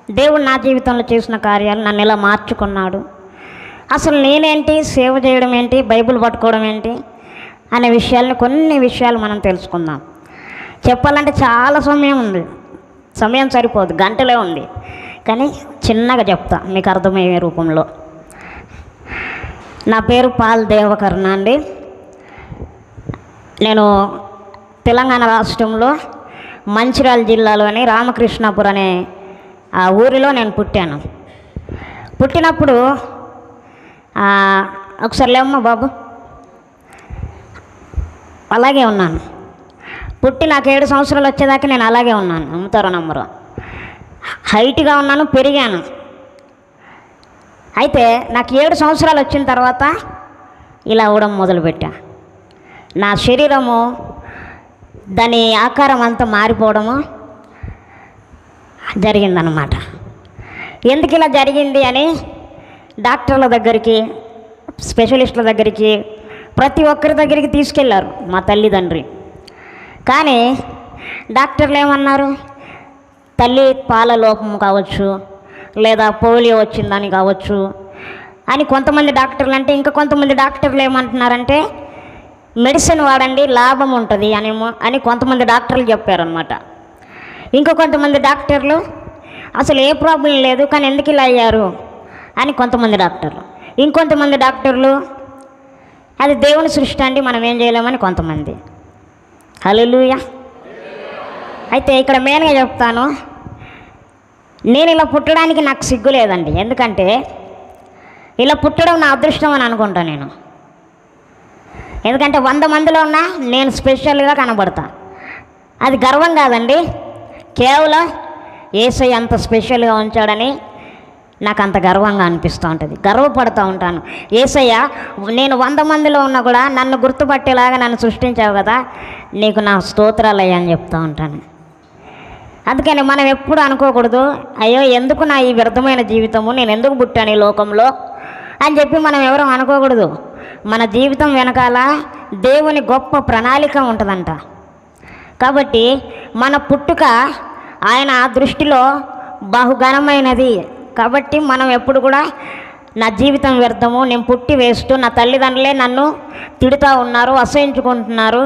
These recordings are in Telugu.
దేవుడు నా జీవితంలో చేసిన కార్యాలు నన్ను ఇలా మార్చుకున్నాడు. అసలు నేనేంటి, సేవ చేయడం ఏంటి, బైబిల్ పట్టుకోవడం ఏంటి అనే విషయాలను కొన్ని విషయాలు మనం తెలుసుకుందాం. చెప్పాలంటే చాలా సమయం ఉంది, సమయం సరిపోదు, గంటలే ఉంది. కానీ చిన్నగా చెప్తా మీకు అర్థమయ్యే రూపంలో. నా పేరు పాల్ దేవకర్ణ అండి. నేను తెలంగాణ రాష్ట్రంలో మంచిర్యాల జిల్లాలోని రామకృష్ణాపూర్ అనే ఆ ఊరిలో నేను పుట్టాను. పుట్టినప్పుడు ఒకసారి లేమ్మా బాబు, అలాగే ఉన్నాను. పుట్టి నాకు 7 సంవత్సరాలు వచ్చేదాకా నేను అలాగే ఉన్నాను. నమ్ముతారో నమ్మరో, హైట్గా ఉన్నాను, పెరిగాను. అయితే నాకు 7 సంవత్సరాలు వచ్చిన తర్వాత ఇలా అవ్వడం మొదలుపెట్టా. నా శరీరము, దాని ఆకారం అంతా మారిపోవడము జరిగిందనమాట. ఎందుకు ఇలా జరిగింది అని డాక్టర్ల దగ్గరికి, స్పెషలిస్టుల దగ్గరికి, ప్రతి ఒక్కరి దగ్గరికి తీసుకెళ్లారు మా తల్లిదండ్రి. కానీ డాక్టర్లు ఏమన్నారు, తల్లి పాల లోపం కావచ్చు, లేదా పోలియో వచ్చిందని కావచ్చు అని కొంతమంది డాక్టర్లు అంటే, ఇంకా కొంతమంది డాక్టర్లు ఏమంటున్నారంటే మెడిసిన్ వాడండి లాభం ఉంటుంది అని కొంతమంది డాక్టర్లు చెప్పారనమాట. ఇంకో కొంతమంది డాక్టర్లు అసలు ఏ ప్రాబ్లం లేదు కానీ ఎందుకు ఇలా అయ్యారు అని కొంతమంది డాక్టర్లు. ఇంకొంతమంది డాక్టర్లు అది దేవుని సృష్టి అండి, మనం ఏం చేయలేమని కొంతమంది. హల్లెలూయా. అయితే ఇక్కడ మెయిన్గా చెప్తాను, నేను ఇలా పుట్టడానికి నాకు సిగ్గు లేదండి. ఎందుకంటే ఇలా పుట్టడం నా అదృష్టం అని అనుకుంటా నేను. ఎందుకంటే 100 మందిలో ఉన్నా నేను స్పెషల్గా కనబడతా. అది గర్వం కాదండి, కేవలం యేసయ్య అంత స్పెషల్గా ఉంచాడని నాకు అంత గర్వంగా అనిపిస్తూ ఉంటుంది, గర్వపడుతూ ఉంటాను. యేసయ్య, నేను 100 మందిలో ఉన్నా కూడా నన్ను గుర్తుపట్టేలాగా నన్ను సృష్టించావు కదా, నీకు నా స్తోత్రాలయ్యా అని చెప్తూ ఉంటాను. అందుకని మనం ఎప్పుడు అనుకోకూడదు, అయ్యో ఎందుకు నా ఈ వ్యర్థమైన జీవితము, నేను ఎందుకు పుట్టాను ఈ లోకంలో అని చెప్పి మనం ఎవరూ అనుకోకూడదు. మన జీవితం వెనకాల దేవుని గొప్ప ప్రణాళిక ఉంటుందంట. కాబట్టి మన పుట్టుక ఆయన దృష్టిలో బహుఘనమైనది. కాబట్టి మనం ఎప్పుడు కూడా నా జీవితం వ్యర్థము, నేను పుట్టి వేస్ట్, నా తల్లిదండ్రులే నన్ను తిడుతూ ఉన్నారు, అసహించుకుంటున్నారు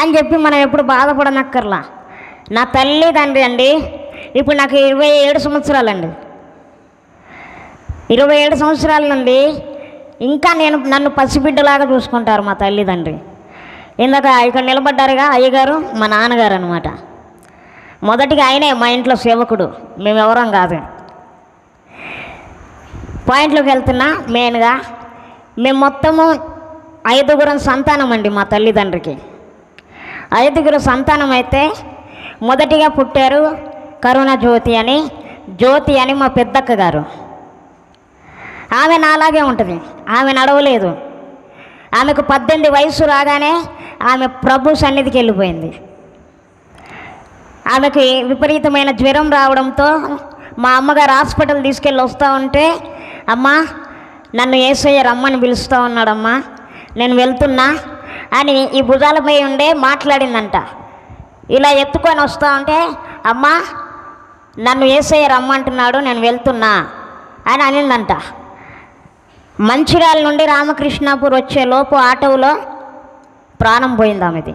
అని చెప్పి మనం ఎప్పుడు బాధపడనక్కర్లా. నా తల్లిదండ్రి అండి, ఇప్పుడు నాకు 27 సంవత్సరాలండి. 27 సంవత్సరాల నుండి ఇంకా నన్ను పసిబిడ్డలాగా చూసుకుంటారు మా తల్లిదండ్రి. ఇందాక ఇక్కడ నిలబడ్డారుగా అయ్యగారు, మా నాన్నగారు అనమాట. మొదటిగా ఆయనే మా ఇంట్లో సేవకుడు, మేము ఎవరం కాదు. పాయింట్లోకి వెళ్తున్నా. మెయిన్గా మేము మొత్తము 5గురం సంతానం అండి మా తల్లిదండ్రికి. 5గురు సంతానం అయితే మొదటిగా పుట్టారు కరుణ జ్యోతి అని మా పెద్దక్క గారు. ఆమె నాలాగే ఉంటుంది, ఆమె నడవలేదు. ఆమెకు 18 వయసు రాగానే ఆమె ప్రభు సన్నిధికి వెళ్ళిపోయింది. ఆమెకి విపరీతమైన జ్వరం రావడంతో మా అమ్మగారు హాస్పిటల్ తీసుకెళ్ళి వస్తూ ఉంటే, అమ్మా నన్ను యేసయ్య రమ్మని పిలుస్తూ ఉన్నాడమ్మా, నేను వెళ్తున్నా అని ఈ భుజాలపై ఉండే మాట్లాడిందంట. ఇలా ఎత్తుకొని వస్తూ ఉంటే, అమ్మా నన్ను యేసయ్య రమ్మంటున్నాడు, నేను వెళ్తున్నా అని అనిందంట. మంచిర్యాల నుండి రామకృష్ణాపూర్ వచ్చే లోపు ఆటోలో ప్రాణం పోయింది ఆమెది.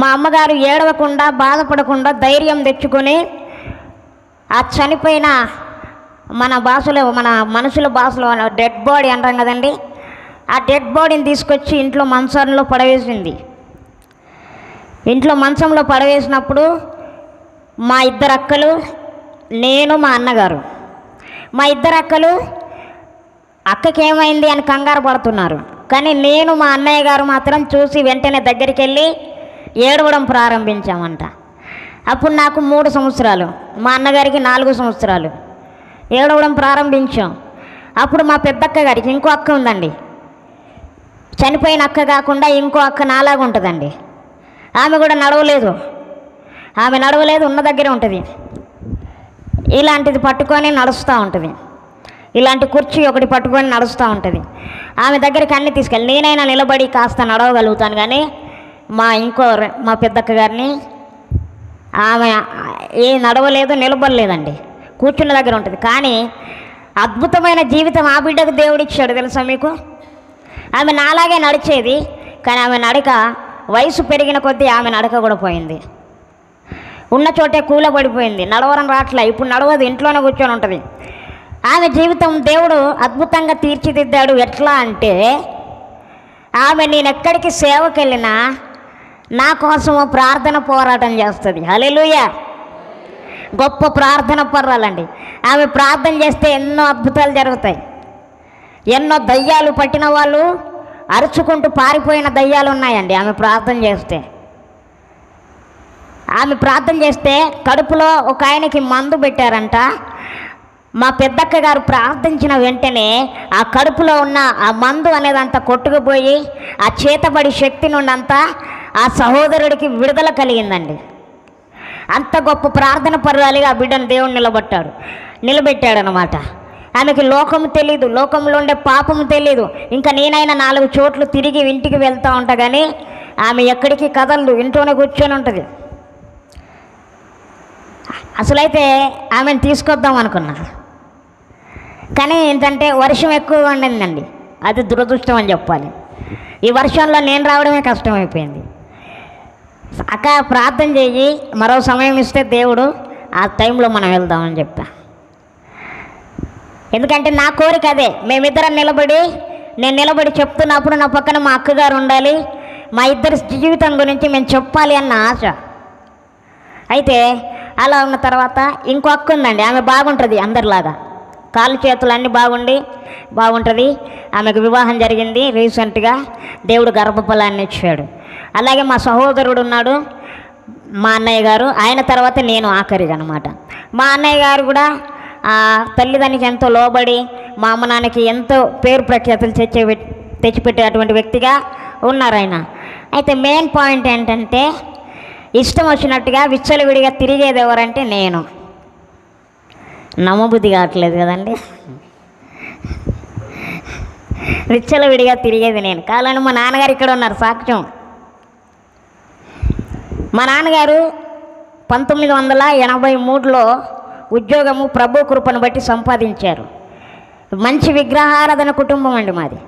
మా అమ్మగారు ఏడవకుండా, బాధపడకుండా ధైర్యం తెచ్చుకొని ఆ చనిపోయిన మన మనుషుల భాషలో డెడ్ బాడీ అంటాం కదండి, ఆ డెడ్ బాడీని తీసుకొచ్చి ఇంట్లో మంచంలో పడవేసింది. ఇంట్లో మంచంలో పడవేసినప్పుడు మా 2 అక్కలు, నేను, మా అన్నగారు, మా 2 అక్కలు అక్కకి ఏమైంది అని కంగారు పడుతున్నారు. కానీ నేను, మా అన్నయ్య గారు మాత్రం చూసి వెంటనే దగ్గరికి వెళ్ళి ఏడవడం ప్రారంభించామంట. అప్పుడు నాకు 3 సంవత్సరాలు, మా అన్నగారికి 4 సంవత్సరాలు. ఏడవడం ప్రారంభించాం. అప్పుడు మా పెద్దక్క గారికి ఇంకో అక్క ఉందండి, చనిపోయిన అక్క కాకుండా ఇంకో అక్క నాలాగా ఉంటుందండి. ఆమె కూడా నడవలేదు, ఉన్న దగ్గరే ఉంటుంది. ఇలాంటిది పట్టుకొని నడుస్తూ ఉంటుంది, ఇలాంటి కుర్చీ ఒకటి పట్టుకొని నడుస్తూ ఉంటుంది. ఆమె దగ్గరికి అన్నీ తీసుకెళ్ళి నేనైనా నిలబడి కాస్త నడవగలుగుతాను, కానీ మా పెద్దక్క గారిని ఆమె ఏ నడవలేదు, నిలబడలేదండి, కూర్చున్న దగ్గర ఉంటుంది. కానీ అద్భుతమైన జీవితం ఆ బిడ్డకు దేవుడిచ్చాడు తెలుసా మీకు. ఆమె నాలాగే నడిచేది, కానీ ఆమె నడక వయసు పెరిగిన కొద్దీ ఆమె నడక కూడా పోయింది. ఉన్న చోటే కూలబడిపోయింది, నడవడం రాట్లా. ఇప్పుడు నడవదు, ఇంట్లోనే కూర్చొని ఉంటుంది. ఆమె జీవితం దేవుడు అద్భుతంగా తీర్చిదిద్దాడు. ఎట్లా అంటే ఆమె నేను ఎక్కడికి సేవకి వెళ్ళినా నా కోసము ప్రార్థన పోరాటం చేస్తుంది. హల్లెలూయా. గొప్ప ప్రార్థన పర్వాలండి. ఆమె ప్రార్థన చేస్తే ఎన్నో అద్భుతాలు జరుగుతాయి. ఎన్నో దయ్యాలు పట్టిన వాళ్ళు అరుచుకుంటూ పారిపోయిన దయ్యాలు ఉన్నాయండి ఆమె ప్రార్థన చేస్తే. ఆమె ప్రార్థన చేస్తే కడుపులో ఒక ఆయనకి మందు పెట్టారంట. మా పెద్దక్క గారు ప్రార్థించిన వెంటనే ఆ కడుపులో ఉన్న ఆ మందు అనేదంతా కొట్టుకుపోయి ఆ చేతబడి శక్తి నుండి అంతా ఆ సహోదరుడికి విడుదల కలిగిందండి. అంత గొప్ప ప్రార్థన పర్వాలిగా ఆ బిడ్డను దేవుడు నిలబెట్టాడనమాట. ఆమెకి లోకము తెలీదు, లోకంలో ఉండే పాపము తెలీదు. ఇంకా నేనైనా 4 చోట్లు తిరిగి ఇంటికి వెళ్తూ ఉంటా, కానీ ఆమె ఎక్కడికి కదలదు, ఇంట్లోనే కూర్చొని ఉంటుంది. అసలైతే ఆమెను తీసుకొద్దాం అనుకున్నా, కానీ ఏంటంటే వర్షం ఎక్కువగా ఉండిందండి. అది దురదృష్టం అని చెప్పాలి. ఈ వర్షంలో నేను రావడమే కష్టమైపోయింది. అక్క ప్రార్థన చేయి, మరో సమయం ఇస్తే దేవుడు ఆ టైంలో మనం వెళ్దామని చెప్పా. ఎందుకంటే నా కోరిక అదే. మేమిద్దరం నేను నిలబడి చెప్తున్నప్పుడు నా పక్కన మా అక్కగారు ఉండాలి, మా ఇద్దరి జీవితం గురించి మేము చెప్పాలి అన్న ఆశ. అయితే అలా ఉన్న తర్వాత ఇంకో అక్క ఉందండి, ఆమె బాగుంటుంది అందరిలాగా, కాళ్ళు చేతులు అన్నీ బాగుంటుంది. ఆమెకు వివాహం జరిగింది రీసెంట్గా, దేవుడు గర్భఫలాన్ని ఇచ్చాడు. అలాగే మా సహోదరుడు ఉన్నాడు, మా అన్నయ్య గారు, ఆయన తర్వాత నేను ఆఖరిగా అనమాట. మా అన్నయ్య గారు కూడా తల్లిదండ్రికి ఎంతో లోబడి మా అమ్మ నాన్నకి ఎంతో పేరు ప్రఖ్యాతులు తెచ్చిపెట్టేటువంటి వ్యక్తిగా ఉన్నారు ఆయన. అయితే మెయిన్ పాయింట్ ఏంటంటే ఇష్టం వచ్చినట్టుగా విచ్చలవిడిగా తిరిగేది ఎవరంటే నేను. నమ్మబుద్ధి కావట్లేదు కదండి. విచ్చలవిడిగా తిరిగేది నేను. కావాలని మా నాన్నగారు ఇక్కడ ఉన్నారు సాక్ష్యం. మా నాన్నగారు 1983లో ఉద్యోగము ప్రభు కృపను బట్టి సంపాదించారు. మంచి విగ్రహారాధన కుటుంబం అండి మాది.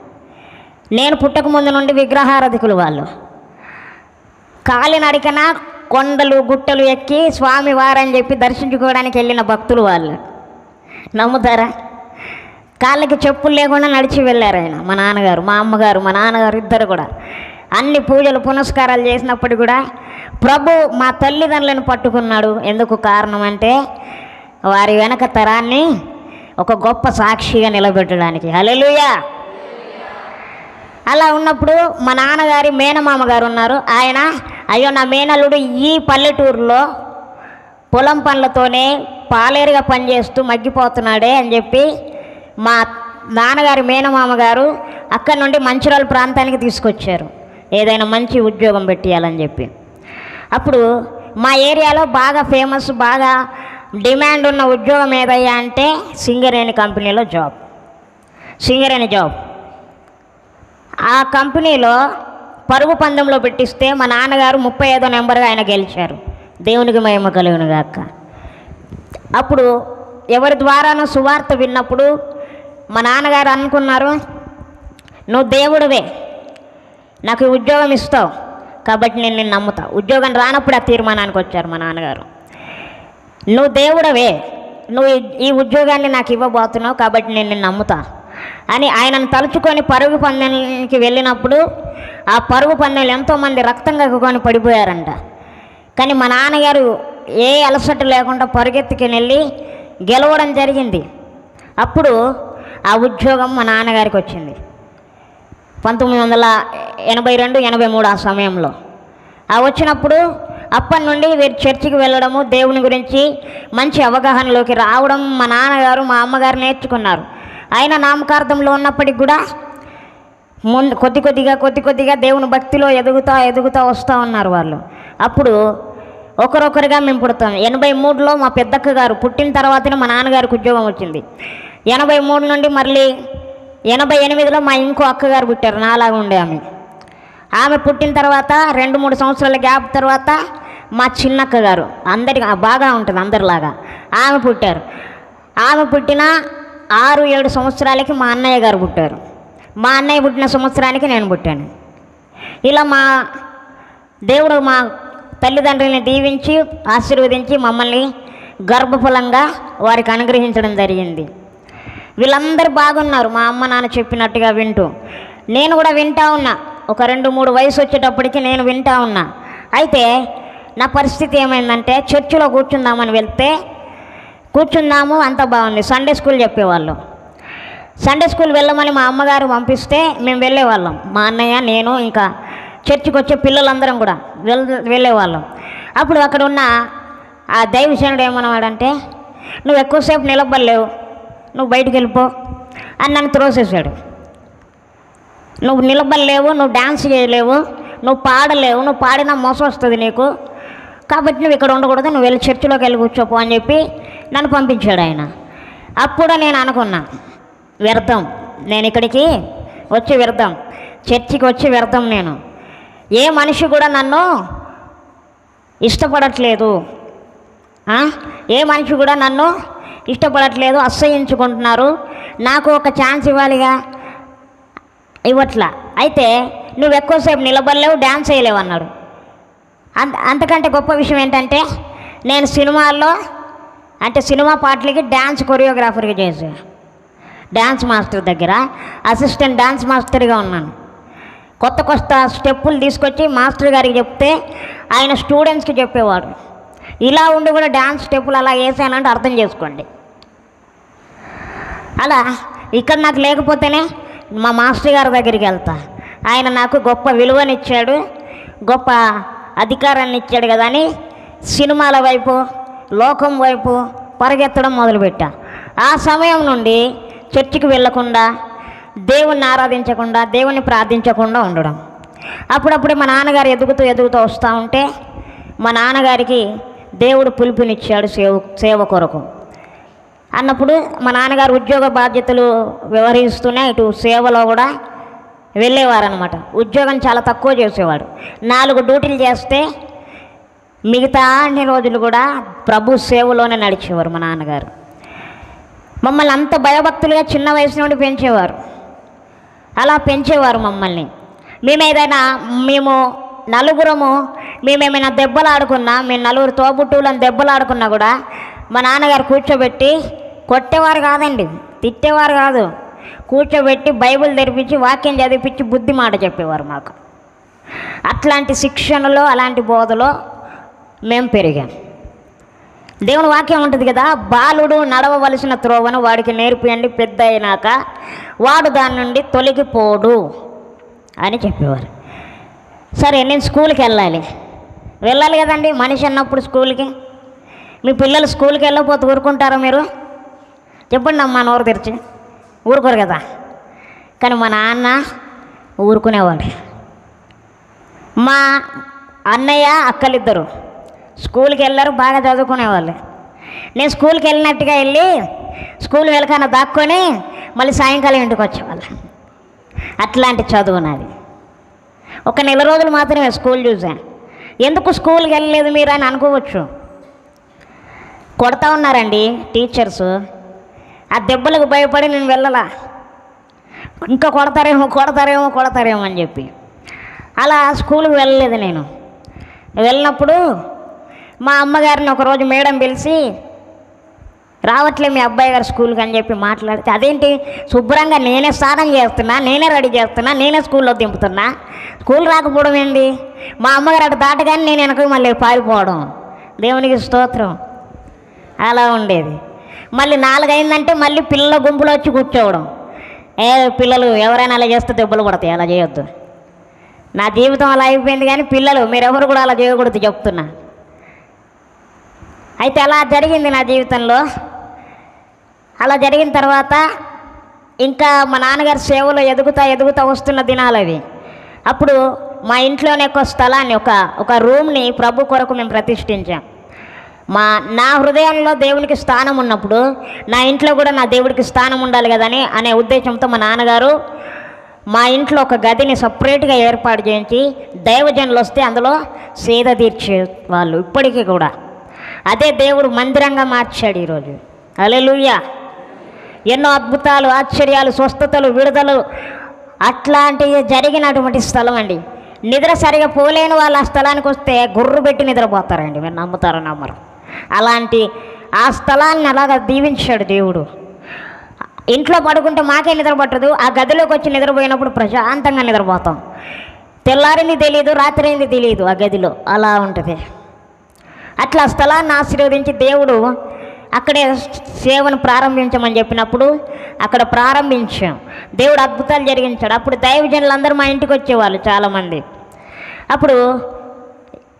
నేను పుట్టక ముందు నుండి విగ్రహారాధికులు వాళ్ళు. కాలినడకన కొండలు గుట్టలు ఎక్కి స్వామివారని చెప్పి దర్శించుకోవడానికి వెళ్ళిన భక్తులు వాళ్ళు. నమ్ముతారా? కాళ్ళకి చెప్పులు లేకుండా నడిచి వెళ్ళారు ఆయన. మా నాన్నగారు, మా అమ్మగారు, మా నాన్నగారు ఇద్దరు కూడా అన్ని పూజలు పునస్కారాలు చేసినప్పుడు కూడా ప్రభు మా తల్లిదండ్రులను పట్టుకున్నాడు. ఎందుకు కారణం అంటే వారి వెనక తరాన్ని ఒక గొప్ప సాక్షిగా నిలబెట్టడానికి. హల్లెలూయా. అలా ఉన్నప్పుడు మా నాన్నగారి మేనమామ గారు ఉన్నారు. ఆయన అయ్యో నా మేనల్లుడు ఈ పల్లెటూరులో పొలం పనులతోనే పాలేరుగా పనిచేస్తూ మగ్గిపోతున్నాడే అని చెప్పి మా నాన్నగారి మేనమామ గారు అక్కడి నుండి మంచిర్యాల ప్రాంతానికి తీసుకొచ్చారు, ఏదైనా మంచి ఉద్యోగం పెట్టియాలని చెప్పి. అప్పుడు మా ఏరియాలో బాగా ఫేమస్, బాగా డిమాండ్ ఉన్న ఉద్యోగం ఏదయ్యా అంటే సింగరేణి కంపెనీలో సింగరేణి జాబ్. ఆ కంపెనీలో పరుగు పందెంలో పెట్టిస్తే మా నాన్నగారు 35వ నెంబర్గా ఆయన గెలిచారు. దేవునికి మహిమ కలుగును గాక. అప్పుడు ఎవరి ద్వారానో సువార్త విన్నప్పుడు మా నాన్నగారు అనుకున్నారు, నువ్వు దేవుడివే, నాకు ఉద్యోగం ఇస్తావు కాబట్టి నేను నిన్ను నమ్ముతా. ఉద్యోగం రానప్పుడు ఆ తీర్మానానికి వచ్చారు మా నాన్నగారు. నువ్వు దేవుడవే, నువ్వు ఈ ఉద్యోగాన్ని నాకు ఇవ్వబోతున్నావు కాబట్టి నేను నిన్ను నమ్ముతా అని ఆయనను తలుచుకొని పరుగు పందెంకి వెళ్ళినప్పుడు ఆ పరుగు పందెంలో ఎంతోమంది రక్తం కక్కుకొని పడిపోయారంట. కానీ మా నాన్నగారు ఏ అలసట లేకుండా పరుగెత్తుకుని వెళ్ళి గెలవడం జరిగింది. అప్పుడు ఆ ఉద్యోగం మా నాన్నగారికి వచ్చింది 1982, 83 ఆ సమయంలో. ఆ వచ్చినప్పుడు అప్పటి నుండి వీరు చర్చికి వెళ్ళడము, దేవుని గురించి మంచి అవగాహనలోకి రావడం మా నాన్నగారు మా అమ్మగారు నేర్చుకున్నారు. ఆయన నామకార్థంలో ఉన్నప్పటికి కూడా కొద్ది కొద్దిగా దేవుని భక్తిలో ఎదుగుతా వస్తూ ఉన్నారు వాళ్ళు. అప్పుడు ఒకరొకరుగా మేము పుడతాం. 83లో మా పెద్దక్క గారు పుట్టిన తర్వాతనే మా నాన్నగారికి ఉద్యోగం వచ్చింది. 83 నుండి మళ్ళీ 88లో మా ఇంకో అక్కగారు పుట్టారు, నాలాగా ఉండే ఆమె పుట్టిన తర్వాత 2-3 సంవత్సరాల గ్యాప్ తర్వాత మా చిన్నక్క గారు అందరికి బాగా ఉంటుంది అందరిలాగా, ఆమె పుట్టారు. ఆమె పుట్టిన 6-7 సంవత్సరాలకి మా అన్నయ్య గారు పుట్టారు. మా అన్నయ్య పుట్టిన సంవత్సరానికి నేను పుట్టాను. ఇలా మా దేవుడు మా తల్లిదండ్రులని దీవించి ఆశీర్వదించి మమ్మల్ని గర్భఫలంగా వారికి అనుగ్రహించడం జరిగింది. వీళ్ళందరూ బాగున్నారు మా అమ్మ నాన్న చెప్పినట్టుగా వింటూ. నేను కూడా వింటా ఉన్నా. ఒక 2-3 వయసు వచ్చేటప్పటికి నేను వింటా ఉన్నా. అయితే నా పరిస్థితి ఏమైందంటే, చర్చిలో కూర్చుందామని వెళ్తే కూర్చుందాము, అంత బాగుంది. సండే స్కూల్ చెప్పేవాళ్ళు. సండే స్కూల్ వెళ్ళమని మా అమ్మగారు పంపిస్తే మేము వెళ్ళేవాళ్ళం. మా అన్నయ్య, నేను, ఇంకా చర్చికి వచ్చే పిల్లలందరం కూడా వెళ్ళేవాళ్ళం. అప్పుడు అక్కడ ఉన్న ఆ దైవజనుడు ఏమన్నవాడంటే, నువ్వు ఎక్కువసేపు నిలబడలేవు, నువ్వు బయటికి వెళ్ళిపో అని నన్ను త్రోసేసాడు. నువ్వు నిలబడలేవు, నువ్వు డ్యాన్స్ చేయలేవు, నువ్వు పాడలేవు, నువ్వు పాడినా మోసం వస్తుంది నీకు, కాబట్టి నువ్వు ఇక్కడ ఉండకూడదు, నువ్వు వెళ్ళి చర్చిలోకి వెళ్ళి కూర్చోపో అని చెప్పి నన్ను పంపించాడు ఆయన. అప్పుడు నేను అనుకున్నా, వ్యర్థం, నేను ఇక్కడికి వచ్చి వ్యర్థం, చర్చికి వచ్చి వ్యర్థం. నేను ఏ మనిషి కూడా నన్ను ఇష్టపడట్లేదు, ఏ మనిషి కూడా నన్ను ఇష్టపడట్లేదు, అసహ్యించుకుంటున్నారు, నాకు ఒక ఛాన్స్ ఇవ్వాలిగా, ఇవ్వట్లా. అయితే నువ్వు ఎక్కువసేపు నిలబడలేవు, డ్యాన్స్ చేయలేవు అన్నాడు. అంతకంటే గొప్ప విషయం ఏంటంటే, నేను సినిమాల్లో అంటే సినిమా పాటలకి డ్యాన్స్ కొరియోగ్రాఫర్గా చేశాను. డ్యాన్స్ మాస్టర్ దగ్గర అసిస్టెంట్ డ్యాన్స్ మాస్టర్గా ఉన్నాను. కొత్త స్టెప్పులు తీసుకొచ్చి మాస్టర్ గారికి చెప్తే ఆయన స్టూడెంట్స్కి చెప్పేవాడు. ఇలా ఉండి కూడా డ్యాన్స్ స్టెప్పులు అలా వేసానంటే అర్థం చేసుకోండి. అలా ఇక్కడ నాకు లేకపోతేనే మా మాస్టర్ గారి దగ్గరికి వెళ్తా. ఆయన నాకు గొప్ప విలువనిచ్చాడు, గొప్ప అధికారాన్ని ఇచ్చాడు కదా అని సినిమాల వైపు, లోకం వైపు పరిగెత్తడం మొదలుపెట్టా. ఆ సమయం నుండి చర్చికి వెళ్ళకుండా, దేవుణ్ణి ఆరాధించకుండా, దేవుణ్ణి ప్రార్థించకుండా ఉండడం. అప్పుడప్పుడు మా నాన్నగారు ఎదుగుతూ వస్తూ ఉంటే మా నాన్నగారికి దేవుడు పిలుపునిచ్చాడు సేవ కొరకు. అన్నప్పుడు మా నాన్నగారు ఉద్యోగ బాధ్యతలు వ్యవహరిస్తూనే ఇటు సేవలో కూడా వెళ్ళేవారనమాట. ఉద్యోగం చాలా తక్కువ చేసేవాడు. 4 డ్యూటీలు చేస్తే మిగతా అన్ని రోజులు కూడా ప్రభు సేవలోనే నడిచేవారు మా నాన్నగారు. మమ్మల్ని అంత భయభక్తులుగా చిన్న వయసు నుండి పెంచేవారు. అలా పెంచేవారు మమ్మల్ని. మేము నలుగురము మేమేమైనా దెబ్బలాడుకున్నా, మేము 4 తోబుట్టువులను దెబ్బలాడుకున్నా కూడా మా నాన్నగారు కూర్చోబెట్టి, కొట్టేవారు కాదండి, తిట్టేవారు కాదు, కూర్చోబెట్టి బైబిల్ తెరిపించి వాక్యం చదివిపించి బుద్ధి మాట చెప్పేవారు మాకు. అట్లాంటి శిక్షణలో, అలాంటి బోధలో మేము పెరిగాం. దేవుని వాక్యం ఉంటుంది కదా, బాలుడు నడవవలసిన త్రోవను వాడికి నేర్పియండి, పెద్ద అయినాక వాడు దాని నుండి తొలగిపోడు అని చెప్పేవారు. సరే, నేను స్కూల్కి వెళ్ళాలి కదండి మనిషి అన్నప్పుడు. స్కూల్కి మీ పిల్లలు స్కూల్కి వెళ్ళకపోతే ఊరుకుంటారా మీరు? చెప్పండి అమ్మా, నోరు తెరిచి. ఊరుకోరు కదా. కానీ మా నాన్న ఊరుకునేవాడు. మా అన్నయ్య అక్కలిద్దరు స్కూల్కి వెళ్ళారు, బాగా చదువుకునేవాళ్ళు. నేను స్కూల్కి వెళ్ళినట్టుగా వెళ్ళి స్కూల్ వెనకాల దాక్కొని మళ్ళీ సాయంకాలం ఇంటికి వచ్చేవాళ్ళు. అట్లాంటి చదువు నాది. ఒక నెల రోజులు మాత్రమే స్కూల్ చూసా. ఎందుకు స్కూల్కి వెళ్ళలేదు మీరు అని అనుకోవచ్చు. కొడతా ఉన్నారండి టీచర్స్. ఆ దెబ్బలకు భయపడి నేను వెళ్ళలా. ఇంకా కొడతారేమో అని చెప్పి అలా స్కూల్కి వెళ్ళలేదు. నేను వెళ్ళినప్పుడు మా అమ్మగారిని ఒకరోజు మేడం పిలిచి, రావట్లే మీ అబ్బాయి గారు స్కూల్కి అని చెప్పి మాట్లాడితే, అదేంటి శుభ్రంగా నేనే స్నానం చేస్తున్నా, నేనే రెడీ చేస్తున్నా, నేనే స్కూల్లో దింపుతున్నా, స్కూల్ రాకపోవడం ఏంటి? మా అమ్మగారు అటు దాటగానే నేను వెనక మళ్ళీ పారిపోవడం. దేవునికి స్తోత్రం. అలా ఉండేది. మళ్ళీ 4 అయిందంటే మళ్ళీ పిల్లల గుంపులో వచ్చి కూర్చోవడం. పిల్లలు ఎవరైనా అలా చేస్తే దెబ్బలు పడతాయి, అలా చేయొద్దు. నా జీవితం అలా అయిపోయింది. కానీ పిల్లలు మీరెవరు కూడా అలా చేయకూడదు చెప్తున్నా. అయితే అలా జరిగింది నా జీవితంలో. అలా జరిగిన తర్వాత ఇంకా మా నాన్నగారి సేవలో ఎదుగుతా వస్తున్న దినాలు అవి. అప్పుడు మా ఇంట్లోనే ఒక స్థలాన్ని, ఒక రూమ్ని ప్రభు కొరకు మేము ప్రతిష్ఠించాం. నా హృదయంలో దేవునికి స్థానం ఉన్నప్పుడు నా ఇంట్లో కూడా నా దేవుడికి స్థానం ఉండాలి కదని అనే ఉద్దేశంతో మా నాన్నగారు మా ఇంట్లో ఒక గదిని సపరేట్గా ఏర్పాటు చేయించి దైవజనులు వస్తే అందులో సేద తీర్చే వాళ్ళు ఇప్పటికీ కూడా. అదే దేవుడు మందిరంగా మార్చాడు ఈరోజు. హల్లెలూయా. ఎన్నో అద్భుతాలు, ఆశ్చర్యాలు, స్వస్థతలు, విడుదలు అట్లాంటివి జరిగినటువంటి స్థలం అండి. నిద్ర సరిగా పోలేని వాళ్ళు ఆ స్థలానికి వస్తే గుర్రు పెట్టి నిద్రపోతారండి. మీరు నమ్ముతారో నమ్మరు. అలాంటి ఆ స్థలాన్ని అలాగా దీవించాడు దేవుడు. ఇంట్లో పడుకుంటే మాకే నిద్ర పట్టదు, ఆ గదిలోకి వచ్చి నిద్రపోయినప్పుడు ప్రశాంతంగా నిద్రపోతాం. తెల్లారింది తెలియదు, రాత్రి అయింది తెలియదు ఆ గదిలో. అలా ఉంటుంది. అట్లా స్థలాన్ని ఆశీర్వదించి దేవుడు అక్కడే సేవను ప్రారంభించమని చెప్పినప్పుడు అక్కడ ప్రారంభించాం. దేవుడు అద్భుతాలు జరిగించాడు. అప్పుడు దైవజనులందరూ మా ఇంటికి వచ్చేవాళ్ళు చాలామంది. అప్పుడు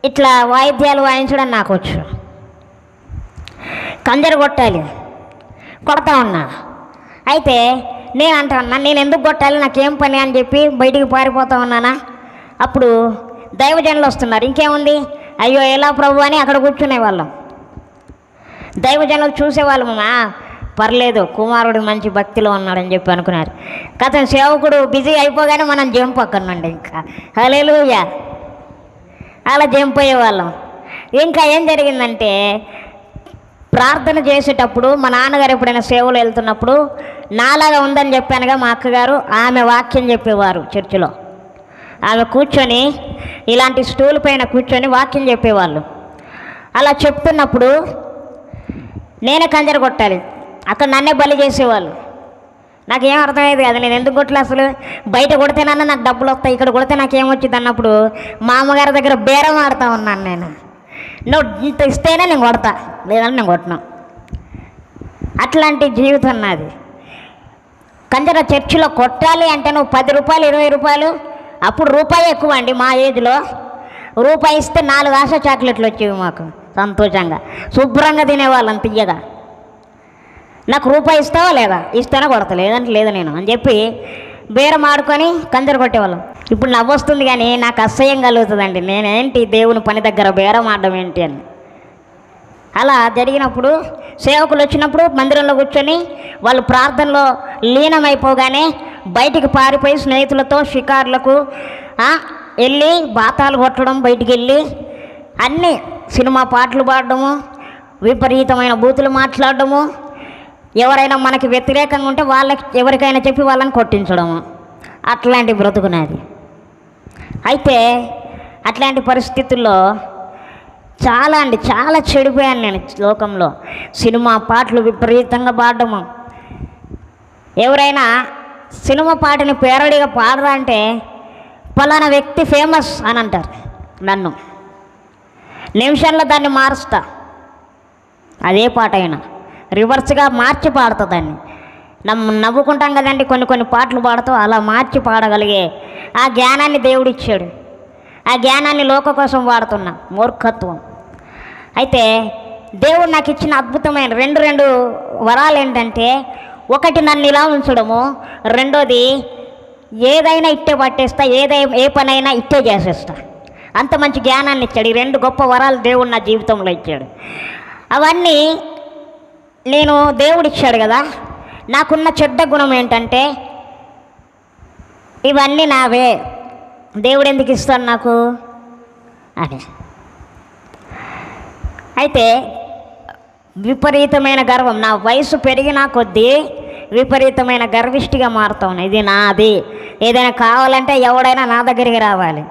ఇట్లా వాయిద్యాలు వాయించడం నాకు వచ్చు. కంజర కొట్టాలి, కొడతా ఉన్నా. అయితే నేను అంటా ఉన్నా, నేను ఎందుకు కొట్టాలి, నాకేం పని అని చెప్పి బయటికి పారిపోతా ఉన్నానా. అప్పుడు దైవజనులు వస్తున్నారు. ఇంకేముంది, అయ్యో ఎలా ప్రభు అని అక్కడ కూర్చునేవాళ్ళం. దైవజనులు చూసేవాళ్ళమా, పర్లేదు కుమారుడు మంచి భక్తిలో ఉన్నాడని చెప్పి అనుకున్నారు. కథ సేవకుడు బిజీ అయిపోగానే మనం జంప్ అక్కడ నుండి ఇంకా హల్లెలూయా అలా జంప్ అయ్యేవాళ్ళం. ఇంకా ఏం జరిగిందంటే, ప్రార్థన చేసేటప్పుడు మా నాన్నగారు ఎప్పుడైనా సేవలు వెళ్తున్నప్పుడు నాలాగా ఉందని చెప్పానుగా మా అక్కగారు, ఆమె వాక్యం చెప్పేవారు చర్చిలో. ఆమె కూర్చొని ఇలాంటి స్టూల్ పైన కూర్చొని వాక్యం చెప్పేవాళ్ళు. అలా చెప్తున్నప్పుడు నేనే కంజర కొట్టాలి, అక్కడ నన్నే బలి చేసేవాళ్ళు. నాకేం అర్థమయ్యేది కాదు, నేను ఎందుకు కొట్టలే అసలు. బయట కొడితేనన్నా నాకు డబ్బులు వస్తాయి, ఇక్కడ కొడితే నాకేమొచ్చింది అన్నప్పుడు మా అమ్మగారి దగ్గర బేరం ఆడుతూ ఉన్నాను నేను. నువ్వు ఇంత ఇస్తేనే నేను కొడతా, లేదని నేను కొట్టను. అట్లాంటి జీవితం నాది. కంజర చర్చిలో కొట్టాలి అంటే నువ్వు 10 రూపాయలు 20 రూపాయలు, అప్పుడు రూపాయి ఎక్కువ అండి మా ఏజ్లో. రూపాయి ఇస్తే 4 ఆశ చాక్లెట్లు వచ్చేవి మాకు. సంతోషంగా శుభ్రంగా తినేవాళ్ళం తీయగా. నాకు రూపాయి ఇస్తావా లేదా, ఇస్తేనే కొడతా, లేదంటే లేదు నేను అని చెప్పి బేరం ఆడుకొని కంజర కొట్టేవాళ్ళం. ఇప్పుడు నవ్వొస్తుంది కానీ నాకు అసహ్యం కలుగుతుందండి. నేనేంటి దేవుని పని దగ్గర బేరం ఆడడం ఏంటి అని. అలా జరిగినప్పుడు సేవకులు వచ్చినప్పుడు మందిరంలో కూర్చొని వాళ్ళు ప్రార్థనలో లీనమైపోగానే బయటికి పారిపోయి స్నేహితులతో షికార్లకు వెళ్ళి బాతాలు కొట్టడం, బయటికి వెళ్ళి అన్నీ సినిమా పాటలు పాడడము, విపరీతమైన బూతులు మాట్లాడడము, ఎవరైనా మనకి వ్యతిరేకంగా ఉంటే వాళ్ళకి ఎవరికైనా చెప్పి వాళ్ళని కొట్టించడము, అట్లాంటి బ్రతుకునేది. అయితే అట్లాంటి పరిస్థితుల్లో చాలా చెడిపోయాను నేను లోకంలో. సినిమా పాటలు విపరీతంగా పాడడము. ఎవరైనా సినిమా పాటని పేరడిగా పాడరా అంటే పలానా వ్యక్తి ఫేమస్ అని అంటారు. నన్ను నిమిషంలో దాన్ని మారుస్తా, అదే పాట అయినా రివర్స్గా మార్చి పాడుతా దాన్ని. నవ్వుకుంటాం కదండి కొన్ని పాటలు పాడుతూ, అలా మార్చి పాడగలిగే ఆ జ్ఞానాన్ని దేవుడు ఇచ్చాడు. ఆ జ్ఞానాన్ని లోక కోసం వాడుతున్నా, మూర్ఖత్వం. అయితే దేవుడు నాకు ఇచ్చిన అద్భుతమైన రెండు వరాలు ఏంటంటే, ఒకటి నన్ను ఇలా ఉంచడము, రెండోది ఏదైనా ఇట్టే పట్టేస్తా, ఏ పనైనా ఇట్టే చేసేస్తా. అంత మంచి జ్ఞానాన్ని ఇచ్చాడు. ఈ 2 గొప్ప వరాలు దేవుడు నా జీవితంలో ఇచ్చాడు. అవన్నీ నేను దేవుడు ఇచ్చాడు కదా. నాకున్న చెడ్డ గుణం ఏంటంటే, ఇవన్నీ నావే, దేవుడు ఎందుకు ఇస్తాడు నాకు అని. అయితే విపరీతమైన గర్వం, నా వయసు పెరిగినా కొద్దీ విపరీతమైన గర్విష్టిగా మారుతాను. ఇది నాది, ఏదైనా కావాలంటే ఎవడైనా నా దగ్గరికి రావాలి,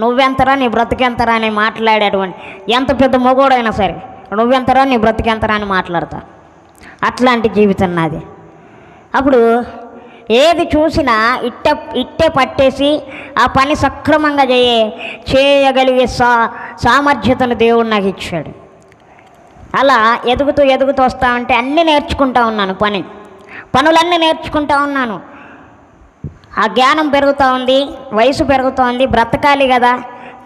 నువ్వెంతరా నీ బ్రతికెంతరా అని మాట్లాడేటువంటి, ఎంత పెద్ద మొగోడైనా సరే నువ్వెంతరా నీ బ్రతికెంతరా అని మాట్లాడతా. అట్లాంటి జీవితం నాది. అప్పుడు ఏది చూసినా ఇట్టే పట్టేసి ఆ పని సక్రమంగా చేయగలిగే సామర్థ్యతను దేవుడు నాకు ఇచ్చాడు. అలా ఎదుగుతూ వస్తా ఉంటే అన్నీ నేర్చుకుంటా ఉన్నాను, పనులన్నీ నేర్చుకుంటా ఉన్నాను. ఆ జ్ఞానం పెరుగుతూ ఉంది, వయసు పెరుగుతూ ఉంది, బ్రతకాలి కదా,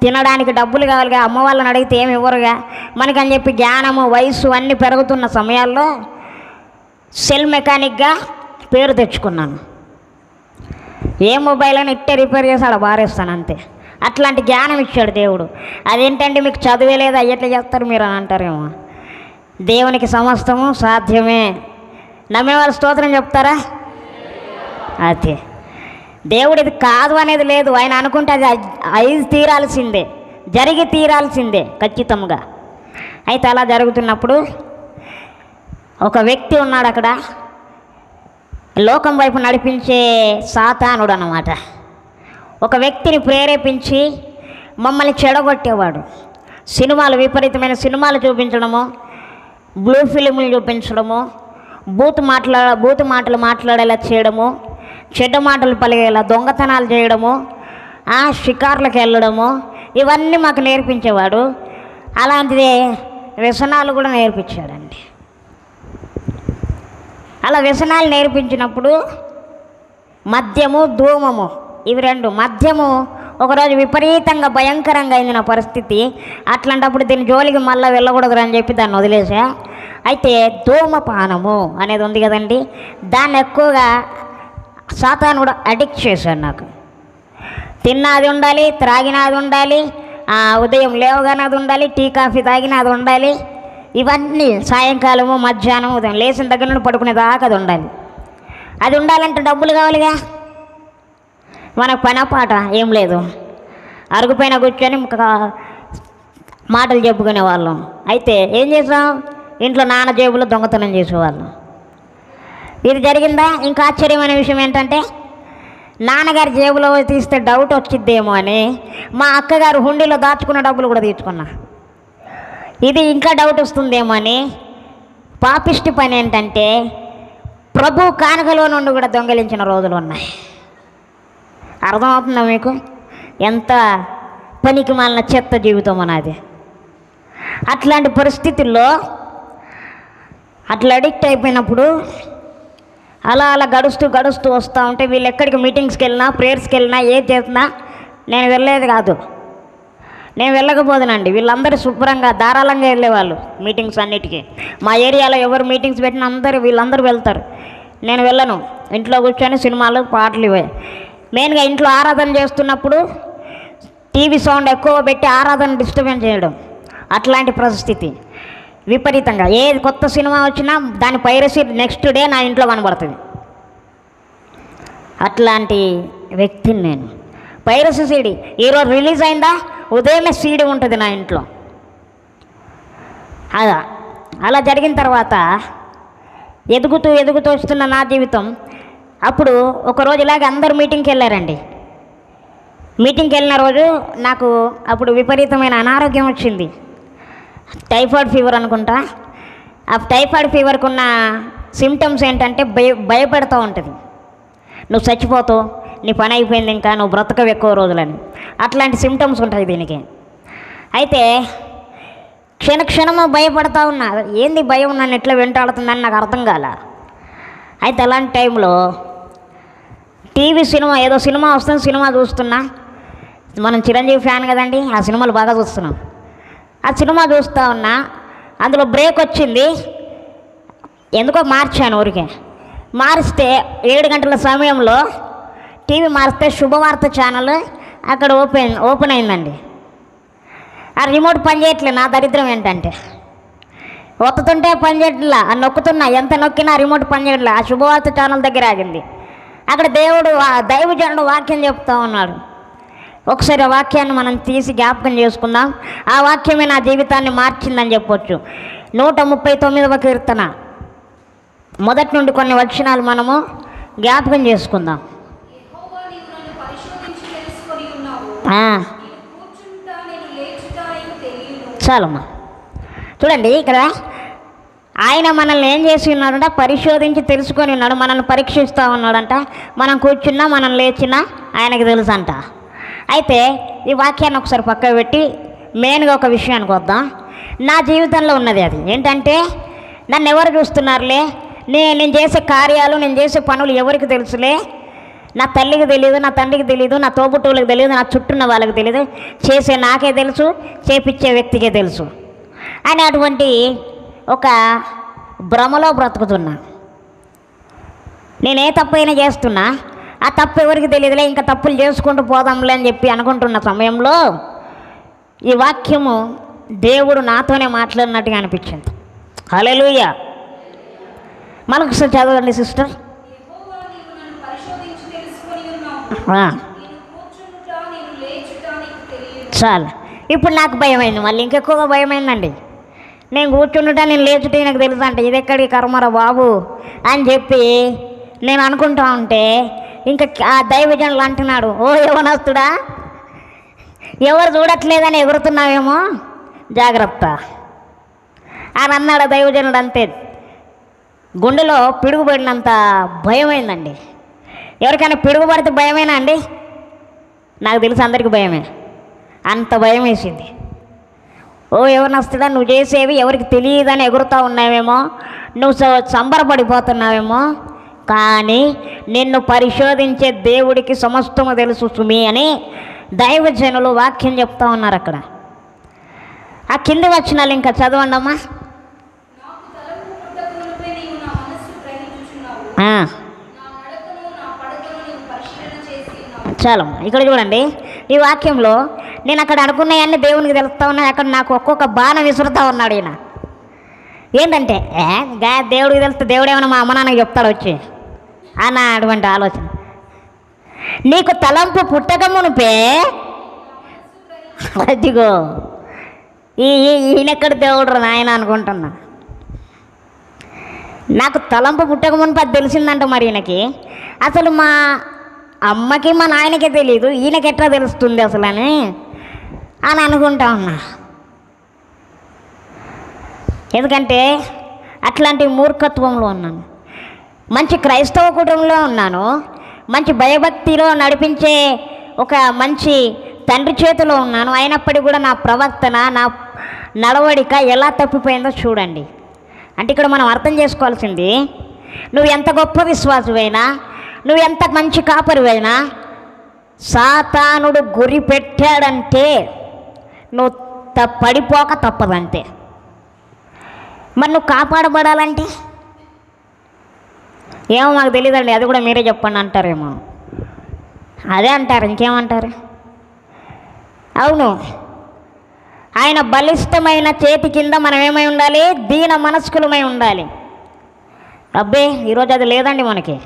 తినడానికి డబ్బులు కావాలిగా, అమ్మ వాళ్ళని అడిగితే ఏమి ఇవ్వరుగా మనకని చెప్పి జ్ఞానము వయసు అన్నీ పెరుగుతున్న సమయాల్లో సెల్ మెకానిక్గా పేరు తెచ్చుకున్నాను. ఏ మొబైల్ అయినా ఇట్టే రిపేర్ చేసి అలా బారేస్తాను అంతే. అట్లాంటి జ్ఞానం ఇచ్చాడు దేవుడు. అదేంటంటే మీకు చదివే లేదు, అయ్యట్లే చేస్తారు మీరు అని అంటారేమో. దేవునికి సమస్తము సాధ్యమే. నమ్మేవాళ్ళు స్తోత్రం చెప్తారా? అదే దేవుడిది కాదు అనేది లేదు. ఆయన అనుకుంటే అది అయి తీరాల్సిందే, జరిగి తీరాల్సిందే ఖచ్చితంగా. అయితే అలా జరుగుతున్నప్పుడు ఒక వ్యక్తి ఉన్నాడు అక్కడ, లోకం వైపు నడిపించే సాతానుడు అన్నమాట. ఒక వ్యక్తిని ప్రేరేపించి మమ్మల్ని చెడగొట్టేవాడు. సినిమాలు, విపరీతమైన సినిమాలు చూపించడము, బ్లూ ఫిలింలు చూపించడము, బూతు మాటలు మాట్లాడేలా చేయడము, చెడ్డ మాటలు పలిగేలా దొంగతనాలు చేయడము, షికార్లకు వెళ్ళడము, ఇవన్నీ మాకు నేర్పించేవాడు. అలాంటిదే వ్యసనాలు కూడా నేర్పించాడండి. అలా వ్యసనాలు నేర్పించినప్పుడు మద్యము, ధూమము, ఇవి రెండు. మద్యము ఒకరోజు విపరీతంగా భయంకరంగా అయింది నా పరిస్థితి. అట్లాంటప్పుడు దీని జోలికి మళ్ళీ వెళ్ళకూడదు అని చెప్పి దాన్ని వదిలేసా. అయితే ధూమపానము అనేది ఉంది కదండి, దాన్ని ఎక్కువగా సాతాను కూడా అడిక్ట్ చేశాడు నాకు. తిన్నది ఉండాలి, త్రాగినది ఉండాలి, ఉదయం లేవగానే అది ఉండాలి, టీ కాఫీ తాగిన అది ఉండాలి, ఇవన్నీ సాయంకాలము, మధ్యాహ్నం, ఉదయం లేచిన దగ్గర నుండి పడుకునేదాకా అది ఉండాలి. అది ఉండాలంటే డబ్బులు కావాలిగా. మనకు పని పాట ఏం లేదు, అరుగుపైన కూర్చొని మాటలు చెప్పుకునే వాళ్ళం. అయితే ఏం చేసాం, ఇంట్లో నాన్న జేబులో దొంగతనం చేసేవాళ్ళం. ఇది జరిగిందా? ఇంకా ఆశ్చర్యమైన విషయం ఏంటంటే, నాన్నగారి జేబులో తీస్తే డౌట్ వచ్చిద్దేమో అని మా అక్కగారు హుండీలో దాచుకున్న డబ్బులు కూడా తీసుకున్నా. ఇది ఇంకా డౌట్ వస్తుందేమో అని. పాపిష్టి పని ఏంటంటే, ప్రభు కానుకలో నుండి కూడా దొంగలించిన రోజులు ఉన్నాయి. అర్థమవుతుందా మీకు? ఎంత పనికి మాలిన చెత్త జీవితం అన్నది. అట్లాంటి పరిస్థితుల్లో అట్లా అడిక్ట్ అయిపోయినప్పుడు అలా గడుస్తూ వస్తూ ఉంటే, వీళ్ళు ఎక్కడికి మీటింగ్స్కి వెళ్ళినా, ప్రేయర్స్కి వెళ్ళినా, ఏది చేసినా నేను వెళ్ళేది కాదు. నేను వెళ్ళకపోదునండి. వీళ్ళందరూ శుభ్రంగా ధారాళంగా వెళ్ళేవాళ్ళు మీటింగ్స్ అన్నిటికీ. మా ఏరియాలో ఎవరు మీటింగ్స్ పెట్టినా వీళ్ళందరూ వెళ్తారు. నేను వెళ్ళను. ఇంట్లో కూర్చొని సినిమాలు, పాటలు ఇవే. మెయిన్గా ఇంట్లో ఆరాధన చేస్తున్నప్పుడు టీవీ సౌండ్ ఎక్కువ పెట్టి ఆరాధన డిస్టర్బెన్స్ చేయడం, అట్లాంటి పరిస్థితి విపరీతంగా. ఏది కొత్త సినిమా వచ్చినా దాని పైరసీ నెక్స్ట్ డే నా ఇంట్లో కనబడుతుంది. అట్లాంటి వ్యక్తిని నేను. పైరసీ సీడీ ఈరోజు రిలీజ్ అయిందా, ఉదయమే సీడీ ఉంటుంది నా ఇంట్లో. అలా జరిగిన తర్వాత ఎదుగుతూ వస్తున్న నా జీవితం. అప్పుడు ఒకరోజు ఇలాగే అందరు మీటింగ్కి వెళ్ళారండి. మీటింగ్కి వెళ్ళిన రోజు నాకు అప్పుడు విపరీతమైన అనారోగ్యం వచ్చింది. టైఫాయిడ్ ఫీవర్ అనుకుంటా. ఆ టైఫాయిడ్ ఫీవర్కి ఉన్న సిమ్టమ్స్ ఏంటంటే భయపెడతా ఉంటుంది. నువ్వు చచ్చిపోతావు, నీ పని అయిపోయింది, ఇంకా నువ్వు బ్రతకవు ఎక్కువ రోజులని, అట్లాంటి సిమ్టమ్స్ ఉంటాయి దీనికి. అయితే క్షణము భయపడతా ఉన్నా. ఏంది భయం నన్ను ఎట్లా వెంటాడుతుందని నాకు అర్థం కాల. అయితే అలాంటి టైంలో టీవీ ఏదో సినిమా వస్తుంది, సినిమా చూస్తున్నా. మనం చిరంజీవి ఫ్యాన్ కదండి, ఆ సినిమాలు బాగా చూస్తున్నాం. ఆ సినిమా చూస్తూ ఉన్నా, అందులో బ్రేక్ వచ్చింది. ఎందుకో మార్చాను ఊరికే. మారిస్తే 7 గంటల సమయంలో టీవీ మారిస్తే శుభవార్త ఛానల్ అక్కడ ఓపెన్ అయిందండి. ఆ రిమోట్ పనిచేయట్లే. నా దరిద్రం ఏంటంటే, ఒత్తుతుంటే పనిచేయట్లా, నొక్కుతున్నా, ఎంత నొక్కినా రిమోట్ పనిచేయట్లే. ఆ శుభవార్త ఛానల్ దగ్గర ఆగింది. అక్కడ దైవజనుడు వాక్యం చెప్తా ఉన్నాడు. ఒకసారి ఆ వాక్యాన్ని మనం తీసి జ్ఞాపకం చేసుకుందాం. ఆ వాక్యమే నా జీవితాన్ని మార్చిందని చెప్పొచ్చు. 139వ కీర్తన మొదటి నుండి కొన్ని వచనాలు మనము జ్ఞాపకం చేసుకుందాం. చాలమ్మా. చూడండి, ఇక్కడ ఆయన మనల్ని ఏం చేసి ఉన్నాడంట, పరిశోధించి తెలుసుకొని ఉన్నాడు. మనల్ని పరీక్షిస్తూ ఉన్నాడంట. మనం కూర్చున్నా, మనం లేచినా ఆయనకు తెలుసు అంట. అయితే ఈ వాక్యాన్ని ఒకసారి పక్కకు పెట్టి మెయిన్గా ఒక విషయానికి వద్దాం. నా జీవితంలో ఉన్నది అది ఏంటంటే, నన్ను ఎవరు చూస్తున్నారులే, నేను చేసే కార్యాలు, నేను చేసే పనులు ఎవరికి తెలుసులే, నా తల్లికి తెలియదు, నా తండ్రికి తెలియదు, నా తోబుట్టువులకు తెలియదు, నా చుట్టూన్న వాళ్ళకి తెలియదు, చేసే నాకే తెలుసు, చేపించే వ్యక్తికే తెలుసు అని అటువంటి ఒక భ్రమలో బ్రతుకుతున్నా. నేనే తప్పైనా చేస్తున్నా, ఆ తప్పు ఎవరికి తెలియదులే, ఇంకా తప్పులు చేసుకుంటూ పోదాంలే అని చెప్పి అనుకుంటున్న సమయంలో ఈ వాక్యము దేవుడు నాతోనే మాట్లాడినట్టుగా అనిపించింది. హల్లెలూయా. మరొకసారి చదవండి సిస్టర్. చాలు. ఇప్పుడు నాకు భయమైంది, మళ్ళీ ఇంకెక్కువగా భయమైందండి. నేను కూర్చుంటా, నేను లేచుటే నాకు తెలుసు అంటే ఇది ఎక్కడి కర్మరా బాబు అని చెప్పి నేను అనుకుంటా ఉంటే ఇంకా ఆ దైవజనులు అంటున్నాడు, ఓ యవనస్తుడా, ఎవరు చూడట్లేదని ఎగురుతున్నావేమో, జాగ్రత్త అని అన్నాడు దైవజనుడు. అంతే, గుండెలో పిడుగుపడినంత భయమైందండి. ఎవరికైనా పిడుగుపడితే భయమేనా అండి? నాకు తెలిసి అందరికీ భయమే, అంత భయం వేసింది. ఓ యవనస్తుడా, నువ్వు చేసేవి ఎవరికి తెలియదని ఎగురుతూ ఉన్నావేమో, నువ్వు సంబరపడిపోతున్నావేమో, కానీ నిన్ను పరిశోధించే దేవుడికి సమస్తము తెలుసు సుమి అని దైవజనులు వాక్యం చెప్తా ఉన్నారు అక్కడ. ఆ కింది వచనాలు ఇంకా చదవండి అమ్మా. చాలమ్మా, ఇక్కడ చూడండి ఈ వాక్యంలో నేను అక్కడ అనుకున్నాయన్నీ దేవునికి తెలుస్తూ ఉన్నాయి. అక్కడ నాకు ఒక్కొక్క బాణం విసురుతూ ఉన్నాడు ఈయన. ఏంటంటే దేవుడికి తెలిస్తే దేవుడు ఏమైనా మా అమ్మ నాన్నకి చెప్తాడు వచ్చి అన్న అటువంటి ఆలోచన. నీకు తలంపు పుట్టక మునిపే, అదిగో ఈయనెక్కడ దేవుడు నాయన అనుకుంటున్నా. నాకు తలంపు పుట్టక మునిపి అది తెలిసిందంట. మరి ఈయనకి అసలు మా అమ్మకి మా నాయనకే తెలియదు, ఈయనకి ఎట్లా తెలుస్తుంది అసలు అని అనుకుంటా ఉన్నా. ఎందుకంటే అట్లాంటి మూర్ఖత్వంలో ఉన్నాను. మంచి క్రైస్తవ కుటుంబంలో ఉన్నాను, మంచి భయభక్తిలో నడిపించే ఒక మంచి తండ్రి చేతిలో ఉన్నాను. అయినప్పటికీ కూడా నా ప్రవర్తన, నా నడవడిక ఎలా తప్పిపోయిందో చూడండి. అంటే ఇక్కడ మనం అర్థం చేసుకోవాల్సింది, నువ్వు ఎంత గొప్ప విశ్వాసమైనా, నువ్వు ఎంత మంచి కాపరివైనా, సాతానుడు గురి పెట్టాడంటే నువ్వు పడిపోక తప్పదంతే. మరి నువ్వు కాపాడబడాలంటే ఏమో మాకు తెలియదండి, అది కూడా మీరే చెప్పండి అంటారేమో. అదే అంటారు, ఇంకేమంటారు? అవును, ఆయన బలిష్టమైన చేతి కింద మనం ఏమై ఉండాలి? దీన మనస్కులమై ఉండాలి. అబ్బే ఈరోజు అది లేదండి మనకి.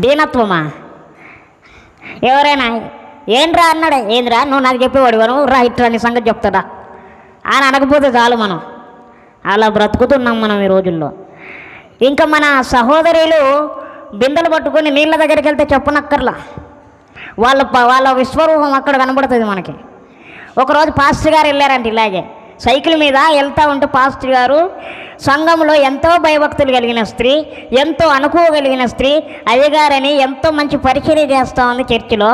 దీనత్వమా? ఎవరైనా ఏంట్రా అన్నాడే, ఏంద్రా నువ్వు నాకు చెప్పేవాడు, నువ్వు రా ఇట్లా నీ సంగతి చెప్తాడా అని అనకపోతే చాలు. మనం అలా బ్రతుకుతున్నాం మనం ఈ రోజుల్లో. ఇంకా మన సహోదరులు బిందెలు పట్టుకొని నీళ్ళ దగ్గరికి వెళ్తే చెప్పనక్కర్లా, వాళ్ళ విశ్వరూపం అక్కడ కనబడుతుంది మనకి. ఒకరోజు పాస్టర్ గారు వెళ్ళారంట ఇలాగే, సైకిల్ మీద వెళ్తూ ఉంటే పాస్టర్ గారు సంఘంలో ఎంతో భయభక్తులు కలిగిన స్త్రీ, ఎంతో అనుకోగలిగిన స్త్రీ, అయ్యగారని ఎంతో మంచి పరిచర్య చేస్తూ ఉంది చర్చిలో.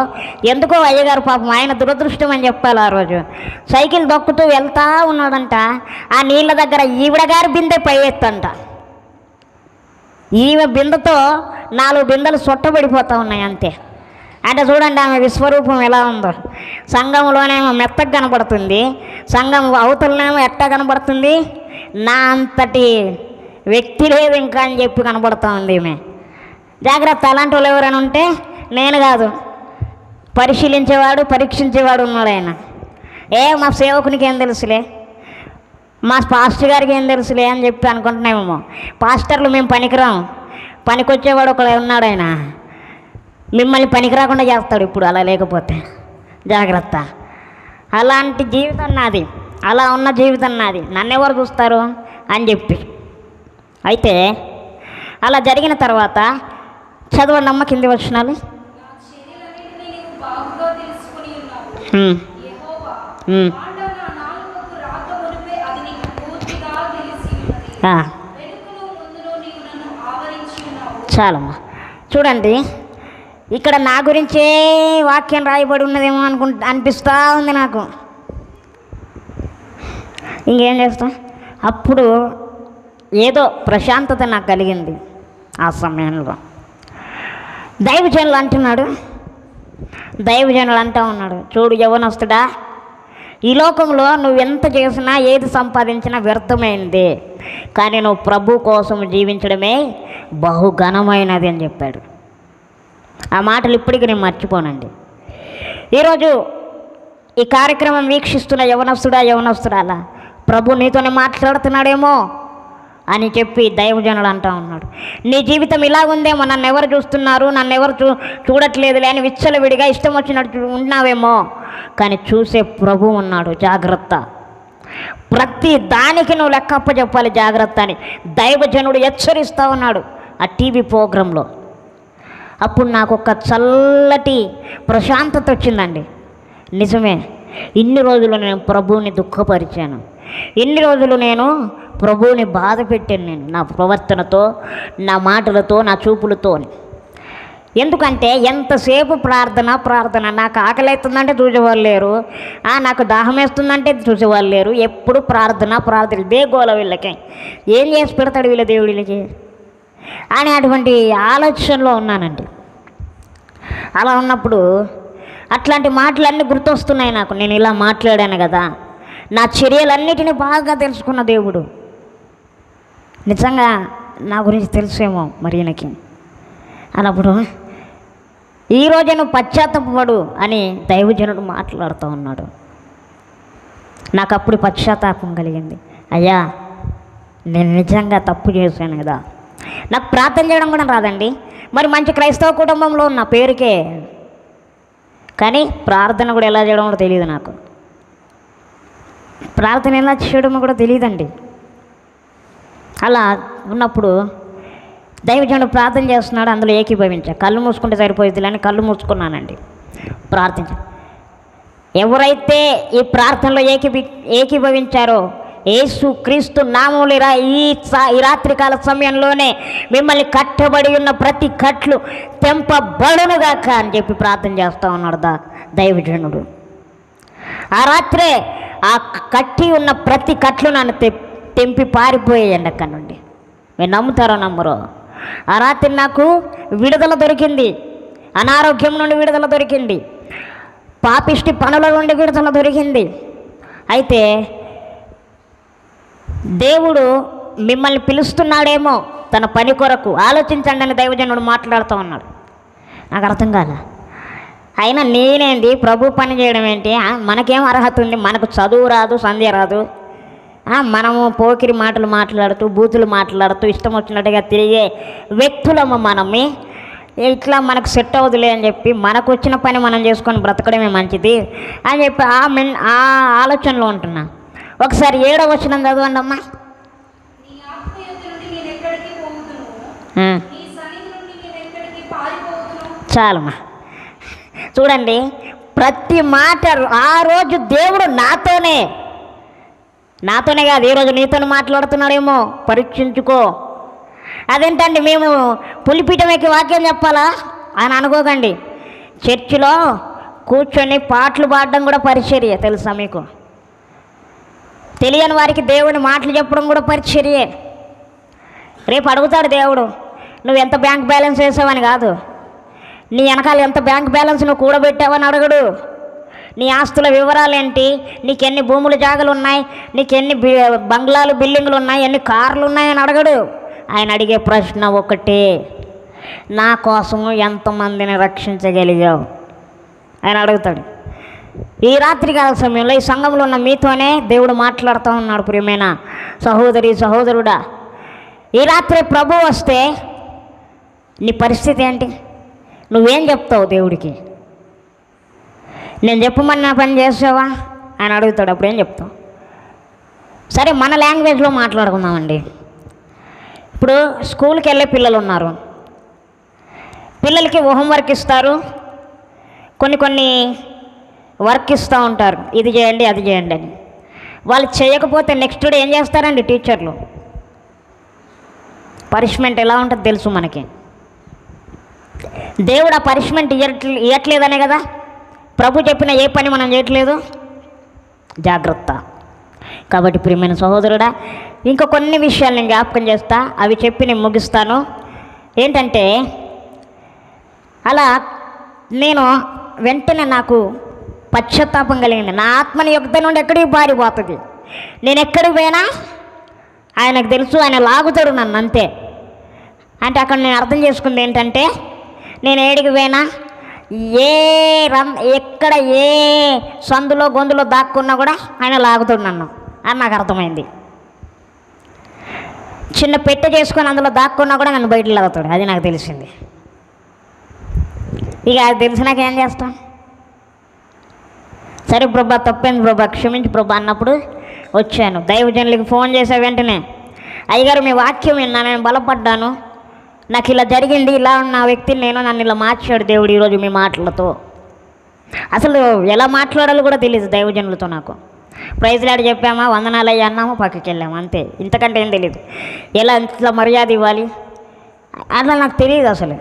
ఎందుకో అయ్యగారు పాపం ఆయన దురదృష్టం అని చెప్పాలి. ఆ రోజు సైకిల్ దొక్కుతూ వెళ్తూ ఉన్నాడంట. ఆ నీళ్ళ దగ్గర ఈవిడ గారి బిందె పై ఎత్తంట. ఈమె బిందెతో 4 బిందెలు సొట్టబడిపోతూ ఉన్నాయి అంతే. అంటే చూడండి ఆమె విశ్వరూపం ఎలా ఉందో. సంఘంలోనేమో మెత్తగా కనబడుతుంది, సంఘం అవతలనేమో ఎట్టా కనబడుతుంది, నా అంతటి వ్యక్తి లేదు ఇంకా అని చెప్పి కనబడుతూ ఉంది ఈమె. జాగ్రత్త, అలాంటి వాళ్ళు ఎవరైనా ఉంటే నేను కాదు, పరిశీలించేవాడు పరీక్షించేవాడు ఉన్నాడు ఆయన. మా సేవకునికి ఏం తెలుసులే, మా పాస్టర్ గారికి ఏం తెలుసులే అని చెప్పి అనుకుంటున్నామేమో. పాస్టర్లు మేము పనికిరాం, పనికొచ్చేవాడు ఒకడు ఉన్నాడు, ఆయన మిమ్మల్ని పనికి రాకుండా చేస్తాడు ఇప్పుడు అలా లేకపోతే. జాగ్రత్త, అలాంటి జీవితం నాది, అలా ఉన్న జీవితం నాది, నన్నెవరు చూస్తారు అని చెప్పి. అయితే అలా జరిగిన తర్వాత చదవండి అమ్మ కింది వచనాలు. చాలమ్మా, చూడండి ఇక్కడ నా గురించే వాక్యం రాయబడి ఉన్నదేమో అనిపిస్తూ ఉంది నాకు. ఇంకేం చేస్తాం? అప్పుడు ఏదో ప్రశాంతత నాకు కలిగింది ఆ సమయంలో. దైవజనులు అంటూ ఉన్నాడు, చూడు యవ్వనస్తుడా, ఈ లోకంలో నువ్వు ఎంత చేసినా ఏది సంపాదించినా వ్యర్థమైంది, కానీ నువ్వు ప్రభు కోసం జీవించడమే బహుఘనమైనది అని చెప్పాడు. ఆ మాటలు ఇప్పటికీ నేను మర్చిపోనండి. ఈరోజు ఈ కార్యక్రమం వీక్షిస్తున్న యవనస్తుడా అలా ప్రభు నీతోనే మాట్లాడుతున్నాడేమో అని చెప్పి దైవజనుడు అంటూ ఉన్నాడు. నీ జీవితం ఇలా ఉందేమో, నన్ను ఎవరు చూస్తున్నారు, నన్ను ఎవరు చూడట్లేదులే అని విచ్చలవిడిగా ఇష్టం వచ్చినట్టు ఉన్నావేమో, కానీ చూసే ప్రభు ఉన్నాడు. జాగ్రత్త, ప్రతి దానికి నువ్వు లెక్కప్ప చెప్పాలి, జాగ్రత్త అని దైవజనుడు హెచ్చరిస్తూ ఉన్నాడు ఆ టీవీ ప్రోగ్రాంలో. అప్పుడు నాకు ఒక చల్లటి ప్రశాంతత వచ్చిందండి. నిజమే, ఇన్ని రోజులు నేను ప్రభువుని దుఃఖపరిచాను, ఇన్ని రోజులు నేను ప్రభువుని బాధ పెట్టాను, నేను నా ప్రవర్తనతో, నా మాటలతో, నా చూపులతో. ఎందుకంటే ఎంతసేపు ప్రార్థన, నాకు ఆకలి అవుతుందంటే చూసేవాళ్ళు లేరు, నాకు దాహం వేస్తుందంటే చూసేవాళ్ళు లేరు. ఎప్పుడు ప్రార్థన ఇదే గోల వీళ్ళకి, ఏం చేసి పెడతాడు వీళ్ళ దేవుడికి అని అటువంటి ఆలోచనలో ఉన్నానండి. అలా ఉన్నప్పుడు అట్లాంటి మాటలన్నీ గుర్తొస్తున్నాయి నాకు. నేను ఇలా మాట్లాడాను కదా, నా చర్యలన్నిటినీ బాగా తెలుసుకున్న దేవుడు. నిజంగా నా గురించి తెలుసేమో మరి ఈయనకి. అన్నప్పుడు ఈరోజే నువ్వు పశ్చాత్తాపపడు అని దైవజనుడు మాట్లాడుతూ ఉన్నాడు. నాకు అప్పుడు పశ్చాత్తాపం కలిగింది. అయ్యా, నేను నిజంగా తప్పు చేశాను కదా. నాకు ప్రార్థన చేయడం కూడా రాదండి, మరి మంచి క్రైస్తవ కుటుంబంలో ఉన్న పేరుకే, కానీ ప్రార్థన కూడా ఎలా చేయడం కూడా తెలియదు నాకు. ప్రార్థన ఎలా చేయడమో కూడా తెలియదండి. అలా ఉన్నప్పుడు దైవజనుడు ప్రార్థన చేస్తున్నాడు, అందులో ఏకీభవించా. కళ్ళు మూసుకుంటే సరిపోయేది అని కళ్ళు మూసుకున్నానండి. ప్రార్థించ ఎవరైతే ఈ ప్రార్థనలో ఏకీభవించారో యేసు క్రీస్తు నామములో ఈ రాత్రికాల సమయంలోనే మిమ్మల్ని కట్టబడి ఉన్న ప్రతి కట్లు తెంపబడునుగాక అని చెప్పి ప్రార్థన చేస్తూ ఉన్నాడు దైవజనుడు. ఆ రాత్రే ఆ కట్టి ఉన్న ప్రతి కట్లు నన్ను తెంపి పారిపోయాయండి అక్కడి నుండి. మీరు నమ్ముతారో నమ్మరో, ఆ రాత్రి నాకు విడుదల దొరికింది, అనారోగ్యం నుండి విడుదల దొరికింది, పాపిష్టి పనుల నుండి విడుదల దొరికింది. అయితే దేవుడు మిమ్మల్ని పిలుస్తున్నాడేమో తన పని కొరకు, ఆలోచించండి అని దైవజనుడు మాట్లాడుతూ ఉన్నాడు. నాకు అర్థం కాలే. అయినా నేనేంటి ప్రభు పని చేయడం ఏంటి, మనకేం అర్హత ఉంది, మనకు చదువు రాదు, సంధ్య రాదు, మనము పోకిరి మాటలు మాట్లాడుతూ, బూతులు మాట్లాడుతూ, ఇష్టం వచ్చినట్టుగా తిరిగే వ్యక్తులము మనమే. ఇట్లా మనకు సెట్ అవుతులే అని చెప్పి మనకు వచ్చిన పని మనం చేసుకొని బ్రతకడమే మంచిది అని చెప్పి ఆ ఆలోచనలో ఉంటున్నా. ఒకసారి 7వ వచనం చదవండి అమ్మా. చాలమ్మా. చూడండి, ప్రతి మాట ఆ రోజు దేవుడు నాతోనే కాదు, ఈరోజు నీతోనే మాట్లాడుతున్నాడేమో, పరీక్షించుకో. అదేంటండి మేము పులిపీఠం ఎక్కి వాక్యం చెప్పాలా అని అనుకోకండి. చర్చిలో కూర్చొని పాటలు పాడడం కూడా పరిచర్య, తెలుసా మీకు? తెలియని వారికి దేవుని మాటలు చెప్పడం కూడా పరిచర్యే. రేపు అడుగుతాడు దేవుడు, నువ్వు ఎంత బ్యాంక్ బ్యాలెన్స్ వేసావని కాదు, నీ వెనకాల ఎంత బ్యాంక్ బ్యాలెన్స్ నువ్వు కూడబెట్టావని అడగడు. నీ ఆస్తుల వివరాలు ఏంటి, నీకెన్ని భూములు జాగలు ఉన్నాయి, నీకెన్ని బంగ్లాలు బిల్డింగులు ఉన్నాయి, ఎన్ని కార్లు ఉన్నాయని అడగడు. ఆయన అడిగే ప్రశ్న ఒకటే, నా కోసము ఎంతమందిని రక్షించగలిగావు ఆయన అడుగుతాడు. ఈ రాత్రికాల సమయంలో ఈ సంఘంలో ఉన్న మీతోనే దేవుడు మాట్లాడుతూ ఉన్నాడు. ప్రియమైన సహోదరి సహోదరుడా, ఈ రాత్రి ప్రభు వస్తే నీ పరిస్థితి ఏంటి? నువ్వేం చెప్తావు దేవుడికి? నేను చెప్పమని నా పని చేసావా అని అడుగుతాడు. అప్పుడు ఏం చెప్తావు? సరే, మన లాంగ్వేజ్లో మాట్లాడుకుందామండి. ఇప్పుడు స్కూల్కి వెళ్ళే పిల్లలు ఉన్నారు, పిల్లలకి హోంవర్క్ ఇస్తారు, కొన్ని వర్క్ ఇస్తూ ఉంటారు, ఇది చేయండి అది చేయండి అని. వాళ్ళు చేయకపోతే నెక్స్ట్ డే ఏం చేస్తారండి టీచర్లు? పనిష్మెంట్ ఎలా ఉంటుంది తెలుసు మనకి. దేవుడు ఆ పనిష్మెంట్ ఇవ్వట్లేదనే కదా ప్రభు చెప్పిన ఏ పని మనం చేయట్లేదు. జాగ్రత్త. కాబట్టి ప్రియమైన సహోదరుడా, ఇంకా కొన్ని విషయాలు నేను జ్ఞాపకం చేస్తా, అవి చెప్పి నేను ముగిస్తాను. ఏంటంటే, అలా నేను వెంటనే నాకు పశ్చాత్తాపం కలిగింది. నా ఆత్మని యుద్ధం నుండి ఎక్కడికి పారిపోతుంది. నేను ఎక్కడికి పోయినా ఆయనకు తెలుసు, ఆయన లాగుతాడు నన్ను అంతే. అంటే అక్కడ నేను అర్థం చేసుకుంది ఏంటంటే, నేను ఏడికి పోయినా ఎక్కడ ఏ సందులో గొంతులో దాక్కున్నా కూడా ఆయన లాగుతాడు నన్ను అని నాకు అర్థమైంది. చిన్న పెట్టె చేసుకొని అందులో దాక్కున్నా కూడా నన్ను బయటకు లాగుతాడు. అది నాకు తెలిసింది. ఇక అది తెలిసినాక ఏం చేస్తాం? సరే ప్రభా, తప్పేంది ప్రభా, క్షమించి ప్రభా అన్నప్పుడు వచ్చాను. దైవజనులకి ఫోన్ చేసే వెంటనే, అయ్యగారు మీ వాక్యం విన్నా, నేను బలపడ్డాను, నాకు ఇలా జరిగింది, ఇలా ఉన్న వ్యక్తిని నేను, నన్ను ఇలా మార్చాడు దేవుడు ఈరోజు మీ మాటలతో. అసలు ఎలా మాట్లాడాలో కూడా తెలియదు దైవజనులతో. నాకు ప్రైజ్ లాడ్ చెప్పామా, వందనాలయ్యా అన్నామా, పక్కకి వెళ్ళాము, అంతే. ఇంతకంటే ఏం తెలియదు. ఎలా ఇంట్లో మర్యాద ఇవ్వాలి అలా నాకు తెలియదు. అసలు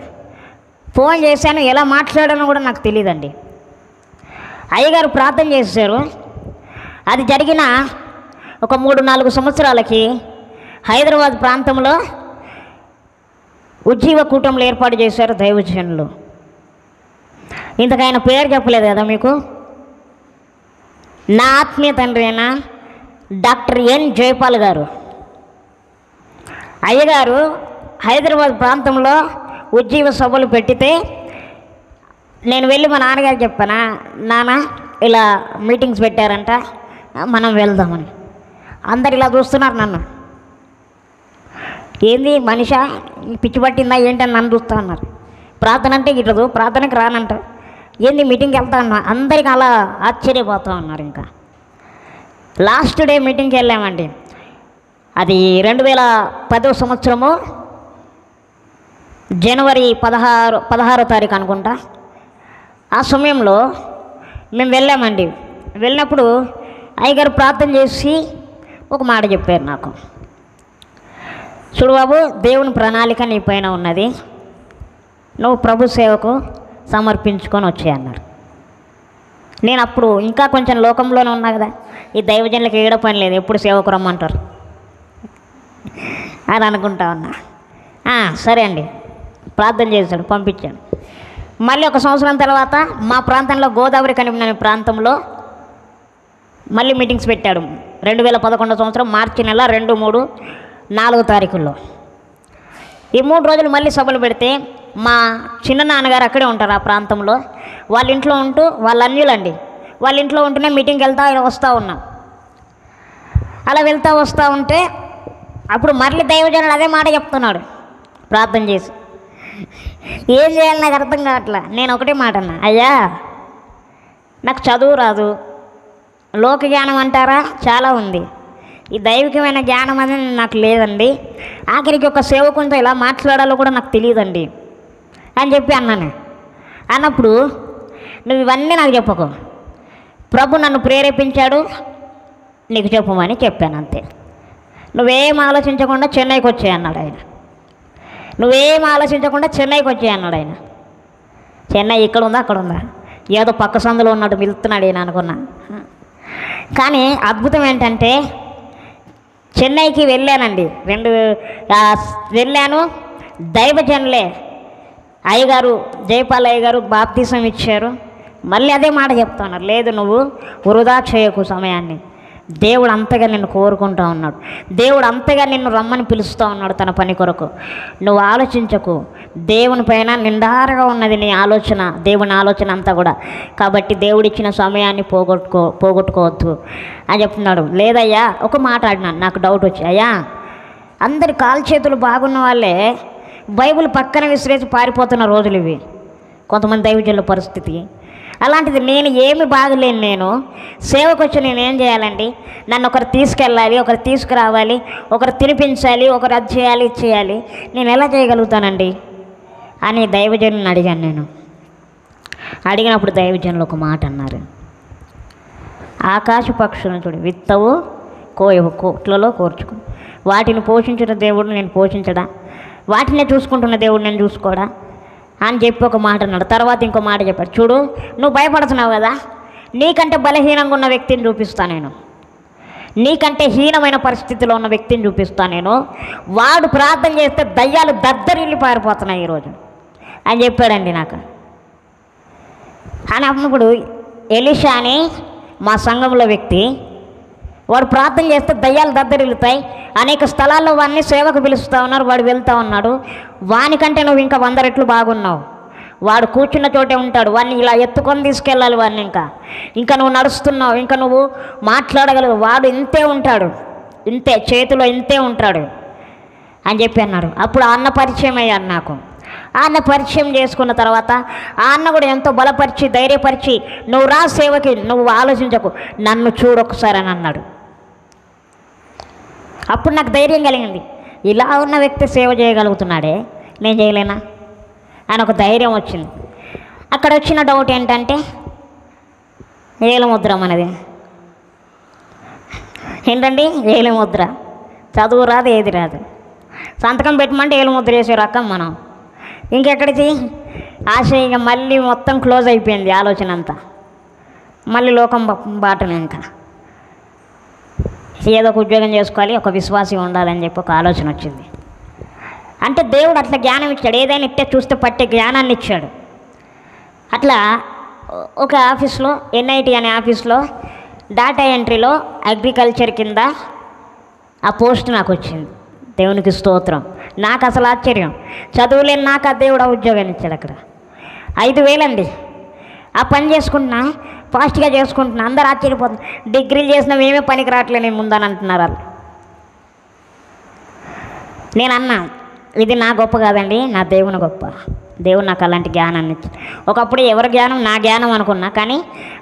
ఫోన్ చేశాను, ఎలా మాట్లాడానో కూడా నాకు తెలియదండి. అయ్యగారు ప్రార్థన చేశారు. అది జరిగిన ఒక 3-4 సంవత్సరాలకి హైదరాబాద్ ప్రాంతంలో ఉజ్జీవ కూటములు ఏర్పాటు చేశారు దైవజనులు. ఇంతకైనా పేరు చెప్పలేదు కదా మీకు. నా ఆత్మీయ తండ్రి అయిన డాక్టర్ ఎన్ జయపాల్ గారు. అయ్యగారు హైదరాబాద్ ప్రాంతంలో ఉజ్జీవ సభలు పెట్టితే నేను వెళ్ళి మా నాన్నగారికి చెప్పానా, నాన్న ఇలా మీటింగ్స్ పెట్టారంట, మనం వెళ్దామని. అందరు ఇలా చూస్తున్నారు నన్ను. ఏంది మనిషా, పిచ్చి పట్టిందా ఏంటని నన్ను చూస్తా ఉన్నారు. ప్రార్థన అంటే గిట్లదు, ప్రార్థనకి రానంట, ఏంది మీటింగ్కి వెళ్తా ఉన్నా, అందరికి అలా ఆశ్చర్యపోతూ ఉన్నారు. ఇంకా లాస్ట్ డే మీటింగ్కి వెళ్ళామండి. అది 2010వ సంవత్సరము జనవరి 16వ తారీఖు అనుకుంటా. ఆ సమయంలో మేము వెళ్ళామండి. వెళ్ళినప్పుడు అయ్యగారు ప్రార్థన చేసి ఒక మాట చెప్పారు నాకు. చూడు బాబు, దేవుని ప్రణాళిక నీ పైన ఉన్నది, నువ్వు ప్రభు సేవకు సమర్పించుకొని వచ్చాయన్నారు. నేను అప్పుడు ఇంకా కొంచెం లోకంలోనే ఉన్నా కదా, ఈ దైవజనులకు ఏడ పని లేదు, ఎప్పుడు సేవకు రమ్మంటారు అని అనుకుంటా ఉన్నా. సరే అండి, ప్రార్థన చేశాడు, పంపించాడు. మళ్ళీ 1 సంవత్సరం తర్వాత మా ప్రాంతంలో గోదావరి కనిపిన ప్రాంతంలో మళ్ళీ మీటింగ్స్ పెట్టాడు. 2011 సంవత్సరం మార్చి నెల 2, 3, 4 తారీఖుల్లో ఈ 3 రోజులు మళ్ళీ సభలు పెడితే మా చిన్న నాన్నగారు అక్కడే ఉంటారు ఆ ప్రాంతంలో. వాళ్ళ ఇంట్లో ఉంటూ, వాళ్ళ అన్యులండి, వాళ్ళ ఇంట్లో ఉంటూనే మీటింగ్కి వెళ్తా వస్తూ ఉన్నాం. అలా వెళ్తూ వస్తూ ఉంటే అప్పుడు మళ్ళీ దైవజనుడు అదే మాట చెప్తున్నాడు ప్రార్థన చేసి. ఏం చేయాలి నాకు అర్థం కావట్లా. నేను ఒకటే మాట అన్నా, అయ్యా నాకు చదువు రాదు, లోక జ్ఞానం అంటారా చాలా ఉంది, ఈ దైవికమైన జ్ఞానం అనేది నాకు లేదండి, ఆఖరికి ఒక సేవకునితో ఇలా మాట్లాడాలో కూడా నాకు తెలియదండి అని చెప్పి అన్నాను. అన్నప్పుడు నువ్వు ఇవన్నీ నాకు చెప్పకు, ప్రభు నన్ను ప్రేరేపించాడు నీకు చెప్పమని చెప్పాను, అంతే. నువ్వేం ఆలోచించకుండా చెన్నైకి వచ్చాయి అన్నాడు ఆయన. నువ్వేం ఆలోచించకుండా చెన్నైకి వచ్చాయి అన్నాడు ఆయన. చెన్నై ఇక్కడ ఉందా అక్కడ ఉందా, ఏదో పక్క సందులో ఉన్నట్టు పిలుస్తున్నాడు ఈయన అనుకున్నా. కానీ అద్భుతం ఏంటంటే చెన్నైకి వెళ్ళానండి, వెళ్ళాను. దైవజనులే అయ్యగారు జయపాల్ అయ్యగారు బాప్తిసం ఇచ్చారు. మళ్ళీ అదే మాట చెప్తున్నారు, లేదు నువ్వు వృధా చేయకు సమయాన్ని, దేవుడు అంతగా నిన్ను కోరుకుంటూ ఉన్నాడు, దేవుడు అంతగా నిన్ను రమ్మని పిలుస్తూ ఉన్నాడు తన పని కొరకు. నువ్వు ఆలోచించకు, దేవుని పైన నిండారుగా ఉన్నది నీ ఆలోచన, దేవుని ఆలోచన అంతా కూడా. కాబట్టి దేవుడిచ్చిన సమయాన్ని పోగొట్టుకోవద్దు అని చెప్తున్నాడు. లేదయ్యా, ఒక మాట ఆడినాను, నాకు డౌట్ వచ్చి, అయ్యా అందరి కాలు చేతులు బాగున్న వాళ్ళే బైబిల్ పక్కన విసిరేసి పారిపోతున్న రోజులు ఇవి, కొంతమంది దైవజనుల పరిస్థితి. అలాంటిది నేను ఏమి బాగలేను, నేను సేవకు వచ్చి నేను ఏం చేయాలండి, నన్ను ఒకరు తీసుకెళ్ళాలి, ఒకరు తీసుకురావాలి, ఒకరు తినిపించాలి, ఒకరు అది చేయాలి, ఇది చేయాలి, నేను ఎలా చేయగలుగుతానండి అని దైవజనులను అడిగాను. నేను అడిగినప్పుడు దైవజనులు ఒక మాట అన్నారు, ఆకాశ పక్షులను చూడు, విత్తవు కోయవు, కోట్లలో కోర్చుకో, వాటిని పోషించిన దేవుడు నేను పోషించడా, వాటినే చూసుకుంటున్న దేవుడు నేను చూసుకోడా అని చెప్పి ఒక మాట అన్నాడు. తర్వాత ఇంకో మాట చెప్పాడు, చూడు నువ్వు భయపడుతున్నావు కదా, నీకంటే బలహీనంగా ఉన్న వ్యక్తిని చూపిస్తా నేను, నీకంటే హీనమైన పరిస్థితిలో ఉన్న వ్యక్తిని చూపిస్తా నేను, వాడు ప్రార్థన చేస్తే దయ్యాలు దద్దరిల్లి పారిపోతున్నాయి ఈరోజు అని చెప్పాడండి నాకు. అని అప్పుడు ఎలీషా అని మా సంఘంలో వ్యక్తి, వాడు ప్రార్థన చేస్తే దయ్యాలు దద్దరిల్లుతాయి, అనేక స్థలాల్లో వాడిని సేవకు పిలుస్తూ ఉన్నారు, వాడు వెళ్తూ ఉన్నాడు, వానికంటే నువ్వు ఇంకా 100 రెట్లు బాగున్నావు, వాడు కూర్చున్న చోటే ఉంటాడు, వాడిని ఇలా ఎత్తుకొని తీసుకెళ్ళాలి, వాడిని ఇంకా నువ్వు నడుస్తున్నావు, ఇంకా నువ్వు మాట్లాడగలవు, వాడు ఇంతే ఉంటాడు, ఇంతే చేతిలో ఇంతే ఉంటాడు అని చెప్పి అన్నారు. అప్పుడు ఆ అన్న పరిచయం అయ్యాడు నాకు. ఆ అన్న పరిచయం చేసుకున్న తర్వాత ఆ అన్న కూడా ఎంతో బలపరిచి ధైర్యపరిచి, నువ్వు రా సేవకి, నువ్వు ఆలోచించకు, నన్ను చూడొకసారి అని అన్నాడు. అప్పుడు నాకు ధైర్యం కలిగింది, ఇలా ఉన్న వ్యక్తి సేవ చేయగలుగుతున్నాడే, నేను చేయలేనా అని ఒక ధైర్యం వచ్చింది. అక్కడ వచ్చిన డౌట్ ఏంటంటే ఏలుముద్ర మనది ఏంటండి, ఏలుముద్ర. చదువు రాదు, ఏది రాదు. సంతకం పెట్టమంటే ఏలుముద్ర వేసే రకం మనం. ఇంకెక్కడికి ఆశ ఇక మళ్ళీ మొత్తం క్లోజ్ అయిపోయింది ఆలోచన అంతా. మళ్ళీ లోకం బాటను ఇంకా ఏదో ఒక ఉద్యోగం చేసుకోవాలి, ఒక విశ్వాసం ఉండాలని చెప్పి ఒక ఆలోచన వచ్చింది. అంటే దేవుడు అట్లా జ్ఞానం ఇచ్చాడు, ఏదైనా ఇట్టే చూస్తే పట్టే జ్ఞానాన్ని ఇచ్చాడు. అట్లా ఒక ఆఫీస్లో, ఎన్ఐటి అనే ఆఫీస్లో డాటా ఎంట్రీలో అగ్రికల్చర్ కింద ఆ పోస్ట్ నాకు వచ్చింది. దేవునికి స్తోత్రం. నాకు అసలు ఆశ్చర్యం, చదువులేని నాకు ఆ దేవుడు ఆ ఉద్యోగాన్ని ఇచ్చాడు. అక్కడ 5,000 అండి. ఆ పని చేసుకుంటున్నా, ఫాస్ట్గా చేసుకుంటున్నా. అందరు ఆశ్చర్యపోతున్నారు, డిగ్రీలు చేసినా మేమే పనికి రావట్లే నేను ముందని అంటున్నారు వాళ్ళు. నేను అన్నా, ఇది నా గొప్ప కాదండి, నా దేవుని గొప్ప. దేవుడు నాకు అలాంటి జ్ఞానాన్ని ఇచ్చాడు. ఒకప్పుడు ఎవరి జ్ఞానం నా జ్ఞానం అనుకున్నా, కానీ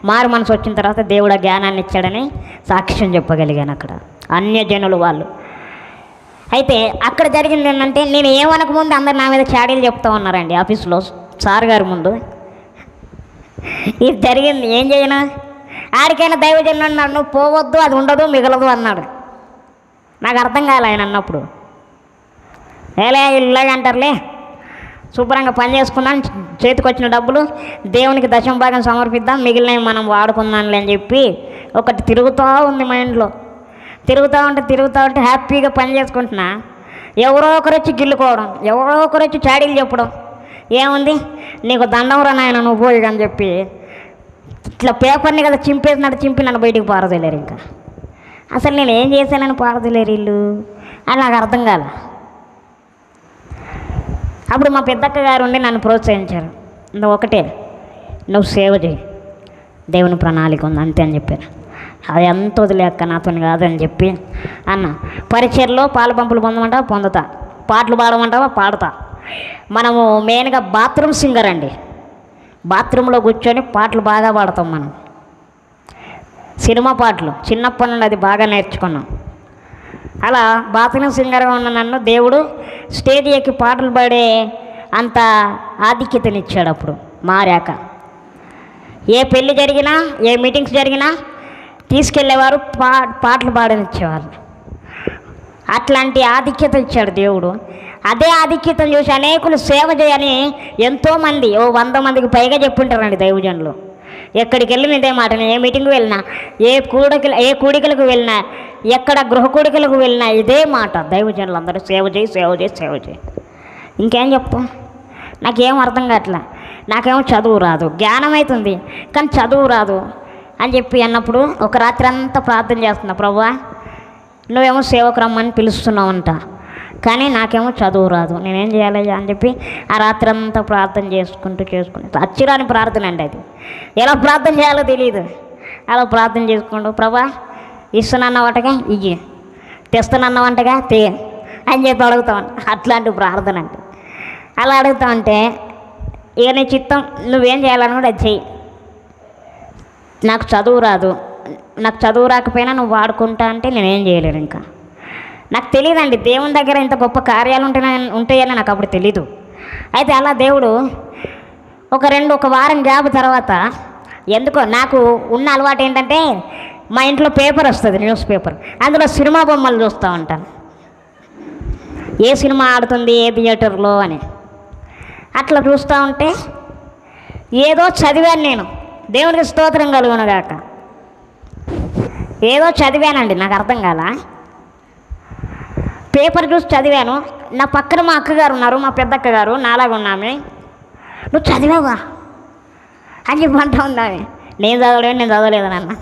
మారు మనసు వచ్చిన తర్వాత దేవుడు ఆ జ్ఞానాన్ని ఇచ్చాడని సాక్ష్యం చెప్పగలిగాను అక్కడ అన్యజనులు వాళ్ళు. అయితే అక్కడ జరిగింది ఏంటంటే, నేను ఏమనకముందు అందరు నా మీద చాడీలు చెప్తా ఉన్నారండి ఆఫీసులో సార్ గారి ముందు. ఇది జరిగింది, ఏం చేయను, ఆడికైనా దైవజనుడు అన్నాడు, నువ్వు పోవద్దు, అది ఉండదు, మిగలదు అన్నాడు. నాకు అర్థం కాలే ఆయన అన్నప్పుడు. ఏలే ఇలాగంటారులే, శుభ్రంగా పని చేసుకుందాం, చేతికి వచ్చిన డబ్బులు దేవునికి దశమ భాగం సమర్పిద్దాం, మిగిలినవి మనం వాడుకుందాంలే అని చెప్పి ఒకటి తిరుగుతూ ఉంది మైండ్లో. తిరుగుతూ ఉంటే హ్యాపీగా పని చేసుకుంటున్నా, ఎవరో ఒకరు వచ్చి గిల్లుకోవడం, ఎవరో ఒకరు వచ్చి చాడీలు చెప్పడం. ఏముంది, నీకు దండం రా నాయన, నువ్వు పోయి అని చెప్పి ఇట్లా పేపర్ని కదా చింపేసినట్టు చింపి నన్ను బయటికి పారదలేరు. ఇంకా అసలు నేను ఏం చేశానని పారదలేరు వీళ్ళు అని నాకు అర్థం కాల. అప్పుడు మా పెద్దక్క గారు ఉండి నన్ను ప్రోత్సహించారు. నువ్వు ఒకటే, నువ్వు సేవ చేయి, దేవుని ప్రణాళిక ఉంది అంతే అని చెప్పారు. అది ఎంత వదిలేక్క, నాతో కాదని చెప్పి అన్న, పరిచయలో పాలు పంపులు పొందమంటావా పొందుతా, పాటలు పాడమంటావా పాడుతా. మనము మెయిన్గా బాత్రూమ్ సింగర్ అండి, బాత్రూంలో కూర్చొని పాటలు బాగా పాడతాం మనం. సినిమా పాటలు చిన్నప్పటి నుండి అది బాగా నేర్చుకున్నాం. అలా బాత్రూమ్ సింగర్గా ఉన్న నన్ను దేవుడు స్టేజ్ ఎక్కి పాటలు పాడే అంత ఆధిక్యతనిచ్చాడు. అప్పుడు మారాక ఏ పెళ్ళి జరిగినా, ఏ మీటింగ్స్ జరిగినా తీసుకెళ్ళేవారు, పాటలు పాడనిచ్చేవారు. అట్లాంటి ఆధిక్యత ఇచ్చాడు దేవుడు. అదే ఆధిక్యతను చూసి అనేకులు సేవ చేయని ఎంతోమంది, 100 మందికి పైగా చెప్పుంటారండి దైవజనులు. ఎక్కడికి వెళ్ళిన ఇదే మాట. ఏ మీటింగ్కి వెళ్ళినా, ఏ కూడికలకు వెళ్ళినా, ఎక్కడ గృహ కూడికలకు వెళ్ళినా ఇదే మాట. దైవజనులు అందరూ సేవ చేయి. ఇంకేం చెప్తాం, నాకేం అర్థం కావట్లా. నాకేమో చదువు రాదు, జ్ఞానం అవుతుంది కానీ చదువు రాదు అని చెప్పి అన్నప్పుడు ఒక రాత్రి అంతా ప్రార్థన చేస్తున్నా, ప్రభువా నువ్వేమో సేవకు రమ్మని పిలుస్తున్నావంట, కానీ నాకేమో చదువు రాదు, నేనేం చేయాలయ్యా అని చెప్పి ఆ రాత్రి అంతా ప్రార్థన చేసుకుంటూ అచ్చిరాని ప్రార్థన అండి అది. ఎలా ప్రార్థన చేయాలో తెలియదు. అలా ప్రార్థన చేసుకుంటూ, ప్రభా ఇస్తున్నాన్నవాటగా ఇయ్యి, తెస్తున్నాన్నవంటగా తే అని చెప్పి అడుగుతాం. అట్లాంటి ప్రార్థన అంటే అలా అడుగుతా ఉంటే, ఇక నీ చిత్తం, నువ్వేం చేయాలని కూడా అది చెయ్యి. నాకు చదువు రాదు, నాకు చదువు రాకపోయినా నువ్వు వాడుకుంటా అంటే నేనేం చేయలేను. ఇంకా నాకు తెలియదండి దేవుని దగ్గర ఇంత గొప్ప కార్యాలు ఉంటాయని నాకు అప్పుడు తెలీదు. అయితే అలా దేవుడు ఒక వారం గ్యాప్ తర్వాత, ఎందుకో నాకు ఉన్న అలవాటు ఏంటంటే, మా ఇంట్లో పేపర్ వస్తుంది, న్యూస్ పేపర్, అందులో సినిమా బొమ్మలు చూస్తూ ఉంటాను, ఏ సినిమా ఆడుతుంది ఏ థియేటర్లో అని. అట్లా చూస్తూ ఉంటే ఏదో చదివాను నేను, దేవునికి స్తోత్రం కలుగునుగాక. ఏదో చదివానండి, నాకు అర్థం కాల. పేపర్ చూసి చదివాను. నా పక్కన మా అక్కగారు ఉన్నారు, మా పెద్దక్క గారు, నాలాగా ఉన్నామే. నువ్వు చదివావా అని చెప్పి అంటా ఉందామె. నేను చదవలేదని అన్న.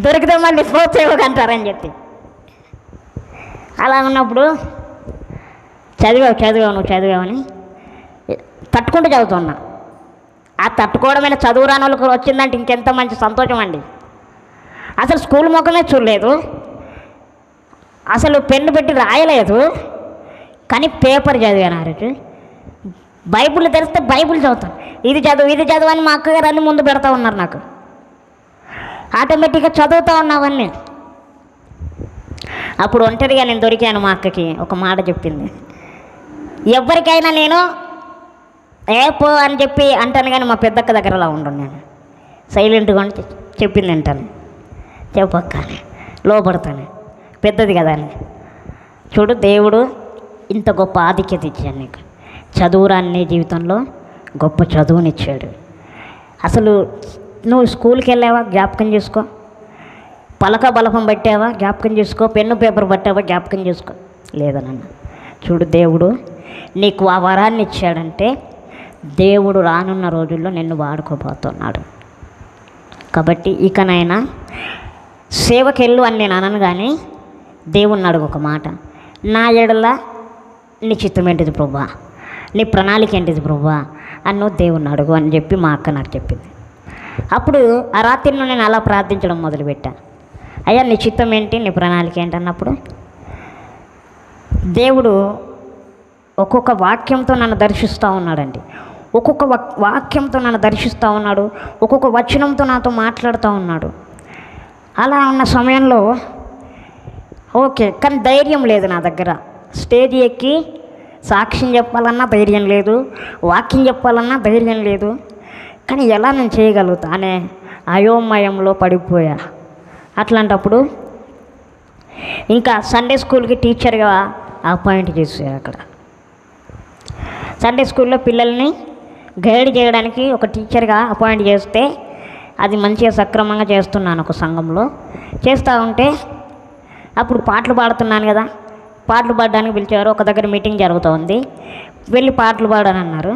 దొరికితే మళ్ళీ పోతేవకంటారని చెప్పి. అలా ఉన్నప్పుడు నువ్వు చదివావని తట్టుకుంటూ చదువుతున్నా. ఆ తట్టుకోవడమైన చదువు రాని వాళ్ళకి వచ్చిందంటే ఇంకెంత మంచి సంతోషం అండి. అసలు స్కూల్ ముఖమే చూడలేదు, అసలు పెన్ను పెట్టి రాయలేదు, కానీ పేపర్ చదివాను ఆ రోజు. బైబిల్ తెరిస్తే బైబిల్ చదువుతాను. ఇది చదువు అని మా అక్కగారు అన్ని ముందు పెడతా ఉన్నారు నాకు. ఆటోమేటిక్గా చదువుతూ ఉన్నావన్నీ. అప్పుడు ఒంటరిగా నేను దొరికాను. మా అక్కకి ఒక మాట చెప్పింది, ఎవరికైనా నేను పో అని చెప్పి అంటాను, కానీ మా పెద్దక్క దగ్గర అలా ఉండను. నేను సైలెంట్గా ఉంటే చెప్పింది అంటాను, చెప్పక్క లోపడతాను, పెద్దది కదా అని. చూడు, దేవుడు ఇంత గొప్ప ఆధిక్యత ఇచ్చాడు నీకు. చదువురాన్ని జీవితంలో గొప్ప చదువునిచ్చాడు. అసలు నువ్వు స్కూల్కి వెళ్ళావా జ్ఞాపకం చేసుకో, పలక బలపం పట్టావా జ్ఞాపకం చేసుకో, పెన్ను పేపర్ పట్టావా జ్ఞాపకం చేసుకో. లేదనన్న, చూడు దేవుడు నీకు ఆ వరాన్ని ఇచ్చాడంటే దేవుడు రానున్న రోజుల్లో నిన్ను వాడుకోబోతున్నాడు. కాబట్టి ఇకనైనా సేవకెళ్ళు అని నేను అనను, కానీ దేవుణ్ణి అడుగు ఒక మాట, నా ఎడల నీ చిత్తం ఏంటిది ప్రభువా, నీ ప్రణాళిక ఏంటిది ప్రభువా అన్నో దేవుణ్ణి అడుగు అని చెప్పి మా అక్క నాకు చెప్పింది. అప్పుడు ఆ రాత్రిలో నేను అలా ప్రార్థించడం మొదలుపెట్టాను. అయ్యా నీ చిత్తం ఏంటి, నీ ప్రణాళిక ఏంటి అన్నప్పుడు దేవుడు ఒక్కొక్క వాక్యంతో నన్ను దర్శిస్తూ ఉన్నాడండి. ఒక్కొక్క వాక్యంతో నన్ను దర్శిస్తూ ఉన్నాడు, ఒక్కొక్క వచనంతో నాతో మాట్లాడుతూ ఉన్నాడు. అలా ఉన్న సమయంలో ఓకే, కానీ ధైర్యం లేదు నా దగ్గర. స్టేజ్ ఎక్కి సాక్ష్యం చెప్పాలన్నా ధైర్యం లేదు, వాక్యం చెప్పాలన్నా ధైర్యం లేదు. కానీ ఎలా నేను చేయగలుగుతా అనే అయోమయంలో పడిపోయా. అట్లాంటప్పుడు ఇంకా సండే స్కూల్కి టీచర్గా అపాయింట్ చేశారు. అక్కడ సండే స్కూల్లో పిల్లల్ని గైడ్ చేయడానికి ఒక టీచర్గా అపాయింట్ చేస్తే అది మంచిగా సక్రమంగా చేస్తున్నాను ఒక సంఘంలో. చేస్తూ ఉంటే అప్పుడు పాటలు పాడుతున్నాను కదా, పాటలు పాడడానికి పిలిచారు. ఒక దగ్గర మీటింగ్ జరుగుతోంది, వెళ్ళి పాటలు పాడని అన్నారు.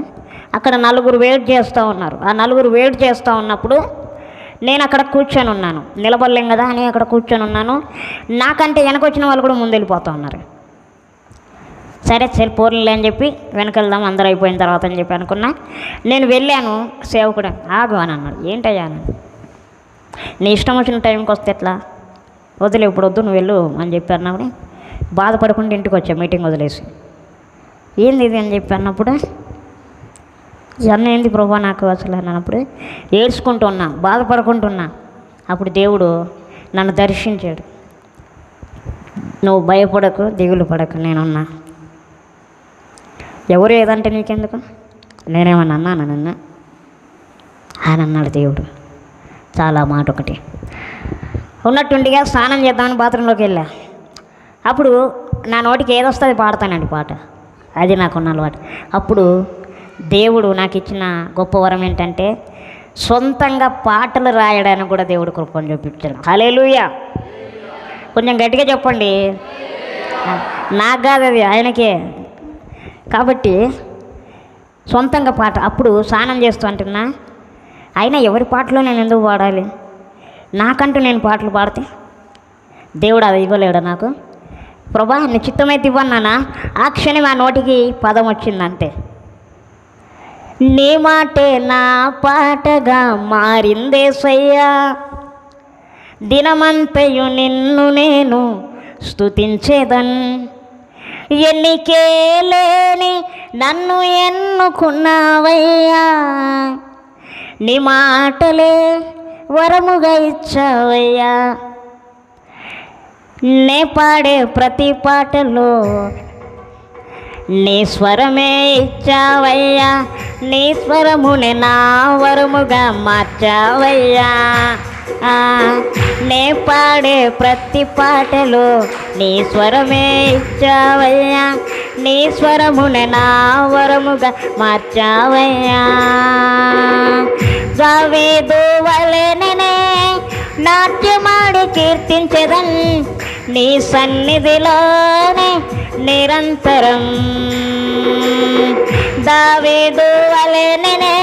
అక్కడ నలుగురు వెయిట్ చేస్తూ ఉన్నారు. ఆ నలుగురు వెయిట్ చేస్తూ ఉన్నప్పుడు నేను అక్కడ కూర్చొని ఉన్నాను. నిలబడలేం కదా అని అక్కడ కూర్చొని ఉన్నాను. నాకంటే వెనక వచ్చిన వాళ్ళు కూడా ముందు వెళ్ళిపోతూ ఉన్నారు. సరే పోర్లే అని చెప్పి వెనకెళ్దాం అందరూ అయిపోయిన తర్వాత అని చెప్పి అనుకున్నా. నేను వెళ్ళాను. సేవకుడు ఆగు అని అన్నాడు. ఏంటయ్యా అని, నీ ఇష్టం వచ్చిన టైంకి వస్తే ఎట్లా, వదిలే ఇప్పుడు వద్దు నువ్వు వెళ్ళు అని చెప్పి అన్నప్పుడు బాధపడకుండా ఇంటికి వచ్చా మీటింగ్ వదిలేసి. ఏంది ఇది అని చెప్పి అన్నప్పుడు ఇవన్నీ ఏంది ప్రభా నాకు అసలు అన్నప్పుడు ఏడ్చుకుంటున్నా, బాధపడుకుంటున్నా. అప్పుడు దేవుడు నన్ను దర్శించాడు. నువ్వు భయపడకు, దిగులు పడకు, నేనున్నా. ఎవరు ఏదంటే నీకెందుకు, నేనేమన్నా అన్నాను నిన్న ఆయన అన్నాడు దేవుడు. చాలా మాట ఒకటి ఉన్నట్టుండిగా స్నానం చేద్దామని బాత్రూంలోకి వెళ్ళా. అప్పుడు నా నోటికి ఏదొస్తుంది పాడతానండి పాట, అది నాకున్న అలవాటు. అప్పుడు దేవుడు నాకు ఇచ్చిన గొప్ప వరం ఏంటంటే సొంతంగా పాటలు రాయడానికి కూడా దేవుడు కృపను చూపించాడు. హల్లెలూయా, కొంచెం గట్టిగా చెప్పండి. నాకు కాదు, అది ఆయనకే. కాబట్టి సొంతంగా పాట అప్పుడు స్నానం చేస్తూ అంటున్నా. అయినా ఎవరి పాటలో నేను ఎందుకు పాడాలి, నాకంటూ నేను పాటలు పాడితే దేవుడు అది ఇవ్వలేడు నాకు. ప్రభా నీ చిత్తమైతే ఇవ్వన్నానా, ఆ క్షణం ఆ నోటికి పదం వచ్చిందంటే నీ మాటే నా పాటగా మారిందేసయ్యా, దినమంతయు నిన్ను నేను స్తుతించేదన్, ఎన్నికే లేని నన్ను ఎన్నుకున్నావయ్యా, నీ మాటలే వరముగా ఇచ్చావయ్యా, నే పాడే ప్రతి పాటలో నీ స్వరమే ఇచ్చావయ్యా, నీ స్వరమునే నా వరముగా మార్చావయ్యా, నే పాడే ప్రతి పాటలో నీ స్వరమే ఇచ్చావయ్యా, నీ స్వరమునే నా వరముగా మార్చావయ్యా. దావీదు వలెననే నాట్యమాడి కీర్తించెదన్, నీ సన్నిధిలోనే నిరంతరం. దావీదు వలెననే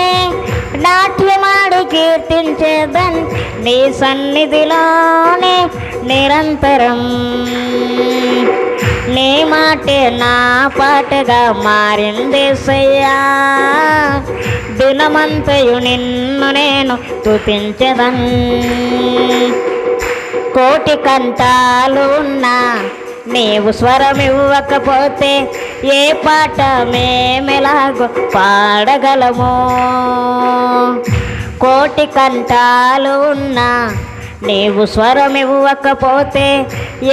నాట్యమాడి కీర్తించెదన్, నీ సన్నిధిలోనే నిరంతరం. నీ మాటే నా పాటగా మారిందేసయ్యా, దినమంతయు నిన్ను నేను స్తుతించెదన్. కోటి కంఠాలు ఉన్నా నీవు స్వరమివ్వకపోతే ఏ పాట మేమెలాగో పాడగలము. కోటి కంఠాలు ఉన్నా నీవు స్వరమివ్వకపోతే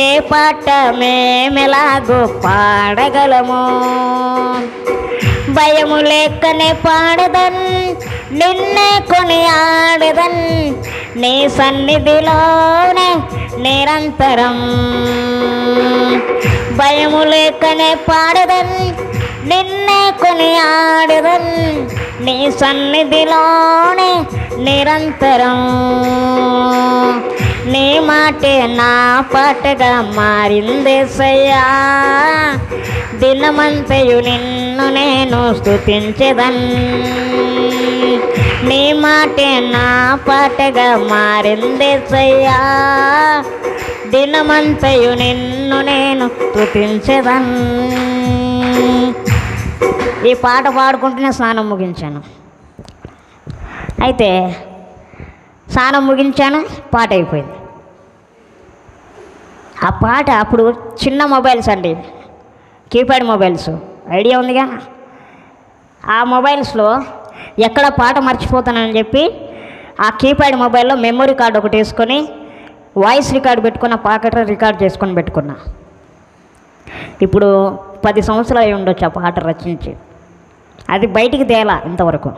ఏ పాట మేమెలాగో పాడగలము. భయము లేకనే పాడదన్, నిన్నే కొని ఆడదన్, నీ సన్నిధిలోనే నిరంతరం. భయము లేకనే పాడదన్, నిన్నే కొని ఆడదన్, నీ సన్నిధిలోనే నిరంతరం. నీ మాటే నా పాటగా మారిందేసయ్యా, దినమంతయు నిన్ను నేను స్తుతించెదన్. నీ మాటే నా పాటగా మారిందేసయ్యా, దినమంతయు నిన్ను నేను స్తుతించెదన్. ఈ పాట పాడుకుంటూనే స్నానం ముగించాను. అయితే స్నానం ముగించాను, పాట అయిపోయింది. ఆ పాట అప్పుడు చిన్న మొబైల్స్ అండి, కీప్యాడ్ మొబైల్స్, ఐడియా ఉందిగా. ఆ మొబైల్స్లో ఎక్కడ పాట మర్చిపోతానని చెప్పి ఆ కీప్యాడ్ మొబైల్లో మెమొరీ కార్డు ఒకటి వేసుకొని వాయిస్ రికార్డు పెట్టుకున్న, పాకెట్లో రికార్డ్ చేసుకొని పెట్టుకున్నా. ఇప్పుడు 10 సంవత్సరాలు అయి ఉండొచ్చు ఆ పాట రచించి. అది బయటికి తేలా ఇంతవరకు.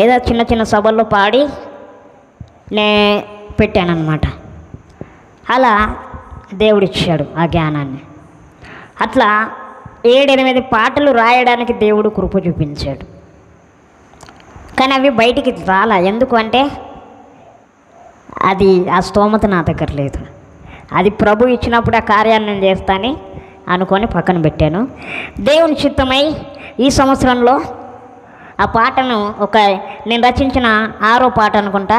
ఏదో చిన్న చిన్న సభల్లో పాడి నే పెట్టానన్నమాట. అలా దేవుడిచ్చాడు ఆ జ్ఞానాన్ని. అట్లా 7-8 పాటలు రాయడానికి దేవుడు కృప చూపించాడు. కానీ అవి బయటికి రాలా. ఎందుకు అంటే అది ఆ స్తోమత నా దగ్గర లేదు. అది ప్రభు ఇచ్చినప్పుడు ఆ కార్యాన్ని నేను చేస్తానని అనుకొని పక్కన పెట్టాను. దేవుని చిత్తమై ఈ సంవత్సరంలో ఆ పాటను నేను రచించిన 6వ పాట అనుకుంటా,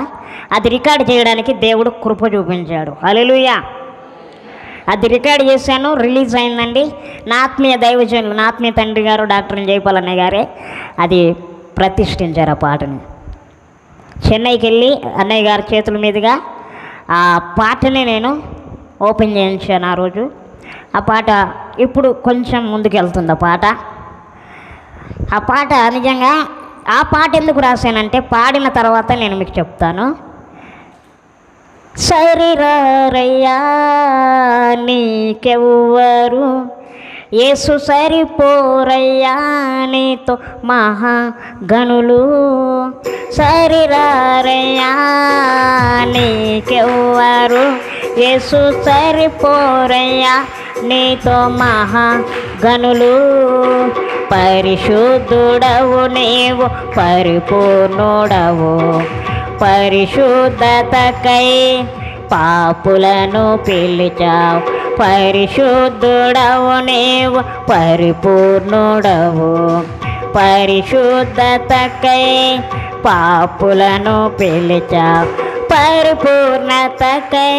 అది రికార్డు చేయడానికి దేవుడు కృప చూపించాడు. హల్లెలూయా. అది రికార్డు చేశాను, రిలీజ్ అయిందండి. నా ఆత్మీయ దైవజనులు, నా ఆత్మీయ తండ్రి గారు డాక్టర్ జైపాల్ అన్నయ్య గారే అది ప్రతిష్ఠించారు. ఆ పాటని చెన్నైకి వెళ్ళి అన్నయ్య గారి చేతుల మీదుగా ఆ పాటని నేను ఓపెన్ చేయించాను ఆ రోజు. ఆ పాట ఇప్పుడు కొంచెం ముందుకు వెళ్తుంది. ఆ పాట నిజంగా ఆ పాట ఎందుకు రాశానంటే పాడిన తర్వాత నేను మీకు చెప్తాను. సరిరారయ్యా నీకెవ్వరు, యేసు సరిపోరయ్యా నీతో మహాగణులు. సరిరారయ్యా నీకెవ్వరు, యేసు సరిపోరయ్యా నీతో మహాగణులు. పరిశుద్ధుడవు నీవు, పరిపూర్ణుడవు, పరిశుద్ధతకై పాపులను పిలిచావు. పరిశుద్ధుడవు నీవు, పరిపూర్ణుడవు, పరిశుద్ధతకై పాపులను పిలిచావు. పరిపూర్ణతకై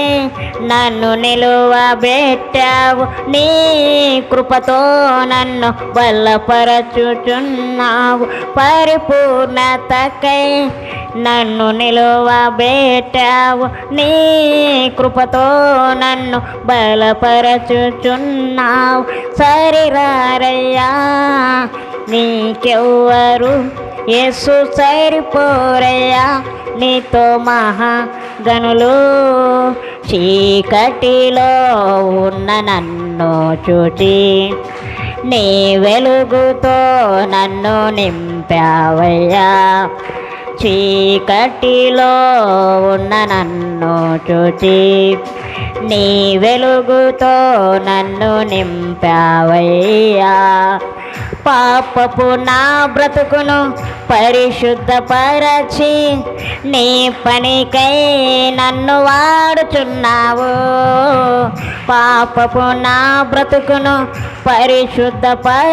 నన్ను నిలువబెట్టావు, నీ కృపతో నన్ను బలపరచుచున్నావు. పరిపూర్ణతకై నన్ను నిలువబెట్టావు, నీ కృపతో నన్ను బలపరచుచున్నావు. సరిరారయ్యా నీకెవ్వరు, యేసు సరిపోరయ్యా నీతో మహాగణులు. చీకటిలో ఉన్న నన్ను చూచి నీ వెలుగుతో నన్ను నింపావయ్యా. చీకటిలో ఉన్న నన్ను చూచి నీ వెలుగుతో నన్ను నింపావయ్యా. పాపపు నా బ్రతుకును పరిశుద్ధపరచి నీ పనికై నన్ను వాడుచున్నావు. పాపపు నా బ్రతుకును పరిశుద్ధపరచి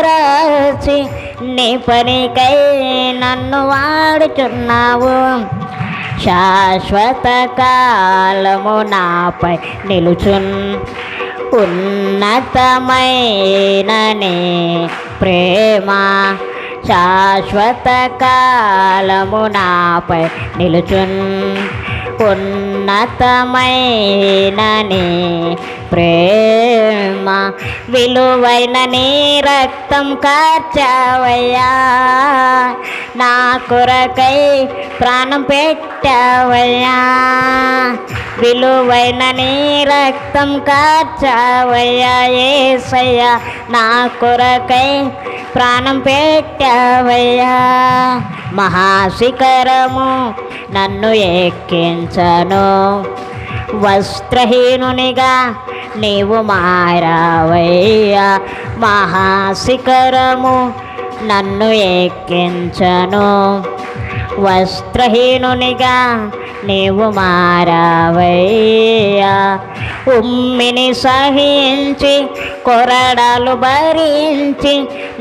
నీ పనికై నన్ను వాడుచున్నావు. శాశ్వత కాలము నాపై నిలుచున్ ఉన్నతమైన నీ ప్రేమ. శాశ్వత కాలము నాపై నిలుచున్ ఉన్నతమైన నీ ప్రేమ, విలువైన నీ రక్తం కార్చావయ్యా, నా కొరకై ప్రాణం పెట్టావయ్యా, విలువైన నీ రక్తం కార్చావయ్యా యేసయ్యా, నా కొరకై ప్రాణం పెట్టావయ్యా. మహాశిఖరము నన్ను ఎక్కించను, వస్త్రహీనునిగా నీవు మారావయ్యా, మహాశిఖరము నన్ను ఎక్కించను, వస్త్రహీనునిగా నీవు మారావయ్యా. ఉమ్మిని సహించి కొరడాలు భరించి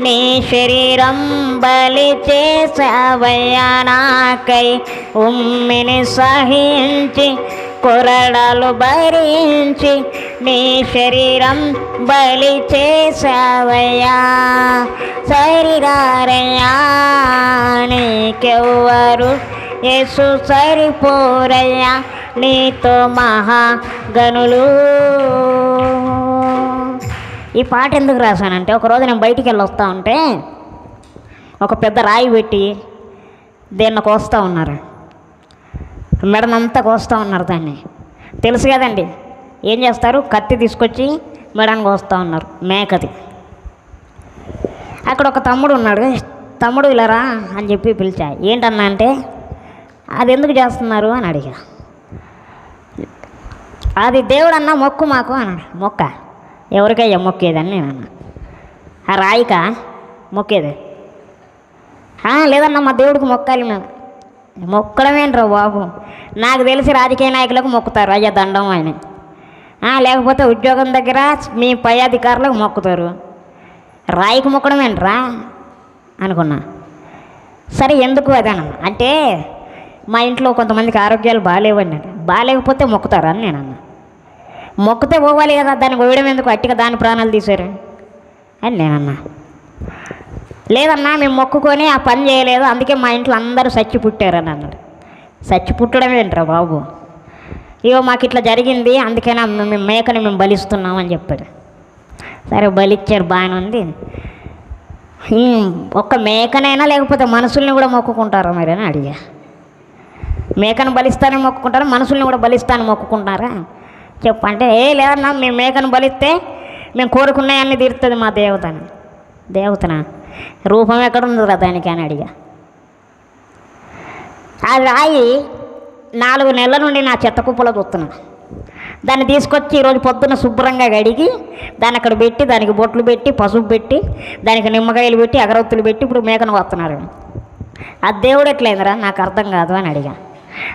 నీ శరీరం బలి చేసావయ్యా నాకై, ఉమ్మిని సహించి కొరడాలు భరించి నీ శరీరం బలి చేసావయ్యా. శరీరారయ్యా నీకెవ్వరు యేసు సరిపోరయ్యా, నీతో మహాగణులు. ఈ పాట ఎందుకు రాశానంటే, ఒకరోజు నేను బయటికి వెళ్ళి వస్తూ ఉంటే ఒక పెద్ద రాయి పెట్టి దీన్ని కోస్తూ ఉన్నారు, మెడనంతా కోస్తూ ఉన్నారు. దాన్ని తెలుసు కదండి, ఏం చేస్తారు, కత్తి తీసుకొచ్చి మెడను కోస్తూ ఉన్నారు, మేకది. అక్కడ ఒక తమ్ముడు ఉన్నాడు, తమ్ముడు ఇలా రా అని చెప్పి పిలిచా. ఏంటన్నా అంటే, అది ఎందుకు చేస్తున్నారు అని అడిగా. అది దేవుడు అన్న మొక్కు మాకు అన్నాడు. మొక్క ఎవరికయ్యా మొక్కేదని నేను అన్నా. ఆ రాయిక మొక్కేది? లేదన్నా మా దేవుడికి మొక్కాలి మేము. మొక్కడమేంట్రా బాబు, నాకు తెలిసి రాజకీయ నాయకులకు మొక్కుతారు అయ్యా దండం అని, లేకపోతే ఉద్యోగం దగ్గర మీ పై అధికారులకు మొక్కుతారు, రాయికి మొక్కడమేంట్రా అనుకున్నా. సరే ఎందుకు అదన్నా అంటే, మా ఇంట్లో కొంతమందికి ఆరోగ్యాలు బాగాలేవన్నాడు, బాగాలేకపోతే మొక్కుతారు అని నేను అన్నా. మొక్కితే పోవాలి కదా, దాన్ని పోయడం ఎందుకు, అట్టిగా దాని ప్రాణాలు తీశారు అని నేనన్నా. లేదన్నా మేము మొక్కుకొని ఆ పని చేయలేదు, అందుకే మా ఇంట్లో అందరూ చచ్చి పుట్టారని అన్నాడు. చచ్చి పుట్టడం ఏంట్రా బాబు, ఇగో మాకు ఇట్లా జరిగింది అందుకనే మేము మేకని మేము బలిస్తున్నామని చెప్పాడు. సరే బలిచ్చారు, బాగానే ఉంది. ఒక్క మేకనైనా లేకపోతే మనుషుల్ని కూడా మొక్కుకుంటారా మరి అని అడిగా. మేకను బలిస్తానని మొక్కుకుంటారా, మనుషుల్ని కూడా బలిస్తానని మొక్కుకుంటారా చెప్పంటే, లేదన్నా మేము మేకను బలిస్తే మేము కోరుకున్నాయన్నీ తీరుతుంది మా దేవతని. దేవతన రూపం ఎక్కడుందిరా దానికి అని అడిగా. ఆ రాయి 4 నెలల నుండి నా చెత్త కుప్పలో చూస్తున్నా. దాన్ని తీసుకొచ్చి ఈరోజు పొద్దున్న శుభ్రంగా కడిగి దాన్ని అక్కడ పెట్టి, దానికి బొట్లు పెట్టి, పసుపు పెట్టి, దానికి నిమ్మకాయలు పెట్టి, అగరొత్తులు పెట్టి ఇప్పుడు మేకను వస్తున్నారు. ఆ దేవుడు ఎట్లయిందిరా నాకు అర్థం కాదు అని అడిగా.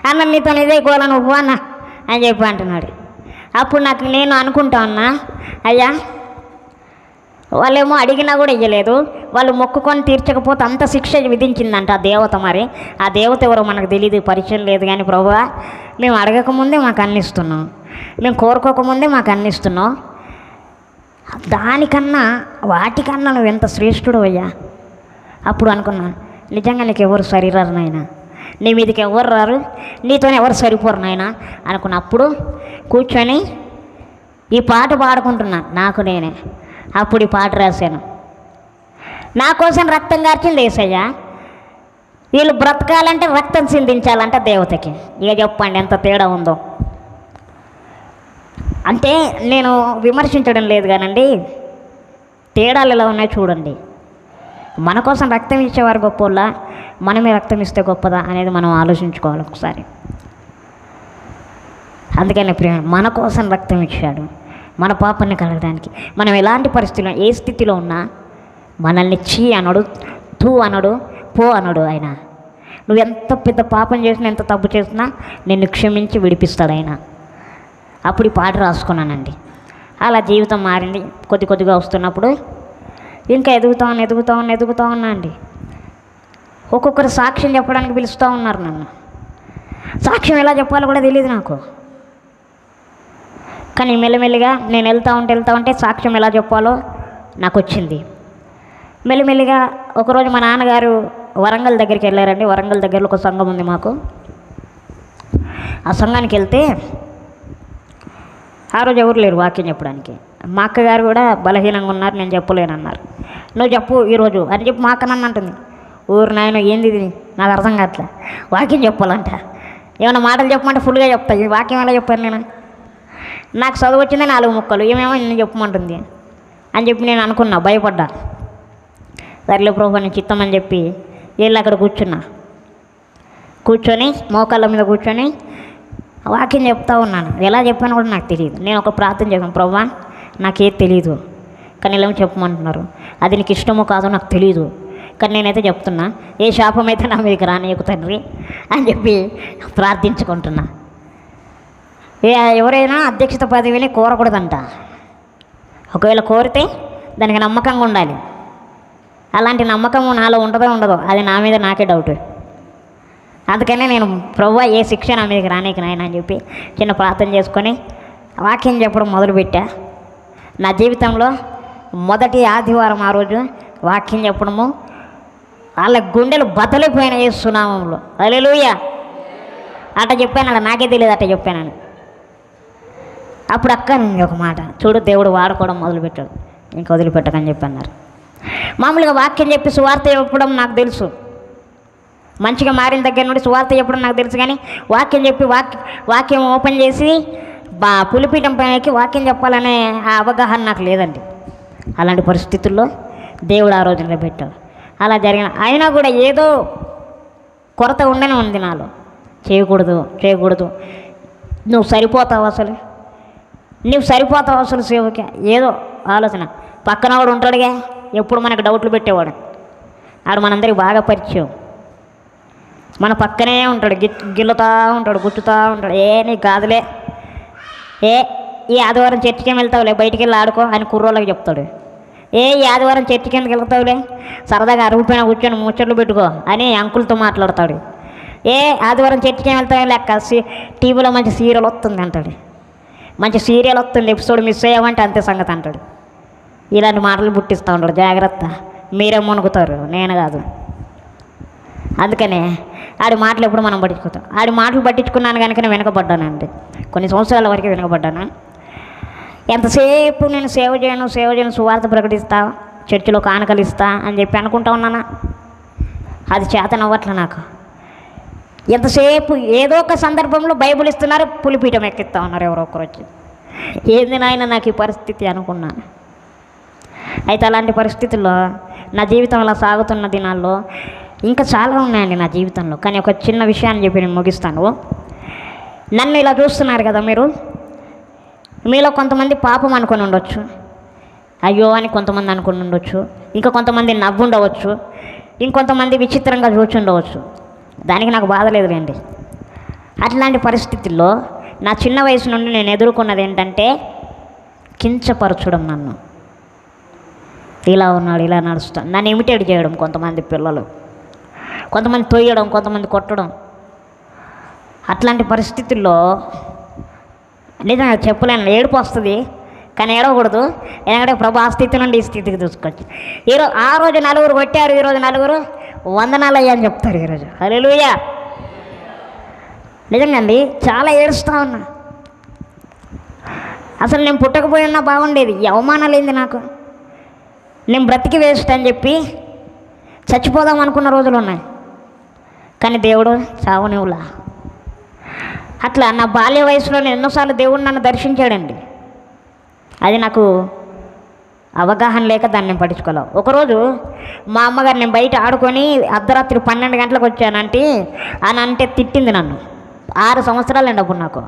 అన్న నీతో ఇదే గోల నువ్వు అన్న అని చెప్పి అంటున్నాడు. అప్పుడు నేను అనుకుంటా ఉన్నా, అయ్యా వాళ్ళేమో అడిగినా కూడా ఇవ్వలేదు, వాళ్ళు మొక్కుకొని తీర్చకపోతే అంత శిక్ష విధించిందంట ఆ దేవత. మరి ఆ దేవత ఎవరో మనకు తెలియదు, పరిచయం లేదు. కానీ ప్రభువా మేము అడగకముందే మాకు అందిస్తున్నాం, మేము కోరుకోకముందే మాకు అందిస్తున్నాం, దానికన్నా వాటికన్నా నువ్వు ఎంత శ్రేష్ఠుడు అయ్యా. అప్పుడు అనుకున్నా, నిజంగా నీకు ఎవరు సరిరారు నాయన, నీ మీదకి ఎవరు రారు, నీతోనే ఎవరు సరిపోరు నాయన అనుకున్నా. అప్పుడు కూర్చొని ఈ పాట పాడుకుంటున్నా నాకు నేనే. అప్పుడు ఈ పాట రాశాను. నా కోసం రక్తం కార్చింది యేసయ్య, వీళ్ళు బ్రతకాలంటే రక్తం సిందించాలంట దేవతకి. ఇక చెప్పండి ఎంత తేడా ఉందో. అంటే నేను విమర్శించడం లేదు కానండి, తేడాలు ఎలా ఉన్నాయో చూడండి. మన కోసం రక్తం ఇచ్చేవారు గొప్పోళ్ళ, మనమే రక్తం ఇస్తే గొప్పదా అనేది మనం ఆలోచించుకోవాలి ఒకసారి. అందుకని ప్రేమ మన కోసం రక్తం ఇచ్చాడు, మన పాపాన్ని కలగడానికి. మనం ఎలాంటి పరిస్థితిలో ఏ స్థితిలో ఉన్నా మనల్ని చీ అనడు, తూ అనడు, పో అనడు. ఆయన నువ్వు ఎంత పెద్ద పాపం చేసినా, ఎంత తప్పు చేసినా నిన్ను క్షమించి విడిపిస్తాడు ఆయన. అప్పుడు ఈ పాట రాసుకున్నానండి. అలా జీవితం మారింది. కొద్ది కొద్దిగా వస్తున్నప్పుడు ఇంకా ఎదుగుతా ఉన్నా అండి. ఒక్కొక్కరు సాక్ష్యం చెప్పడానికి పిలుస్తూ ఉన్నారు నన్ను. సాక్ష్యం ఎలా చెప్పాలో కూడా తెలియదు నాకు. కానీ మెల్లిమెల్లిగా నేను వెళ్తూ ఉంటే సాక్ష్యం ఎలా చెప్పాలో నాకు వచ్చింది. మెల్లిమెల్లిగా ఒకరోజు మా నాన్నగారు వరంగల్ దగ్గరికి వెళ్ళారండి. వరంగల్ దగ్గరలో ఒక సంఘం ఉంది మాకు. ఆ సంఘానికి వెళ్తే ఆ రోజు ఎవరు లేరు వాక్యం చెప్పడానికి. మా అక్కగారు కూడా బలహీనంగా ఉన్నారు, నేను చెప్పలేనన్నారు. నువ్వు చెప్పు ఈరోజు అని చెప్పి మా అక్క నన్ను అంటుంది. ఊరు నాయన ఏంది ఇది, నాకు అర్థం కావట్లే, వాక్యం చెప్పాలంట. ఏమైనా మాటలు చెప్పమంటే ఫుల్గా చెప్తా, ఈ వాక్యం ఎలా చెప్పాను నేను? నాకు చదువు వచ్చిందే 4 ముక్కలు, ఏమేమో నేను చెప్పమంటుంది అని చెప్పి నేను అనుకున్నా, భయపడ్డా. సర్లే ప్రభు నేను చిత్తమని చెప్పి వెళ్ళి అక్కడ కూర్చొని మోకాళ్ళ మీద కూర్చొని వాక్యం చెప్తా ఉన్నాను. ఎలా చెప్పాను కూడా నాకు తెలియదు. నేను ఒక ప్రార్థన చేశాను, ప్రభా నాకేది తెలియదు కానీ ఇలా చెప్పమంటున్నారు, అది నీకు ఇష్టమో కాదో నాకు తెలియదు, కానీ నేనైతే చెప్తున్నా, ఏ శాపం అయితే నా మీదకి రానియకు తండ్రి అని చెప్పి ప్రార్థించుకుంటున్నా. ఎవరైనా అధ్యక్షత పదవిని కోరకూడదంట. ఒకవేళ కోరితే దానికి నమ్మకంగా ఉండాలి. అలాంటి నమ్మకం నాలో ఉండదో అది నా మీద నాకే డౌట్. అందుకనే నేను ప్రభువా ఏ శిక్ష నా మీదకి రానీకి నాయన అని చెప్పి చిన్న ప్రార్థన చేసుకొని వాక్యం చెప్పడం మొదలుపెట్టా. నా జీవితంలో మొదటి ఆదివారం ఆ రోజు వాక్యం చెప్పడము, వాళ్ళ గుండెలు బద్దలిపోయిన సునామంలో హల్లెలూయా అట్ట చెప్పాను. నాకే తెలియదు అట్ట చెప్పానని. అప్పుడు అక్క నేను ఒక మాట, చూడు దేవుడు వాడుకోవడం మొదలుపెట్టాడు, ఇంక వదిలిపెట్టకని చెప్పి అన్నారు. మామూలుగా వాక్యం చెప్పి సువార్త చెప్పడం నాకు తెలుసు, మంచిగా మారిన దగ్గర నుండి సువార్త చెప్పడం నాకు తెలుసు. కానీ వాక్యం చెప్పి వాక్యం ఓపెన్ చేసి పులిపీఠం పైనకి వాక్యం చెప్పాలనే ఆ అవగాహన నాకు లేదండి. అలాంటి పరిస్థితుల్లో దేవుడు ఆ రోజు నిలబెట్టాడు. అలా జరిగిన అయినా కూడా ఏదో కొరత ఉండనే ఉంది నాలో. చేయకూడదు నువ్వు సరిపోతావు అసలు సేవకి, ఏదో ఆలోచన. పక్కన వాడు ఉంటాడుగా ఎప్పుడు మనకు డౌట్లు పెట్టేవాడు, ఆడు మనందరికి బాగా పరిచయం. మన పక్కనే ఉంటాడు, గిల్లుతూ ఉంటాడు, గుచ్చుతూ ఉంటాడు. నీకు కాదులే, ఈ ఆదివారం చర్చికి వెళ్తావులే, బయటికి వెళ్ళి ఆడుకో అని కుర్రోళ్ళకి చెప్తాడు. ఈ ఆదివారం చర్చికి ఎందుకు వెళ్తావులే, సరదాగా అరుగుపోయిన కూర్చొని ముచ్చట్లు పెట్టుకో అని అంకులతో మాట్లాడతాడు. ఆదివారం చర్చికి వెళ్తావు లెక్క, టీవీలో మంచి సీరియల్ వస్తుంది అంటాడు, మంచి సీరియల్ వస్తుంది, ఎపిసోడ్ మిస్ అయ్యామంటే అంతే సంగతి అంటాడు. ఇలాంటి మాటలు పుట్టిస్తూ ఉంటాడు. జాగ్రత్త, మీరే మునుగుతారు, నేను కాదు. అందుకనే ఆడి మాటలు ఎప్పుడు మనం పట్టించుకుంటాం. ఆడి మాటలు పట్టించుకున్నాను కనుక వెనకబడ్డానండి, కొన్ని సంవత్సరాల వరకు వెనకబడ్డాను. ఎంతసేపు నేను సేవ చేయను, సువార్త ప్రకటిస్తా, చర్చిలో కానుకలు ఇస్తా అని చెప్పి అనుకుంటా ఉన్నానా, అది చేతనవ్వట్లే నాకు. ఎంతసేపు ఏదో ఒక సందర్భంలో బైబిల్ ఇస్తున్నారు, పులిపీఠం ఎక్కిస్తా ఉన్నారు ఎవరో ఒకరు వచ్చి. ఏంది నాయన నాకు ఈ పరిస్థితి అనుకున్నాను. అయితే అలాంటి పరిస్థితుల్లో నా జీవితం అలా సాగుతున్న దినాల్లో ఇంకా చాలా ఉన్నాయండి నా జీవితంలో. కానీ ఒక చిన్న విషయాన్ని చెప్పి నేను ముగిస్తాను. నన్ను ఇలా చూస్తున్నారు కదా మీరు, మీలో కొంతమంది పాపం అనుకొని ఉండొచ్చు, అయ్యో అని కొంతమంది అనుకుని ఉండొచ్చు, ఇంకా కొంతమంది నవ్వుండవచ్చు, ఇంకొంతమంది విచిత్రంగా చూచుండవచ్చు. దానికి నాకు బాధ లేదులేండి. అట్లాంటి పరిస్థితుల్లో నా చిన్న వయసు నుండి నేను ఎదుర్కొన్నది ఏంటంటే కించపరచడం, నన్ను ఇలా ఉన్నాడు ఇలా నడుస్తాను, నన్ను ఇమిటేట్ చేయడం కొంతమంది పిల్లలు, కొంతమంది తొయ్యడం, కొంతమంది కొట్టడం. అట్లాంటి పరిస్థితుల్లో నిజంగా చెప్పలేను, ఏడుపు వస్తుంది కానీ ఏడవకూడదు. ఎందుకంటే ప్రభు ఆ స్థితి నుండి ఈ స్థితికి చూసుకోవచ్చు. ఆ రోజు 4 కొట్టారు, ఈరోజు 4 వందనాలు అయ్యా అని చెప్తారు ఈరోజు. హల్లెలూయా. నిజంగా అండి చాలా ఏడుస్తూ ఉన్నా. అసలు నేను పుట్టకపోయి ఉన్నా బాగుండేది, ఈ అవమానాలు ఏంది నాకు, నేను బ్రతికి వేస్ట్ అని చెప్పి చచ్చిపోదాం అనుకున్న రోజులు ఉన్నాయి. కానీ దేవుడు చావనివ్వలా. అట్లా నా బాల్య వయసులో నేను ఎన్నోసార్లు దేవుడు నన్ను దర్శించాడండి. అది నాకు అవగాహన లేక దాన్ని నేను పట్టించుకోలేవు. ఒకరోజు మా అమ్మగారు నేను బయట ఆడుకొని అర్ధరాత్రి 12 గంటలకు వచ్చానంటే అని అంటే తిట్టింది నన్ను. 6 సంవత్సరాలు అండి అప్పుడు నాకు.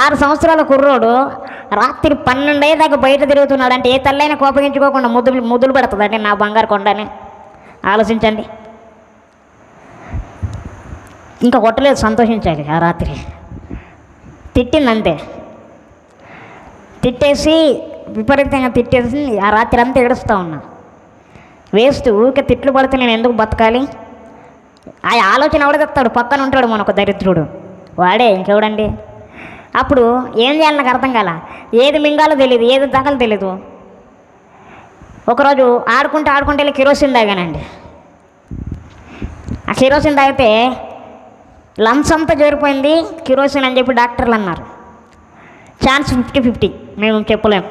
6 సంవత్సరాల కుర్రోడు రాత్రి 12 అయ్యేదాకా బయట తిరుగుతున్నాడు అంటే ఏ తల్లైనా కోపగించుకోకుండా ముద్దులు పెడుతుందండి నా బంగారు కొండని. ఆలోచించండి. ఇంకా కొట్టలేదు, సంతోషించాలి. ఆ రాత్రి తిట్టింది అంతే. తిట్టేసి విపరీతంగా తిట్టేసి ఆ రాత్రి అంతా ఏడుస్తూ ఉన్నా. వేస్ట్, ఊరికే తిట్లు పడితే నేను ఎందుకు బతకాలి, ఆ ఆలోచన ఎవడ తెస్తాడు, పక్కన ఉంటాడు మనొక దరిద్రుడు, వాడే ఇంకెవడండి. అప్పుడు ఏం చేయాలి నాకు అర్థం కాల, ఏది మింగాలో తెలియదు, ఏది తగలో తెలీదు. ఒకరోజు ఆడుకుంటూ వెళ్ళి కిరోసిన్ తాగానండి. ఆ కిరోసిన్ తాగితే లంగ్స్ అంతా చేరిపోయింది, కిరోసిన్ అని చెప్పి డాక్టర్లు అన్నారు. ఛాన్స్ 50-50, మేము చెప్పలేం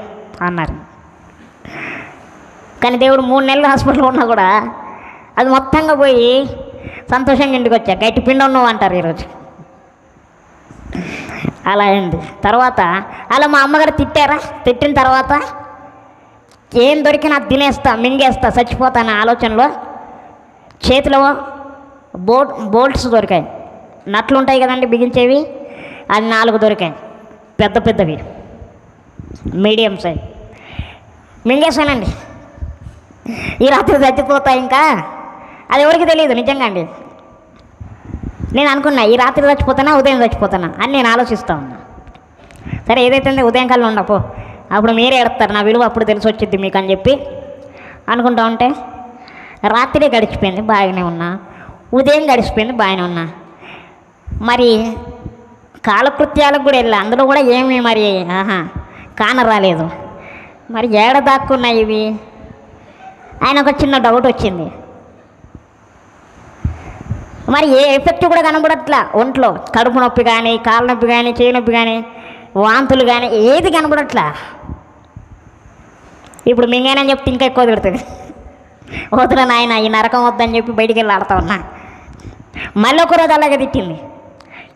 అన్నారు. కానీ దేవుడు 3 నెలలు హాస్పిటల్లో ఉన్నా కూడా అది మొత్తంగా పోయి సంతోషంగా ఇంటికి వచ్చా. గట్టి పిండి ఉన్నావు అంటారు ఈరోజు. అలా అయింది. తర్వాత అలా మా అమ్మగారు తిట్టిన తర్వాత ఏం దొరికినా తినేస్తా, మింగేస్తా, చచ్చిపోతాను ఆలోచనలో చేతిలో బోల్ట్స్ దొరికాయి. నట్లు ఉంటాయి కదండి బిగించేవి, అది 4 దొరికాయి, పెద్ద పెద్దవి, మీడియం సైజ్. మింగేశానండి. ఈ రాత్రి చచ్చిపోతా, ఇంకా అది ఎవరికి తెలియదు నిజంగా అండి. నేను అనుకున్నా ఈ రాత్రి చచ్చిపోతానా ఉదయం చచ్చిపోతానా అని నేను ఆలోచిస్తూ ఉన్నా. సరే ఏదైతే ఉదయం కల్లా ఉండపో, అప్పుడు మీరే ఎడతారు, నా విలువ అప్పుడు తెలిసి వచ్చింది మీకు అని చెప్పి అనుకుంటా ఉంటే రాత్రి గడిచిపోయింది, బాగానే ఉన్నా. ఉదయం గడిచిపోయింది, బాగానే ఉన్నా. మరి కాలకృత్యాలకు కూడా వెళ్ళా, అందులో కూడా ఏమీ మరి కానరాలేదు. మరి ఏడ దాక్కున్నాయి ఇవి? ఆయన ఒక చిన్న డౌట్ వచ్చింది. మరి ఏ ఎఫెక్ట్ కూడా కనబడట్లా ఒంట్లో. కడుపు నొప్పి కానీ, కాళ్ళ నొప్పి కానీ, చేయి నొప్పి కానీ, వాంతులు కానీ ఏది కనబడట్లా. ఇప్పుడు మింగేనని చెప్తే ఇంకా ఎక్కువ తిడుతుంది. వద్దురా నాయన, ఈ నరకం వద్దని చెప్పి బయటికి వెళ్ళి ఆడుతూ ఉన్నా. మళ్ళీ ఒక రోజు అలాగే తిట్టింది.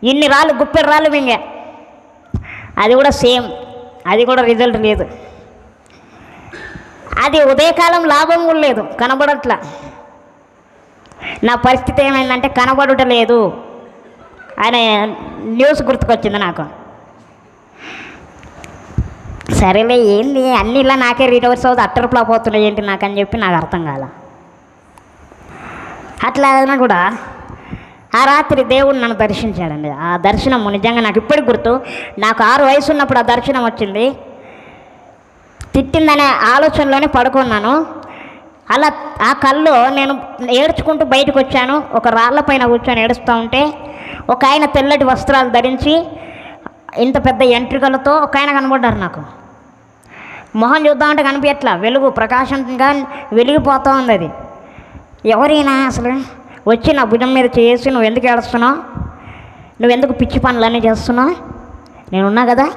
ఇన్ని రాళ్ళు, గుప్పెడు రాళ్ళు మింగా. అది కూడా సేమ్, అది కూడా రిజల్ట్ లేదు. అది ఉదయకాలం లాభం కూడా లేదు, కనబడట్లా. నా పరిస్థితి ఏమైందంటే కనబడుట లేదు అనే న్యూస్ గుర్తుకొచ్చింది నాకు. సరేలే ఏంది అన్నీ ఇలా నాకే రివర్స్ అవుతుంది, అట్టర్ ఫ్లాప్ అవుతున్నాయి ఏంటి నాకు అని చెప్పి నాకు అర్థం కాల. అట్లా అయినా కూడా ఆ రాత్రి దేవుడు నన్ను దర్శించాడండి. ఆ దర్శనము నిజంగా నాకు ఇప్పటికి గుర్తు. నాకు 6 వయసు ఉన్నప్పుడు ఆ దర్శనం వచ్చింది. తిట్టిందనే ఆలోచనలోనే పడుకున్నాను. అలా ఆ కల్లో నేను ఏడ్చుకుంటూ బయటకు వచ్చాను. ఒక రాళ్ళ పైన కూర్చొని ఏడుస్తూ ఉంటే ఒక ఆయన తెల్లటి వస్త్రాలు ధరించి ఇంత పెద్ద ఎంట్రికలతో ఒక ఆయన కనబడ్డారు నాకు. మొహం చూద్దామంటే కనిపించట్లా, వెలుగు ప్రకాశంగా వెలిగిపోతూ ఉంది. అది ఎవరైనా అసలు వచ్చి నా భుజం మీద చేసి నువ్వు ఎందుకు ఏడుస్తున్నావు, నువ్వెందుకు పిచ్చి పనులన్నీ చేస్తున్నావు, నేనున్నా కదా.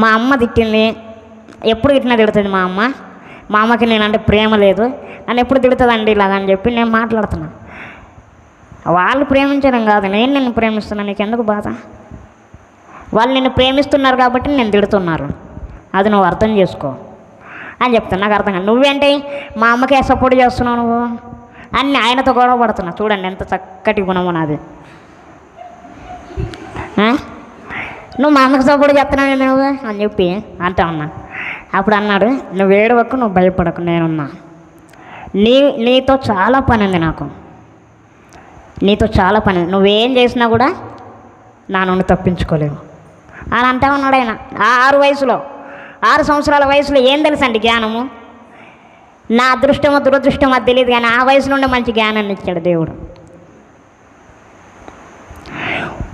మా అమ్మ తిట్టింది, ఎప్పుడు తిట్టినా తిడుతుంది మా అమ్మ. మా అమ్మకి నేనంటే ప్రేమ లేదు, నన్ను ఎప్పుడు తిడుతుందండి ఇలాగని చెప్పి నేను మాట్లాడుతున్నా. వాళ్ళు ప్రేమించడం కాదు, నేను నిన్ను ప్రేమిస్తున్నాను, నీకు ఎందుకు బాధ? వాళ్ళు నిన్ను ప్రేమిస్తున్నారు కాబట్టి నేను తిడుతున్నారు, అది నువ్వు అర్థం చేసుకో అని చెప్తాను. నాకు అర్థం కాదు. నువ్వేంటి మా అమ్మకే సపోర్ట్ చేస్తున్నావు నువ్వు అన్ని ఆయనతో గొడవ పడుతున్నా. చూడండి ఎంత చక్కటి గుణము నాది. నువ్వు మా అమ్మకి సపోర్ట్ చేస్తున్నావు నువ్వు అని చెప్పి అంటా ఉన్నా. అప్పుడు అన్నాడు, నువ్వు ఏడవకు, నువ్వు భయపడకు, నేనున్నా. నీతో చాలా పని ఉంది, నాకు నీతో చాలా పని ఉంది, నువ్వేం చేసినా కూడా నా నుండి తప్పించుకోలేవు అని అంటా ఉన్నాడు ఆయన. ఆ 6 సంవత్సరాల వయసులో ఏం తెలుసండి జ్ఞానము? నా అదృష్టమో దురదృష్టమో అది తెలియదు, కానీ ఆ వయసు నుండి మంచి జ్ఞానాన్ని ఇచ్చాడు దేవుడు.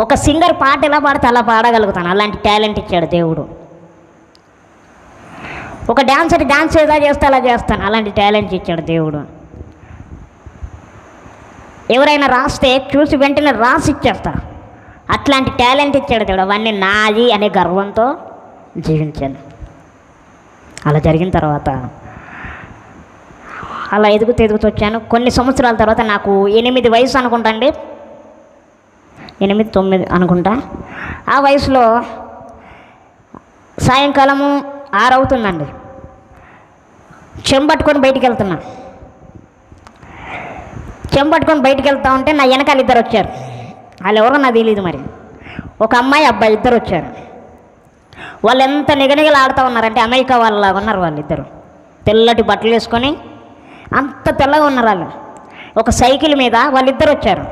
ఒక సింగర్ పాట ఎలా పాడితే అలా పాడగలుగుతాను, అలాంటి టాలెంట్ ఇచ్చాడు దేవుడు. ఒక డాన్సర్ డాన్స్ ఎలా చేస్తే అలా చేస్తాను, అలాంటి టాలెంట్ ఇచ్చాడు దేవుడు. ఎవరైనా రాస్తే చూసి వెంటనే రాసి ఇచ్చేస్తా, అట్లాంటి టాలెంట్ ఇచ్చాడు దేవుడు. అవన్నీ నాది అనే గర్వంతో జీవించాను. అలా జరిగిన తర్వాత అలా ఎదుగుతూ వచ్చాను. కొన్ని సంవత్సరాల తర్వాత నాకు 8 వయసు అనుకుంటా అండి, 8-9 అనుకుంటా. ఆ వయసులో సాయంకాలము 6 అవుతుందండి, చెంబట్టుకొని బయటికి వెళ్తున్నా. చెంబట్టుకొని బయటికి వెళ్తా ఉంటే నా వెనకాల 2 వచ్చారు. వాళ్ళు ఎవరో నాకు తెలియదు. మరి ఒక అమ్మాయి అబ్బాయి 2 వచ్చారు. వాళ్ళు ఎంత నిగనిగలు ఆడుతూ ఉన్నారంటే అమెరికా వాళ్ళలాగా ఉన్నారు. వాళ్ళిద్దరు తెల్లటి బట్టలు వేసుకొని అంత తెల్లగా ఉన్నారు. వాళ్ళు ఒక సైకిల్ మీద వాళ్ళిద్దరు వచ్చారు.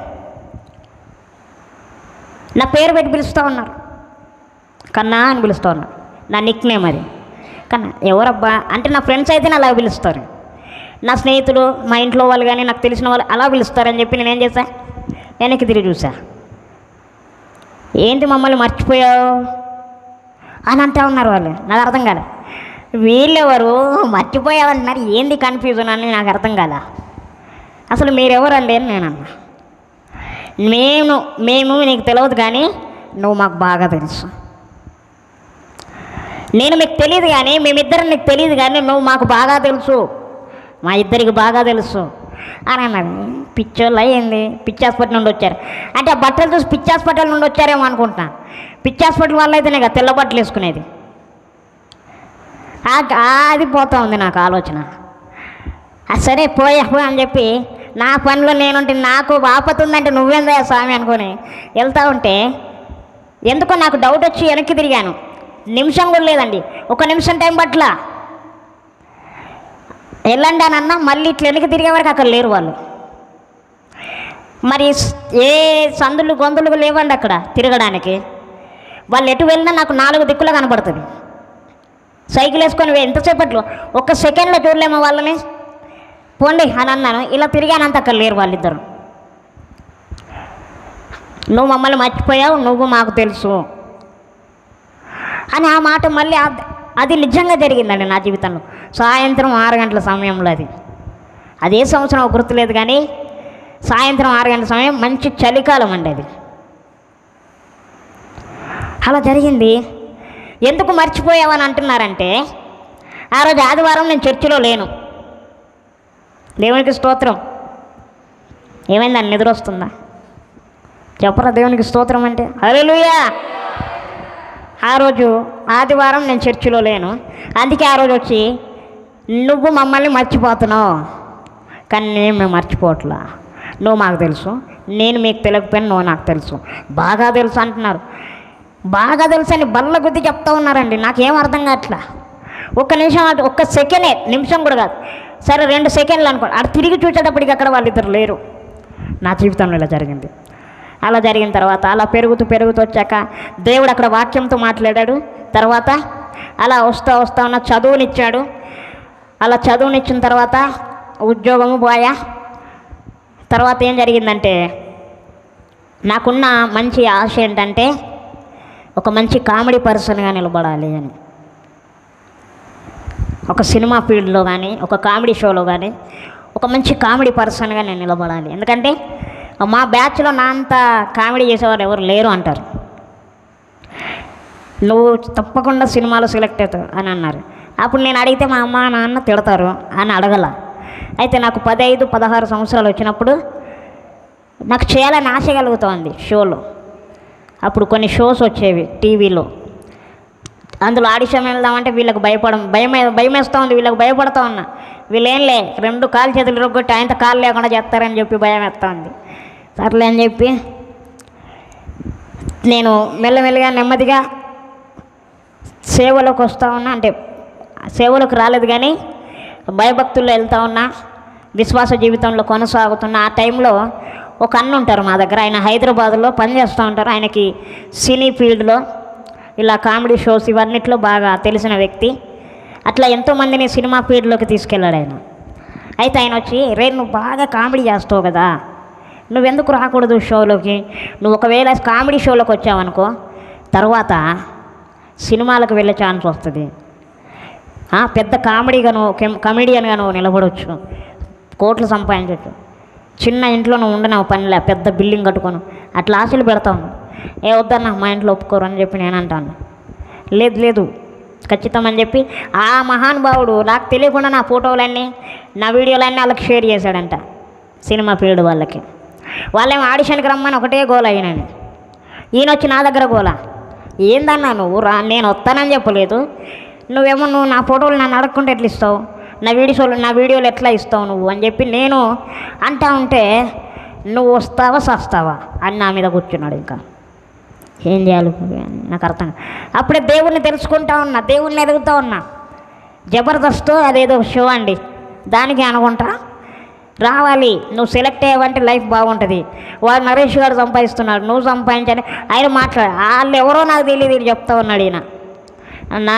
నా పేరు పెట్టి పిలుస్తూ ఉన్నారు, కన్నా అని పిలుస్తూ ఉన్నారు. నా నిక్ నేమ్ అది కన్నా. ఎవరబ్బా అంటే నా ఫ్రెండ్స్ అయితే అలా పిలుస్తారు, నా స్నేహితులు, మా ఇంట్లో వాళ్ళు కానీ నాకు తెలిసిన వాళ్ళు అలా పిలుస్తారని చెప్పి నేనేం చేశా, వెనక్కి తిరిగి చూసా. ఏంటి మమ్మల్ని మర్చిపోయావు అని అంటూ ఉన్నారు వాళ్ళు. నాకు అర్థం కాలే, వీళ్ళెవరు మర్చిపోయావు అంటున్నారు, ఏంది కన్ఫ్యూజన్ అని నాకు అర్థం కాలే. అసలు మీరెవరండి అని నేను అన్నా. మేము నీకు తెలియదు కానీ నువ్వు మాకు బాగా తెలుసు. నేను మీకు తెలియదు కానీ మేమిద్దరం నీకు తెలియదు కానీ నువ్వు మాకు బాగా తెలుసు, మా ఇద్దరికి బాగా తెలుసు అని అన్నారు. పిచ్చోళ్ళు అయ్యింది. పిచ్చి హాస్పిటల్ నుండి వచ్చారు అంటే ఆ బట్టలు చూసి పిచ్చి హాస్పిటల్ నుండి వచ్చారేమో అనుకుంటున్నా. పిచ్చి హాస్పిటల్ వల్ల అయితేనే కదా తెల్ల బట్టలు వేసుకునేది. అది పోతా ఉంది నాకు ఆలోచన. సరే పోయా అని చెప్పి నా పనిలో నేనుంటే నాకు ఆపతుందంటే నువ్వేందా స్వామి అనుకొని వెళ్తూ ఉంటే ఎందుకో నాకు డౌట్ వచ్చి వెనక్కి తిరిగాను. నిమిషం కూడా లేదండి, 1 నిమిషం టైం పట్ల వెళ్ళండి అని అన్నా. మళ్ళీ ఇట్లా వెనక్కి తిరిగే వరకు అక్కడ లేరు వాళ్ళు. మరి ఏ సందులు గొంతులు లేవండి అక్కడ తిరగడానికి. వాళ్ళు ఎటు వెళ్ళినా నాకు 4 దిక్కులా కనపడుతుంది. సైకిల్ వేసుకొని ఎంతసేపట్లో 1 సెకండ్లో చూడలేమో వాళ్ళని. పోండి అని అన్నాను. ఇలా తిరిగానంత అక్కడ లేరు వాళ్ళిద్దరు. నువ్వు మమ్మల్ని మర్చిపోయావు, నువ్వు మాకు తెలుసు అని ఆ మాట మళ్ళీ అది నిజంగా జరిగిందండి నా జీవితంలో. సాయంత్రం 6 గంటల సమయంలో అదే సంవత్సరం గుర్తులేదు కానీ సాయంత్రం 6 గంటల సమయం, మంచి చలికాలం అండి అది. అలా జరిగింది. ఎందుకు మర్చిపోయావని అంటున్నారంటే ఆ రోజు ఆదివారం నేను చర్చిలో లేను. దేవునికి స్తోత్రం. ఏమైందని నిద్ర వస్తుందా చెప్పరా? దేవునికి స్తోత్రం అంటే హల్లెలూయా. ఆ రోజు ఆదివారం నేను చర్చిలో లేను. అందుకే ఆ రోజు వచ్చి నువ్వు మమ్మల్ని మర్చిపోతున్నావు కానీ మేము మర్చిపోవట్లా. నువ్వు మాకు తెలుసు, నేను మీకు తెలియకపోయినా నువ్వు నాకు తెలుసు, బాగా తెలుసు అంటున్నారు. బాగా తెలుసు అని బల్ల గుద్ది చెప్తా ఉన్నారండి. నాకేం అర్థం కావట్లా. 1 నిమిషం 1 సెకండే, నిమిషం కూడా కాదు, సరే 2 సెకండ్లు అనుకో. అక్కడ తిరిగి చూసేటప్పటికి అక్కడ వాళ్ళిద్దరు లేరు. నా జీవితంలో ఇలా జరిగింది. అలా జరిగిన తర్వాత అలా పెరుగుతూ వచ్చాక దేవుడు అక్కడ వాక్యంతో మాట్లాడాడు. తర్వాత అలా వస్తా ఉన్న చదువునిచ్చాడు. అలా చదువునిచ్చిన తర్వాత ఉద్యోగము పోయా. తర్వాత ఏం జరిగిందంటే నాకున్న మంచి ఆశ ఏంటంటే ఒక మంచి కామెడీ పర్సన్గా నిలబడాలి అని. ఒక సినిమా ఫీల్డ్లో కానీ ఒక కామెడీ షోలో కానీ ఒక మంచి కామెడీ పర్సన్గా నేను నిలబడాలి. ఎందుకంటే మా బ్యాచ్లో నా అంత కామెడీ చేసేవారు ఎవరు లేరు అంటారు. నువ్వు తప్పకుండా సినిమాలో సెలెక్ట్ అవుతావు అని అన్నారు. అప్పుడు నేను అడిగితే మా అమ్మ నాన్న తిడతారు అని అడగల. అయితే నాకు 15-16 సంవత్సరాలు వచ్చినప్పుడు నాకు చేయాలని ఆశ కలుగుతోంది షోలో. అప్పుడు కొన్ని షోస్ వచ్చేవి టీవీలో. అందులో ఆడిషన్ వెళ్దామంటే వీళ్ళకి భయమేస్తూ ఉంది. వీళ్ళకి భయపడుతూ ఉన్నా. వీళ్ళేంలే 2 కాలు చేతులు రొగ్గొట్టి ఆయనతో కాలు లేకుండా చేస్తారని చెప్పి భయం వేస్తూ ఉంది. సర్లే అని చెప్పి నేను మెల్లమెల్లగా నెమ్మదిగా సేవలోకి వస్తూ ఉన్నా. అంటే సేవలోకి రాలేదు కానీ భయభక్తుల్లో వెళ్తూ ఉన్నా, విశ్వాస జీవితంలో కొనసాగుతున్న. ఆ టైంలో ఒక అన్న ఉంటారు మా దగ్గర. ఆయన హైదరాబాద్లో పనిచేస్తూ ఉంటారు. ఆయనకి సినీ ఫీల్డ్లో ఇలా కామెడీ షోస్ ఇవన్నిట్లో బాగా తెలిసిన వ్యక్తి. అట్లా ఎంతోమందిని సినిమా ఫీల్డ్లోకి తీసుకెళ్ళాడు ఆయన. అయితే ఆయన వచ్చి నువ్వు బాగా కామెడీ చేస్తావు కదా, నువ్వెందుకు రాకూడదు షోలోకి? నువ్వు ఒకవేళ కామెడీ షోలోకి వచ్చావనుకో తర్వాత సినిమాలకు వెళ్ళే ఛాన్స్ వస్తుంది. పెద్ద కమెడియన్గా నువ్వు నిలబడవచ్చు, కోట్లు సంపాదించవచ్చు. చిన్న ఇంట్లో నువ్వు ఉండనావు పనిలే, పెద్ద బిల్డింగ్ కట్టుకోను అట్లా ఆశలు పెడతావు. వద్దన్నా మా ఇంట్లో ఒప్పుకోరు అని చెప్పి నేను అంటాను. లేదు ఖచ్చితం అని చెప్పి ఆ మహానుభావుడు నాకు తెలియకుండా నా ఫోటోలన్నీ నా వీడియోలన్నీ వాళ్ళకి షేర్ చేశాడంట సినిమా ఫీల్డ్ వాళ్ళకి. వాళ్ళేమో ఆడిషన్కి రమ్మని ఒకటే గోల అయినాను. ఈయన వచ్చి నా దగ్గర గోల, ఏందన్నా నువ్వు నేను వస్తానని చెప్పలేదు, నువ్వు నా ఫోటోలు నన్ను అడగకుండా ఎట్లా ఇస్తావు, నా వీడియోలు ఎట్లా ఇస్తావు నువ్వు అని చెప్పి నేను అంటా ఉంటే నువ్వు వస్తావా సస్తావా అని నా మీద కూర్చున్నాడు. ఇంకా ఏం చేయాలి నాకు అర్థం. అప్పుడే దేవుణ్ణి తెలుసుకుంటా ఉన్నా, దేవుణ్ణి ఎదుగుతూ ఉన్నా. జబర్దస్త్ అదేదో షో అండి, దానికి అనుకుంటా రావాలి, నువ్వు సెలెక్ట్ అయ్యావంటే లైఫ్ బాగుంటుంది. వాడు నరేష్ గారు సంపాదిస్తున్నాడు, నువ్వు సంపాదించాలి. ఆయన వాళ్ళు ఎవరో నాకు తెలియదు, ఇది చెప్తా ఉన్నాడు ఈయన.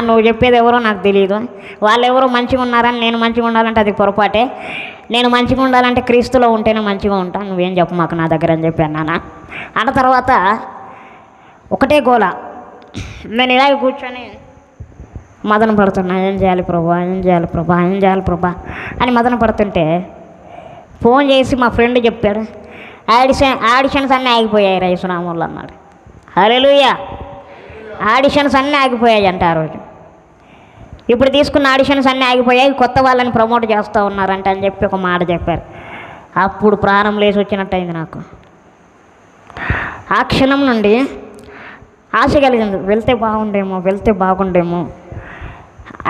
నువ్వు చెప్పేది ఎవరో నాకు తెలియదు, వాళ్ళు ఎవరో మంచిగా ఉన్నారని నేను మంచిగా ఉండాలంటే అది పొరపాటే. నేను మంచిగా ఉండాలంటే క్రీస్తులో ఉంటేనే మంచిగా ఉంటాను, నువ్వేం చెప్పు మాకు నా దగ్గర అని చెప్పి అన్నానా. అన్న తర్వాత ఒకటే గోల, నేను ఇలాగ కూర్చొని మదన పడుతున్నా, ఏం చేయాలి ప్రభా అని మదన పడుతుంటే ఫోన్ చేసి మా ఫ్రెండ్ చెప్పాడు, ఆడిషన్స్ అన్నీ ఆగిపోయాయి యేసునామంలో అన్నాడు. హల్లెలూయా. ఆడిషన్స్ అన్నీ ఆగిపోయాయి అంట ఆ రోజు. ఇప్పుడు తీసుకున్న ఆడిషన్స్ అన్నీ ఆగిపోయాయి, కొత్త వాళ్ళని ప్రమోట్ చేస్తూ ఉన్నారంట అని చెప్పి ఒక మాట చెప్పారు. అప్పుడు ప్రాణం లేచి వచ్చినట్టు అయింది నాకు. ఆ క్షణం నుండి ఆశ కలిగింది, వెళ్తే బాగుండేమో.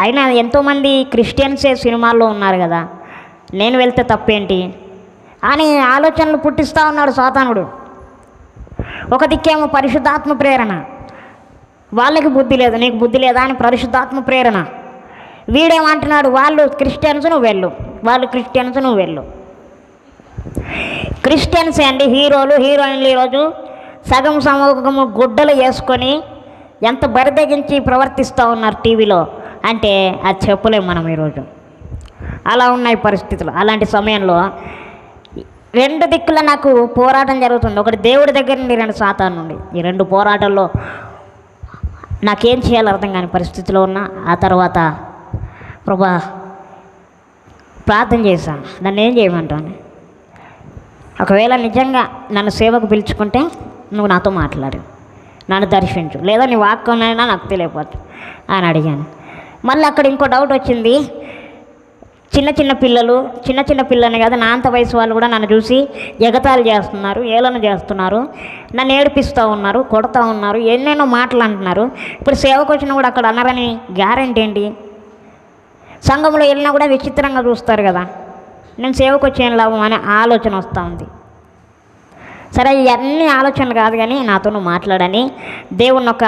అయినా ఎంతోమంది క్రిస్టియన్సే సినిమాల్లో ఉన్నారు కదా, నేను వెళ్తే తప్పేంటి అని ఆలోచనలు పుట్టిస్తూ ఉన్నాడు సాతానుడు. ఒక దిక్కేమో పరిశుద్ధాత్మ ప్రేరణ, వాళ్ళకి బుద్ధి లేదు, నీకు బుద్ధి లేదా అని పరిశుద్ధాత్మ ప్రేరణ. వీడేమంటున్నాడు, వాళ్ళు క్రిస్టియన్స్ నువ్వు వెళ్ళు. క్రిస్టియన్సే అండి హీరోలు హీరోయిన్లు ఈరోజు సగం సమూహము గుడ్డలు వేసుకొని ఎంత బరిదగించి ప్రవర్తిస్తూ ఉన్నారు టీవీలో అంటే అది చెప్పలేము మనం ఈరోజు. అలా ఉన్నాయి పరిస్థితులు. అలాంటి సమయంలో రెండు దిక్కుల నాకు పోరాటం జరుగుతుంది. ఒకటి దేవుడి దగ్గర నుండి, రెండు సాతాను నుండి. ఈ రెండు పోరాటాల్లో నాకేం చేయాలో అర్థం కాని పరిస్థితిలో ఉన్నా. ఆ తర్వాత ప్రభా ప్రార్థన చేశాను, నన్ను ఏం చేయమంటాను, ఒకవేళ నిజంగా నన్ను సేవకు పిలుచుకుంటే నువ్వు నాతో మాట్లాడు, నన్ను దర్శించు, లేదా నీ వాక్యమైనా నాకు తెలియపోవచ్చు అని అడిగాను. మళ్ళీ అక్కడ ఇంకో డౌట్ వచ్చింది. చిన్న పిల్లని కదా, నా అంత వయసు వాళ్ళు కూడా నన్ను చూసి ఎగతాళి చేస్తున్నారు, ఏలన చేస్తున్నారు, నన్ను ఏడిపిస్తూ ఉన్నారు, కొడుతూ ఉన్నారు, ఎన్నెన్నో మాటలు అంటున్నారు. ఇప్పుడు సేవకు వచ్చినా కూడా అక్కడ అన్నారని గ్యారెంటీ ఏంటి? సంఘంలో వెళ్ళినా కూడా విచిత్రంగా చూస్తారు కదా, నేను సేవకు వచ్చేం లాభం అనే ఆలోచన వస్తూ ఉంది. సరే ఇవన్నీ ఆలోచనలు కాదు కానీ నాతో నువ్వు మాట్లాడని దేవుని ఒక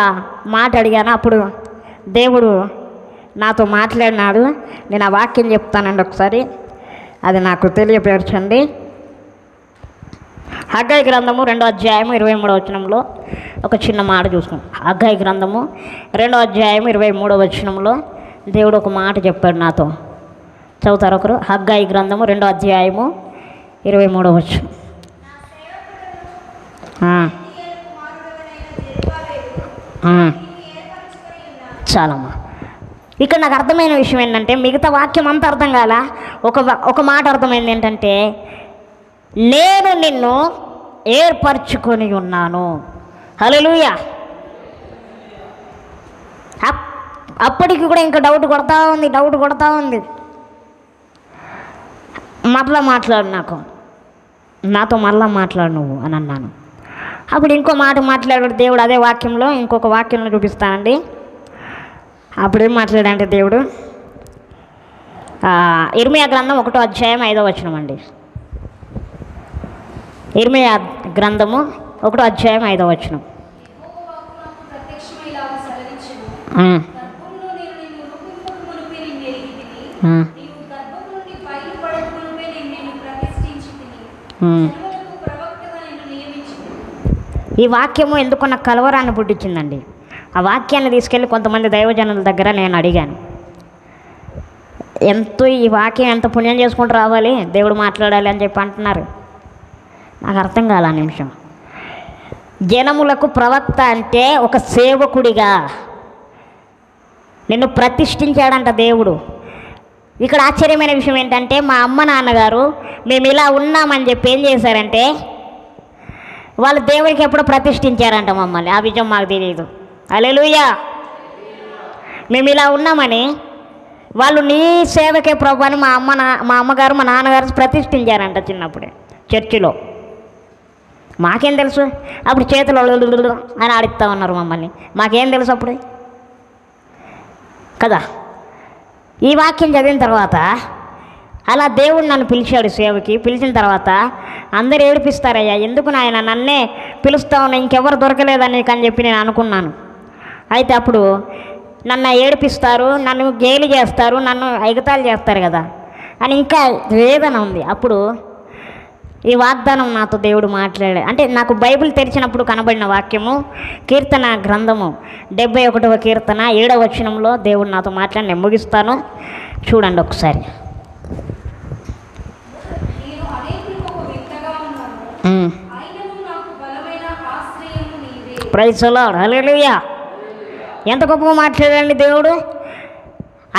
మాట అడిగాను. అప్పుడు దేవుడు నాతో మాట్లాడినాడు. నేను ఆ వాక్యం చెప్తానండి ఒకసారి, అది నాకు తెలియపరచండి. హగ్గయి గ్రంథము 2వ అధ్యాయము 23వ వచనంలో ఒక చిన్న మాట చూసుకుంటాం. హగ్గయి గ్రంథము 2వ అధ్యాయము 23వ వచనంలో దేవుడు ఒక మాట చెప్పాడు నాతో. చదువుతారు ఒకరు? హగ్గయి గ్రంథము 2వ అధ్యాయము 23వ వచనం. చాలమ్మా. ఇక్కడ నాకు అర్థమైన విషయం ఏంటంటే, మిగతా వాక్యం అంతా అర్థం కాల, ఒక మాట అర్థమైంది ఏంటంటే, నేను నిన్ను ఏర్పరచుకొని ఉన్నాను. హల్లెలూయా. అప్పటికి కూడా ఇంకా డౌట్ కొడతా ఉంది. మరలా మాట్లాడు, నాతో మరలా మాట్లాడు నువ్వు అని అన్నాను. అప్పుడు ఇంకో మాట మాట్లాడాడు దేవుడు. అదే వాక్యంలో ఇంకొక వాక్యంలో చూపిస్తానండి. అప్పుడేం మాట్లాడంటే దేవుడు, ఇర్మియా గ్రంథం 1వ అధ్యాయం 5వ వచనం అండి. ఇర్మియా గ్రంథము 1వ అధ్యాయం 5వ వచనం. ఈ వాక్యము ఎందుకు నాకు కలవరాన్ని పుట్టించిందండి. ఆ వాక్యాన్ని తీసుకెళ్ళి కొంతమంది దైవజనుల దగ్గర నేను అడిగాను, ఈ వాక్యం ఎంత పుణ్యం చేసుకుంటూ రావాలి, దేవుడు మాట్లాడాలి అని చెప్పి అంటున్నారు. నాకు అర్థం కాల నిమిషం. జనములకు ప్రవక్త అంటే ఒక సేవకుడిగా నిన్ను ప్రతిష్ఠించాడంట దేవుడు. ఇక్కడ ఆశ్చర్యమైన విషయం ఏంటంటే, మా అమ్మ నాన్నగారు మేము ఇలా ఉన్నామని చెప్పి ఏం చేశారంటే, వాళ్ళు దేవుడికి ఎప్పుడో ప్రతిష్ఠించారంట మమ్మల్ని. ఆ విషయం మాకు తెలియదు. హల్లెలూయా. మేము ఇలా ఉన్నామని వాళ్ళు నీ సేవకే ప్రభు అని మా అమ్మగారు మా నాన్నగారు ప్రతిష్ఠించారంట చిన్నప్పుడే చర్చిలో. మాకేం తెలుసు? అప్పుడు చేతులు అని ఆడిస్తూ ఉన్నారు మమ్మల్ని. మాకేం తెలుసు అప్పుడు కదా. ఈ వాక్యం చదివిన తర్వాత అలా దేవుడు నన్ను పిలిచాడు సేవకి. పిలిచిన తర్వాత అందరు ఏడిపిస్తారయ్యా, ఎందుకు నాయన నన్నే పిలుస్తా ఉన్నా, ఇంకెవరు దొరకలేదని అని చెప్పి నేను అనుకున్నాను. అయితే అప్పుడు నన్ను ఏడిపిస్తారు, నన్ను గేలి చేస్తారు, నన్ను ఎగతాళి చేస్తారు కదా అని ఇంకా వేదన ఉంది. అప్పుడు ఈ వాగ్దానం నాతో దేవుడు మాట్లాడాడు. అంటే నాకు బైబిల్ తెరిచినప్పుడు కనబడిన వాక్యము కీర్తన గ్రంథము 71వ కీర్తన 7వ వచనంలో దేవుడు నాతో మాట్లాడి నేను ముగిస్తాను. చూడండి ఒకసారి. Praise the Lord. హల్లెలూయా. ఎంత గొప్పగా మాట్లాడండి దేవుడు.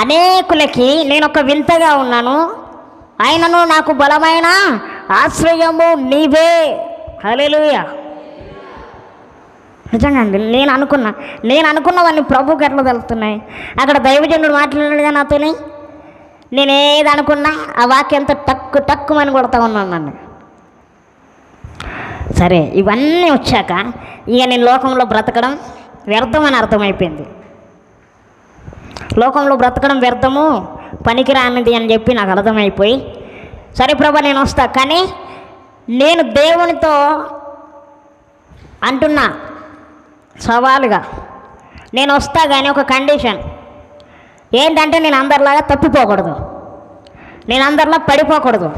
అనేకులకి నేను ఒక వింతగా ఉన్నాను, ఆయనను నాకు బలమైన ఆశ్రయము నీవే. హల్లెలూయా. నిజంగా అండి, నేను అనుకున్నవన్నీ ప్రభువుకి ఎట్లా తెలుస్తున్నాయి. అక్కడ దైవజనుడు మాట్లాడినాడుగా నాతోని, నేనేది అనుకున్నా ఆ వాక్యంతో టక్కుమని కొడతా ఉన్నాను నన్ను. సరే, ఇవన్నీ వచ్చాక ఇక నేను లోకంలో బ్రతకడం వ్యర్థమని అర్థమైపోయింది. లోకంలో బ్రతకడం వ్యర్థము, పనికిరానిది అని చెప్పి నాకు అర్థమైపోయి, సరే ప్రభా నేను వస్తా, కానీ నేను దేవునితో అంటున్నా సవాలుగా, నేను వస్తా కానీ ఒక కండిషన్ ఏంటంటే, నేను అందరిలాగా తప్పిపోకూడదు, నేను అందరిలా పడిపోకూడదు,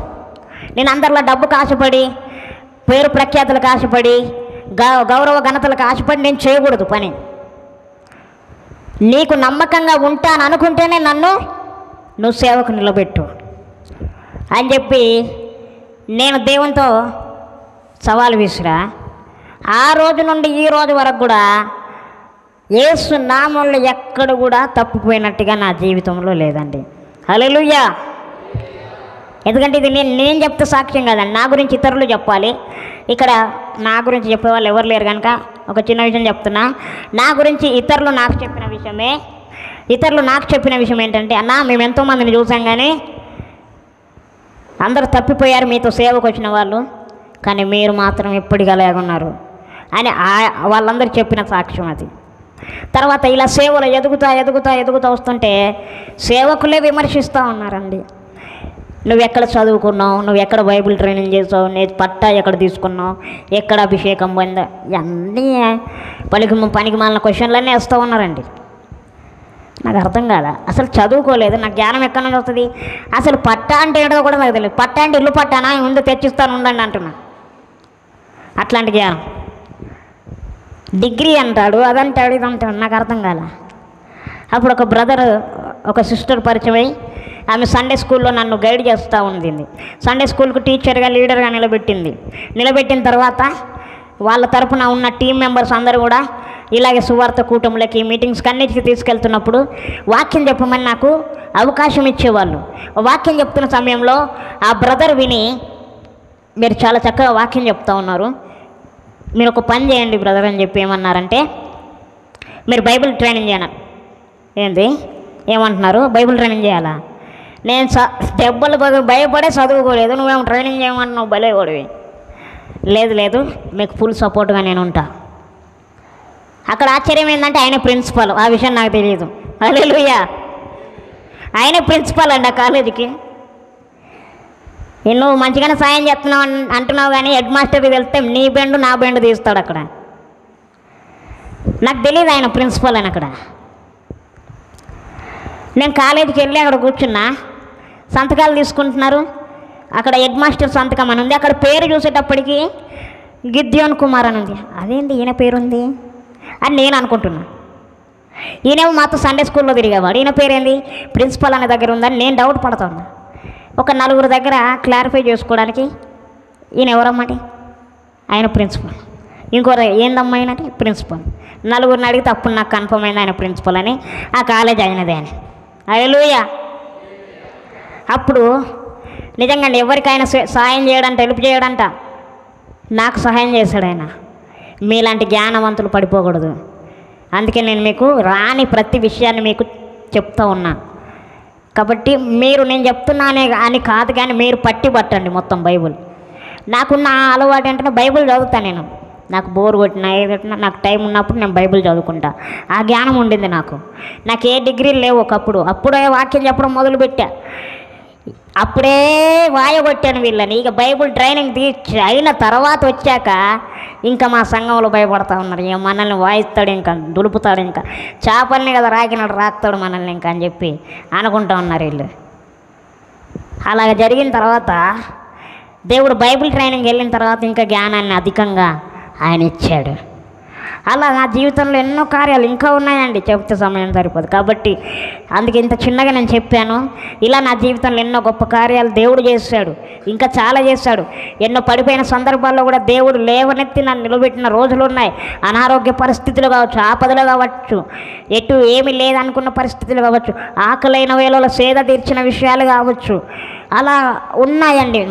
నేను అందరిలా డబ్బుకు ఆశపడి, పేరు ప్రఖ్యాతులకు ఆశపడి, గౌరవ ఘనతలకు ఆశపడి నేను చేయకూడదు పని. నీకు నమ్మకంగా ఉంటాను అనుకుంటేనే నువ్వు సేవకు నిలబెట్టు అని చెప్పి నేను దేవునితో సవాలు విసిరా. ఆ రోజు నుండి ఈ రోజు వరకు కూడా యేసు నామంలో ఎక్కడ కూడా తప్పిపోయినట్టుగా నా జీవితంలో లేదండి. హల్లెలూయా. ఎందుకంటే ఇది నేను చెప్తే సాక్ష్యం కాదండి, నా గురించి ఇతరులు చెప్పాలి. ఇక్కడ నా గురించి చెప్పేవాళ్ళు ఎవరు లేరు కనుక ఒక చిన్న విషయం చెప్తున్నా. నా గురించి ఇతరులు నాకు చెప్పిన విషయం ఏంటంటే, అన్నా మేము ఎంతోమందిని చూసాం కానీ అందరూ తప్పిపోయారు మీతో సేవకు వచ్చిన వాళ్ళు, కానీ మీరు మాత్రం ఎప్పటిగా లేకున్నారు అని వాళ్ళందరూ చెప్పిన సాక్ష్యం అది. తర్వాత ఇలా సేవలు ఎదుగుతా వస్తుంటే సేవకులే విమర్శిస్తూ ఉన్నారండి. నువ్వు ఎక్కడ చదువుకున్నావు, నువ్వు ఎక్కడ బైబిల్ ట్రైనింగ్ చేసావు, నేను పట్టా ఎక్కడ తీసుకున్నావు, ఎక్కడ అభిషేకం పొందా, ఇవన్నీ పనికి మాలిన క్వశ్చన్లన్నీ వేస్తూ ఉన్నారండి. నాకు అర్థం కాదా, అసలు చదువుకోలేదు, నాకు జ్ఞానం ఎక్కడి నుంచి వస్తుంది, అసలు పట్టా అంటే ఏంటో కూడా నాకు తెలియదు. పట్టా అంటే ఇల్లు పట్టానా, ముందు తెచ్చిస్తాను ఉండండి అంటున్నా, అట్లాంటి జ్ఞానం. డిగ్రీ అంటాడు, అదంటాడు, ఇదంటాడు, నాకు అర్థం కాల. అప్పుడు ఒక బ్రదర్ ఒక సిస్టర్ పరిచయం, ఆమె సండే స్కూల్లో నన్ను గైడ్ చేస్తూ ఉంది. సండే స్కూల్కు టీచర్గా లీడర్గా నిలబెట్టిన తర్వాత వాళ్ళ తరపున ఉన్న టీం మెంబర్స్ అందరూ కూడా ఇలాగే సువార్త కూటములకి మీటింగ్స్కి అన్నిటికీ తీసుకెళ్తున్నప్పుడు వాక్యం చెప్పమని నాకు అవకాశం ఇచ్చేవాళ్ళు. వాక్యం చెప్తున్న సమయంలో ఆ బ్రదర్ విని, మీరు చాలా చక్కగా వాక్యం చెప్తా ఉన్నారు, మీరు ఒక పని చేయండి బ్రదర్ అని చెప్పి ఏమన్నారంటే, మీరు బైబిల్ ట్రైనింగ్ చేయాలి. ఏమంటున్నారు, బైబిల్ ట్రైనింగ్ చేయాలా? నేను దెబ్బలు భయపడే చదువుకోలేదు, నువ్వేమో ట్రైనింగ్ చేయమంటున్నావు, భలే కొడివి. లేదు మీకు ఫుల్ సపోర్ట్గా నేను ఉంటా. అక్కడ ఆశ్చర్యం ఏంటంటే ఆయన ప్రిన్సిపల్, ఆ విషయం నాకు తెలియదు. హల్లెలూయా. ఆయన ప్రిన్సిపల్ అండి ఆ కాలేజీకి. నువ్వు మంచిగానే సాయం చేస్తున్నావు అంటున్నావు కానీ హెడ్ మాస్టర్కి వెళ్తే నీ బెండు నా బెండు తీస్తాడు అక్కడ. నాకు తెలియదు ఆయన ప్రిన్సిపల్ అని. అక్కడ నేను కాలేజీకి వెళ్ళి అక్కడ కూర్చున్నా, సంతకాలు తీసుకుంటున్నారు. అక్కడ హెడ్ మాస్టర్ సంతకం అని ఉంది, అక్కడ పేరు చూసేటప్పటికి గిద్యోన్ కుమార్ అని ఉంది. అదేంటి ఈయన పేరుంది అని నేను అనుకుంటున్నా. ఈయనేమో మాతో సండే స్కూల్లో తిరిగేవాడు, ఈయన పేరేంది ప్రిన్సిపల్ అనే దగ్గర ఉందని నేను డౌట్ పడుతూ ఉన్నా. ఒక నలుగురు దగ్గర క్లారిఫై చేసుకోవడానికి ఈయన ఎవరమ్మంటే ఆయన ప్రిన్సిపల్, ఇంకోరు ఏందమ్మా అయినట్టు ప్రిన్సిపల్. నలుగురిని అడిగితే అప్పుడు నాకు కన్ఫర్మ్ అయింది ఆయన ప్రిన్సిపల్ అని, ఆ కాలేజ్ అయినదే అని. హల్లెలూయా. అప్పుడు నిజంగా ఎవరికైనా సహాయం చేయడంట, హెల్ప్ చేయడంట, నాకు సహాయం చేశాడు ఆయన. మీలాంటి జ్ఞానవంతులు పడిపోకూడదు, అందుకే నేను మీకు రాని ప్రతి విషయాన్ని మీకు చెప్తా ఉన్నా. కాబట్టి నేను చెప్తున్నానే అని కాదు కానీ మీరు పట్టండి మొత్తం బైబుల్. నాకున్న అలవాటు ఏంటంటే బైబుల్ చదువుతాను నేను. నాకు బోర్ కొట్టినా ఏదైనా నాకు టైం ఉన్నప్పుడు నేను బైబిల్ చదువుకుంటా. ఆ జ్ఞానం ఉండింది నాకు. నాకు ఏ డిగ్రీలు లేవు ఒకప్పుడు. అప్పుడే వాక్యం చెప్పడం మొదలుపెట్టా, అప్పుడే వాయగొట్టాను వీళ్ళని. ఇక బైబిల్ ట్రైనింగ్ అయిన తర్వాత వచ్చాక ఇంకా మా సంఘంలో భయపడతా ఉన్నారు, ఇక మనల్ని వాయిస్తాడు, ఇంకా దులుపుతాడు, ఇంకా చేపల్ని కదా రాకినాడు రాస్తాడు మనల్ని ఇంకా అని చెప్పి అనుకుంటా ఉన్నారు వీళ్ళు. అలాగ జరిగిన తర్వాత దేవుడు బైబిల్ ట్రైనింగ్ వెళ్ళిన తర్వాత ఇంకా జ్ఞానాన్ని అధికంగా ఆయన ఇచ్చాడు. అలా నా జీవితంలో ఎన్నో కార్యాలు ఇంకా ఉన్నాయండి, చెప్తే సమయం సరిపోదు. కాబట్టి అందుకే ఇంత చిన్నగా నేను చెప్పాను. ఇలా నా జీవితంలో ఎన్నో గొప్ప కార్యాలు దేవుడు చేశాడు, ఇంకా చాలా చేశాడు. ఎన్నో పడిపోయిన సందర్భాల్లో కూడా దేవుడు లేవనెత్తి నన్ను నిలబెట్టిన రోజులు ఉన్నాయి. అనారోగ్య పరిస్థితులు కావచ్చు, ఆపదలు కావచ్చు, ఏమీ లేదనుకున్న పరిస్థితులు కావచ్చు, ఆకలైన వేళలో సేద తీర్చిన విషయాలు కావచ్చు, అలా ఉన్నాయండి.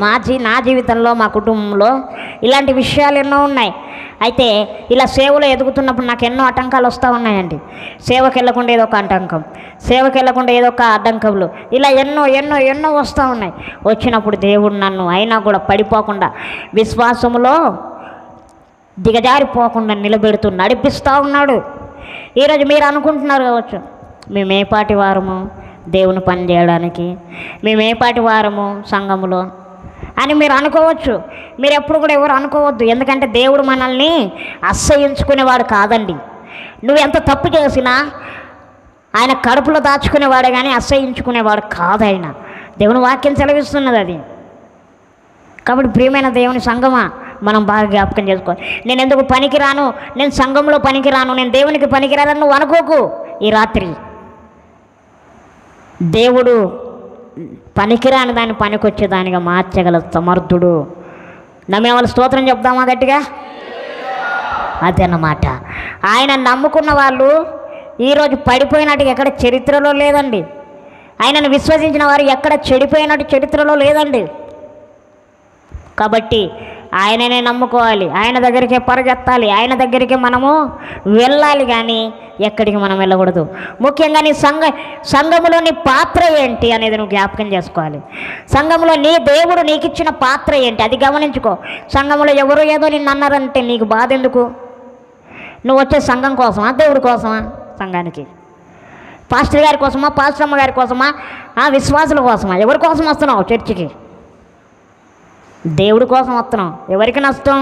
నా జీవితంలో, మా కుటుంబంలో ఇలాంటి విషయాలు ఎన్నో ఉన్నాయి. అయితే ఇలా సేవలో ఎదుగుతున్నప్పుడు నాకు ఎన్నో ఆటంకాలు వస్తూ ఉన్నాయండి. సేవకి వెళ్ళకుండా ఏదో ఒక ఆటంకం, సేవకి వెళ్ళకుండా ఏదో ఒక అడ్డంకములు, ఇలా ఎన్నో ఎన్నో ఎన్నో వస్తూ ఉన్నాయి. వచ్చినప్పుడు దేవుడు నన్ను అయినా కూడా పడిపోకుండా, విశ్వాసములో దిగజారిపోకుండా నిలబెడుతూ నడిపిస్తూ ఉన్నాడు. ఈరోజు మీరు అనుకుంటున్నారు కావచ్చు, మేమేపాటి వారము దేవుని పని చేయడానికి, మేమేపాటి వారము సంఘములో అని మీరు అనుకోవచ్చు. మీరు ఎప్పుడు కూడా ఎవరు అనుకోవద్దు. ఎందుకంటే దేవుడు మనల్ని అసహ్యించుకునేవాడు కాదండి. నువ్వు ఎంత తప్పు చేసినా ఆయన కడుపులో దాచుకునేవాడే కానీ అసహ్యించుకునేవాడు కాదు ఆయన. దేవుని వాక్యం సెలవిస్తున్నది అది. కాబట్టి ప్రియమైన దేవుని సంఘమా, మనం బాగా జ్ఞాపకం చేసుకోవాలి. నేను ఎందుకు పనికిరాను, నేను సంఘంలో పనికిరాను, నేను దేవునికి పనికిరానని నువ్వు అనుకోకు. ఈ రాత్రి దేవుడు పనికిరాని దాన్ని పనికొచ్చేదానిగా మార్చగల సమర్థుడు. నమ్మేవాళ్ళు స్తోత్రం చెప్దామా గట్టిగా? అదన్నమాట. ఆయన నమ్ముకున్న వాళ్ళు ఈరోజు పడిపోయినట్టు ఎక్కడ చరిత్రలో లేదండి. ఆయనను విశ్వసించిన వారు ఎక్కడ చెడిపోయినట్టు చరిత్రలో లేదండి. కాబట్టి ఆయననే నమ్ముకోవాలి, ఆయన దగ్గరికే పరిగెత్తాలి, ఆయన దగ్గరికి మనము వెళ్ళాలి, కానీ ఎక్కడికి మనం వెళ్ళకూడదు. ముఖ్యంగా నీ సంఘములో నీ పాత్ర ఏంటి అనేది నువ్వు జ్ఞాపకం చేసుకోవాలి. సంఘంలో నీ దేవుడు నీకు ఇచ్చిన పాత్ర ఏంటి అది గమనించుకో. సంఘంలో ఎవరు ఏదో నిన్ను అన్నారంటే నీకు బాధ ఎందుకు? నువ్వు వచ్చే సంఘం కోసమా, దేవుడి కోసమా? సంఘానికి పాస్టర్ గారి కోసమా, పాస్టర్ అమ్మ గారి కోసమా, విశ్వాసుల కోసమా? ఎవరి కోసం వస్తున్నావు చర్చికి? దేవుడి కోసం వస్తున్నాం. ఎవరికి నష్టం?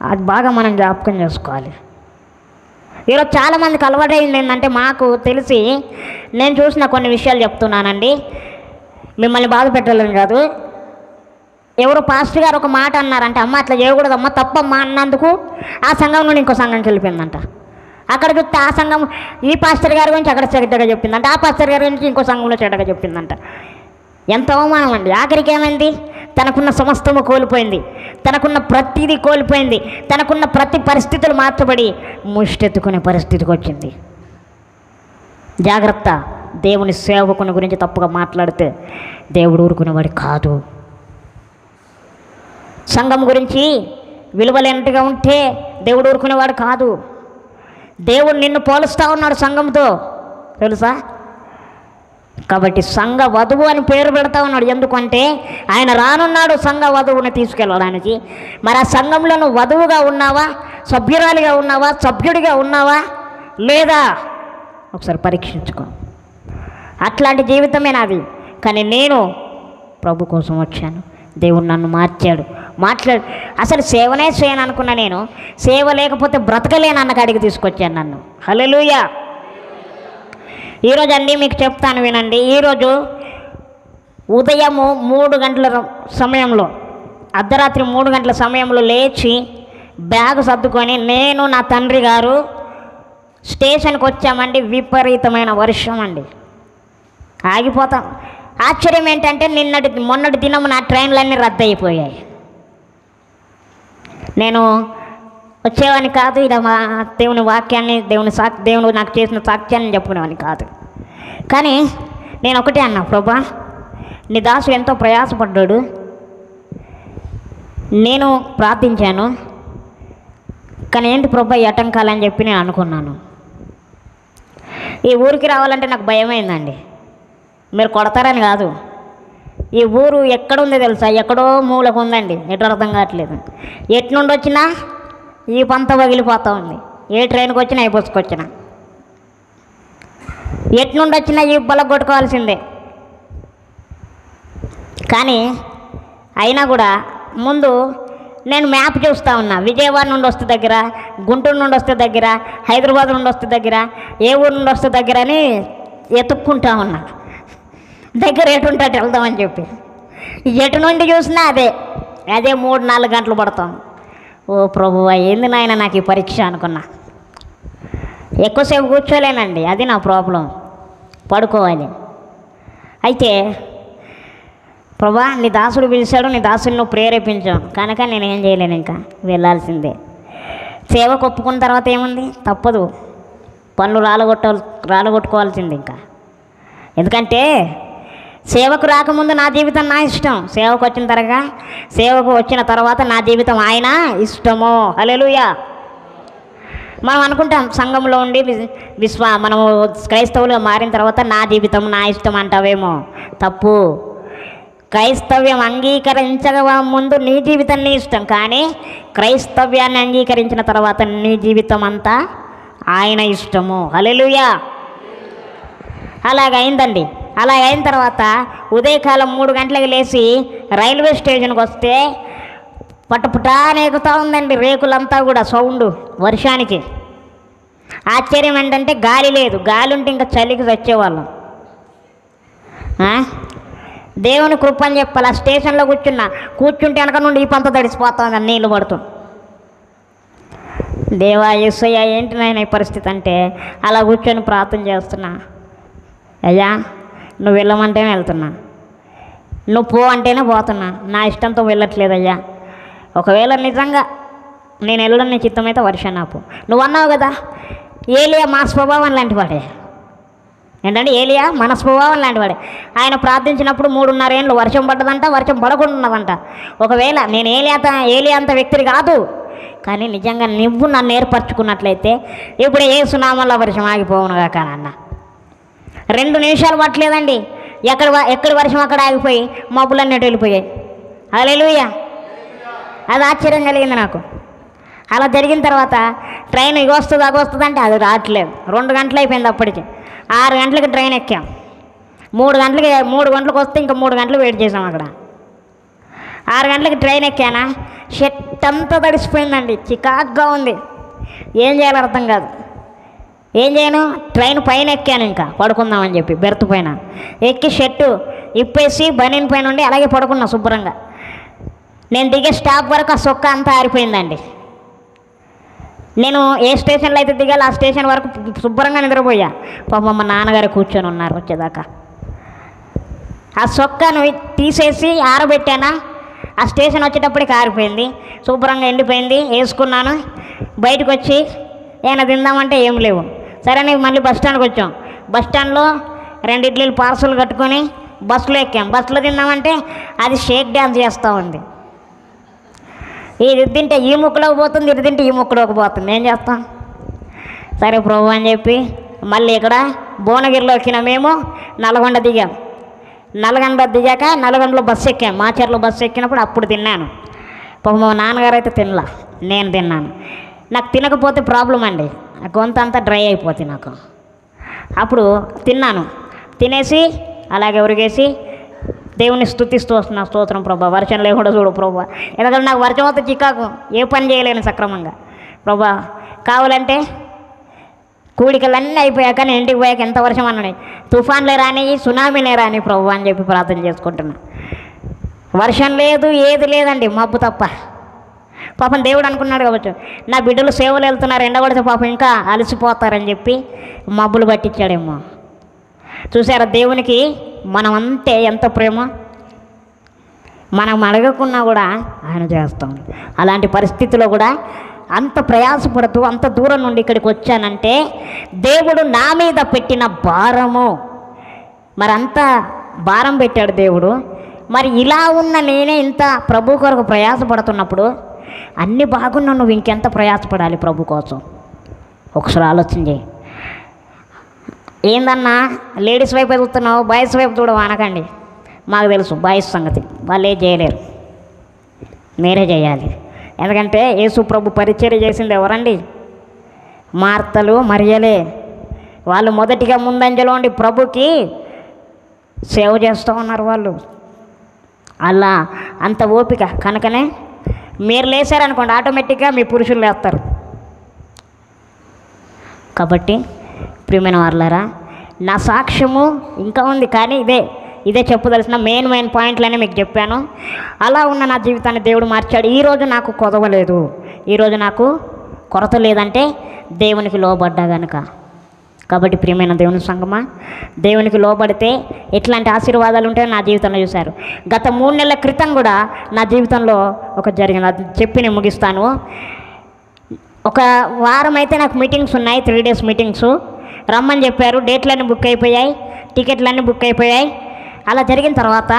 అది బాగా మనం జ్ఞాపకం చేసుకోవాలి. ఈరోజు చాలామందికి అలవాటైంది ఏంటంటే, మాకు తెలిసి నేను చూసిన కొన్ని విషయాలు చెప్తున్నానండి, మిమ్మల్ని బాధ పెట్టాలని కాదు. ఎవరో పాస్టర్ గారు ఒక మాట అన్నారంటే, అమ్మ అట్లా చేయకూడదమ్మా, తప్పమ్మా అన్నందుకు ఆ సంఘం నుండి ఇంకో సంఘంకి వెళ్ళిపోయిందంట. అక్కడ చూస్తే ఆ సంఘం ఈ పాస్టర్ గారి గురించి అక్కడ చెడ్డగా చెప్పిందంట, ఆ పాస్టర్ గారి గురించి ఇంకో సంఘంలో చెడ్డగా చెప్పిందంట. ఎంత అవమానం అండి. ఆఖరికి ఏమైంది? తనకున్న సమస్తము కోల్పోయింది, తనకున్న ప్రతిదీ కోల్పోయింది, తనకున్న ప్రతి పరిస్థితులు మార్చబడి ముష్టెత్తుకునే పరిస్థితికి వచ్చింది. జాగ్రత్త. దేవుని సేవకుని గురించి తప్పుగా మాట్లాడితే దేవుడు ఊరుకునేవాడు కాదు. సంఘం గురించి విలువలేనట్టుగా ఉంటే దేవుడు ఊరుకునేవాడు కాదు. దేవుడు నిన్ను పోలుస్తూ ఉన్నాడు సంఘంతో, తెలుసా? కాబట్టి సంఘ వధువు అని పేరు పెడతా ఉన్నాడు. ఎందుకంటే ఆయన రానున్నాడు సంఘ వధువుని తీసుకెళ్ళడానికి. మరి ఆ సంఘంలో నువ్వు వధువుగా ఉన్నావా, సభ్యురాలిగా ఉన్నావా, సభ్యుడిగా ఉన్నావా లేదా? ఒకసారి పరీక్షించుకో. అట్లాంటి జీవితమే నాది. కానీ నేను ప్రభు కోసం వచ్చాను, దేవుడు నన్ను మార్చాడు. అసలు సేవనే చేయను అనుకున్నా నేను. సేవ లేకపోతే బ్రతకలేను అన్న కాడికి తీసుకొచ్చాను నన్ను. హల్లెలూయా. ఈరోజు అండి మీకు చెప్తాను వినండి. ఈరోజు ఉదయము 3 గంటల సమయంలో, అర్ధరాత్రి 3 గంటల సమయంలో లేచి బ్యాగ్ సర్దుకొని నేను నా తండ్రి గారు స్టేషన్కి వచ్చామండి. విపరీతమైన వర్షం అండి, ఆగిపోతాం. ఆశ్చర్యం ఏంటంటే మొన్నటి దినం నా ట్రైన్లన్నీ రద్దు అయిపోయాయి. నేను వచ్చేవాని కాదు, ఇలా మా దేవుని వాక్యాన్ని, దేవుడు నాకు చేసిన సాక్ష్యాన్ని చెప్పుకునేవాని కాదు. కానీ నేను ఒకటే అన్నా, ప్రభా నీ దాసు ఎంతో ప్రయాసపడ్డాడు, నేను ప్రార్థించాను, కానీ ఏంటి ప్రభా ఈ ఆటంకాలని చెప్పి నేను అనుకున్నాను. ఈ ఊరికి రావాలంటే నాకు భయమైందండి. మీరు కొడతారని కాదు, ఈ ఊరు ఎక్కడుందో తెలుసా? ఎక్కడో మూలకు ఉందండి, ఎటు అర్థం కావట్లేదు. ఎటు నుండి వచ్చినా ఈ పంత పగిలిపోతూ ఉంది. ఏ ట్రైన్కి వచ్చినా, ఏ బస్సుకు వచ్చినా, ఎటు నుండి వచ్చినా ఈ బల కొట్టుకోవాల్సిందే. కానీ అయినా కూడా ముందు నేను మ్యాప్ చూస్తూ ఉన్నా. విజయవాడ నుండి వస్తే దగ్గర, గుంటూరు నుండి వస్తే దగ్గర, హైదరాబాద్ నుండి వస్తే దగ్గర, ఏ ఊరు నుండి వస్తే దగ్గర అని ఎతుక్కుంటా ఉన్నా. దగ్గర ఎటుంటే అటు వెళ్దామని చెప్పి ఎటు నుండి చూసినా అదే 3-4 గంటలు పడతాం. ఓ ప్రభువా, ఏంది నాయన నాకు ఈ పరీక్ష అనుకున్నా. ఎక్కువసేపు కూర్చోలేనండి, అది నా ప్రాబ్లం. పడుకోవాలి. అయితే ప్రభా నీ దాసుడు పిలిచాడు, నీ దాసుని నువ్వు ప్రేరేపించావు కనుక నేనేం చేయలేను, ఇంకా వెళ్ళాల్సిందే. సేవకు ఒప్పుకున్న తర్వాత ఏముంది, తప్పదు, పనులు రాలగొట్టుకోవాల్సింది ఇంకా. ఎందుకంటే సేవకు రాకముందు నా జీవితం నా ఇష్టం, సేవకు వచ్చిన తర్వాత నా జీవితం ఆయన ఇష్టము. హల్లెలూయా. మనం అనుకుంటాం సంఘంలో ఉండి మనము క్రైస్తవులుగా మారిన తర్వాత నా జీవితం నా ఇష్టం అంటావేమో. తప్పు. క్రైస్తవ్యం అంగీకరించక ముందు నీ జీవితం నీ ఇష్టం, కానీ క్రైస్తవ్యాన్ని అంగీకరించిన తర్వాత నీ జీవితం అంతా ఆయన ఇష్టము. హల్లెలూయా. అలాగైందండి. అలాగైన తర్వాత ఉదయకాలం 3 గంటలకు లేచి రైల్వే స్టేషన్కి వస్తే పట్టుపుటాని ఎగుతూ ఉందండి రేకులంతా కూడా సౌండ్ వర్షానికి. ఆశ్చర్యం ఏంటంటే గాలి లేదు, గాలి ఉంటే ఇంకా చలికి వచ్చేవాళ్ళం. దేవుని కృప అని చెప్పాలి. ఆ స్టేషన్లో కూర్చుంటే వెనక నుండి ఈ పంత తడిసిపోతాం నీళ్ళు పడుతూ. దేవా యేసయ్య ఏంటి నాయన ఈ పరిస్థితి అంటే అలా కూర్చొని ప్రార్థన చేస్తున్నా. అయ్యా నువ్వు వెళ్ళమంటేనే వెళ్తున్నా, నువ్వు పో అంటేనే పోతున్నా, నా ఇష్టంతో వెళ్ళట్లేదయ్యా. ఒకవేళ నిజంగా నేను వెళ్ళడం నీ చిత్తమైతే వర్షం నాపు. నువ్వు అన్నావు కదా ఏలియా మా స్వభావం లాంటి వాడే. ఏంటంటే ఏలియా మన స్వభావం లాంటి వాడే. ఆయన ప్రార్థించినప్పుడు 3.5 ఏళ్ళు వర్షం పడ్డదంట, వర్షం పడకుండా ఉన్నదంట. ఒకవేళ నేను ఏలియా అంత వ్యక్తిని కాదు, కానీ నిజంగా నువ్వు నన్ను ఏర్పరచుకున్నట్లయితే ఇప్పుడు యేసునామములో వర్షం ఆగిపోవునుగా. కానన్న 2 నిమిషాలు పట్టలేదండి, ఎక్కడి వర్షం అక్కడ ఆగిపోయి మబ్బులన్నీ వెళ్ళిపోయాయి. హల్లెలూయా. అది ఆశ్చర్యం కలిగింది నాకు. అలా జరిగిన తర్వాత ట్రైన్ ఇగొస్తుంది అగొస్తుంది అది రావట్లేదు. 2 గంటలు అయిపోయింది. అప్పటికి 6 గంటలకి ట్రైన్ ఎక్కాం. 3 గంటలకు వస్తే ఇంకా 3 గంటలు వెయిట్ చేసాం అక్కడ. 6 గంటలకి ట్రైన్ ఎక్కానా, షర్ట్ అంతా తడిసిపోయిందండి, చికాగ్గా ఉంది. ఏం చేయాలో అర్థం కాదు. ఏం చేయను, ట్రైన్ పైన ఎక్కాను ఇంకా పడుకుందామని చెప్పి బెర్త్ పైన ఎక్కి షర్టు ఇప్పేసి బనీన్ పైన ఉండి అలాగే పడుకున్నా శుభ్రంగా. నేను దిగే స్టాప్ వరకు ఆ సొక్క అంతా ఆరిపోయిందండి. నేను ఏ స్టేషన్లో అయితే దిగాలి ఆ స్టేషన్ వరకు శుభ్రంగా నిద్రపోయా. పాపం మా నాన్నగారు కూర్చొని ఉన్నారు వచ్చేదాకా. ఆ సొక్కను తీసేసి ఆరబెట్టానా, ఆ స్టేషన్ వచ్చేటప్పటికి ఆరిపోయింది, శుభ్రంగా ఎండిపోయింది. వేసుకున్నాను. బయటకు వచ్చి ఏమైనా తిందామంటే ఏం లేవు. సరే నీకు మళ్ళీ బస్ స్టాండ్కి వచ్చాం. బస్ స్టాండ్లో 2 ఇడ్లీలు పార్సల్ కట్టుకొని బస్సులో ఎక్కాం. బస్సులో తిందామంటే అది షేక్ డ్యాన్స్ చేస్తూ ఉంది. ఇది తింటే ఈ ముక్కులోకి పోతుంది, ఇది తింటే ఈ ముక్కులోకి పోతుంది. ఏం చేస్తాం? సరే ప్రభు అని చెప్పి మళ్ళీ ఇక్కడ భువనగిరిలో ఎక్కిన మేము నల్గొండ దిగాం. నల్గొండ దిగాక నల్గొండలో బస్సు ఎక్కాం. మాచర్లో బస్సు ఎక్కినప్పుడు అప్పుడు తిన్నాను. పాపం మా నాన్నగారు అయితే తినలా, నేను తిన్నాను. నాకు తినకపోతే ప్రాబ్లం అండి, గొంత అంతా డ్రై అయిపోతుంది నాకు. అప్పుడు తిన్నాను. తినేసి అలాగే ఉరిగేసి దేవుని స్తుతిస్తూ వస్తున్నా. స్తోత్రం ప్రభా, వర్షం లేకుండా చూడు ప్రభా, ఎందుకంటే నాకు వర్షం వస్తే చికాకు, ఏ పని చేయలేను సక్రమంగా. ప్రభా కావాలంటే కూడికలన్నీ అయిపోయాక నేను ఇంటికి పోయాక ఎంత వర్షం అన్నాడు, తుఫాన్లే రాని సునామీలే రాని ప్రభు అని చెప్పి ప్రార్థన చేసుకుంటున్నా. వర్షం లేదు, ఏది లేదండి, మబ్బు తప్ప. పాపం దేవుడు అనుకున్నాడు కావచ్చు నా బిడ్డలు సేవలు వెళ్తున్నారు, ఎండగొడితే పాపం ఇంకా అలసిపోతారని చెప్పి మబ్బులు పట్టించాడేమో. చూసారా దేవునికి మనం అంతే ఎంత ప్రేమ, మనం అడగకున్నా కూడా ఆయన చేస్తాం. అలాంటి పరిస్థితిలో కూడా అంత ప్రయాసపడుతూ అంత దూరం నుండి ఇక్కడికి వచ్చానంటే దేవుడు నా మీద పెట్టిన భారము, మరి అంత భారం పెట్టాడు దేవుడు. మరి ఇలా ఉన్న నేనే ఇంత ప్రభు కొరకు ప్రయాసపడుతున్నప్పుడు అన్నీ బాగున్నా నువ్వు ఇంకెంత ప్రయాసపడాలి ప్రభు కోసం? ఒకసారి ఆలోచన చేయి. ఏందన్నా లేడీస్ వైపు ఎదుగుతున్నావు, బాయ్స్ వైపు చూడవు అనకండి. మాకు తెలుసు బాయ్స్ సంగతి, వాళ్ళు ఏం చేయలేరు, మీరే చేయాలి. ఎందుకంటే యేసు ప్రభు పరిచర్య చేసింది ఎవరండి? మార్తలు మరియలే. వాళ్ళు మొదటిగా ముందంజలో ఉండి ప్రభుకి సేవ చేస్తూ ఉన్నారు. వాళ్ళు అలా అంత ఓపిక కనుకనే మీరు లేసారనుకోండి ఆటోమేటిక్గా మీ పురుషులు లేస్తారు. కాబట్టి ప్రియమైన వారులారా, నా సాక్ష్యము ఇంకా ఉంది, కానీ ఇదే చెప్పదలసిన మెయిన్ పాయింట్లనే మీకు చెప్పాను. అలా ఉన్న నా జీవితాన్ని దేవుడు మార్చాడు. ఈరోజు నాకు కొదవలేదు, ఈరోజు నాకు కొరత లేదంటే దేవునికి లోబడ్డా కనుక. కాబట్టి ప్రియమైన దేవుని సంగమా, దేవునికి లోబడితే ఎట్లాంటి ఆశీర్వాదాలు ఉంటాయో నా జీవితంలో చూశారు. గత 3 నెలల క్రితం కూడా నా జీవితంలో ఒక జరిగింది, అది చెప్పి నేను ముగిస్తాను. ఒక వారం అయితే నాకు మీటింగ్స్ ఉన్నాయి, 3 days మీటింగ్స్ రమ్మని చెప్పారు. డేట్లన్నీ బుక్ అయిపోయాయి, టికెట్లన్నీ బుక్ అయిపోయాయి. అలా జరిగిన తర్వాత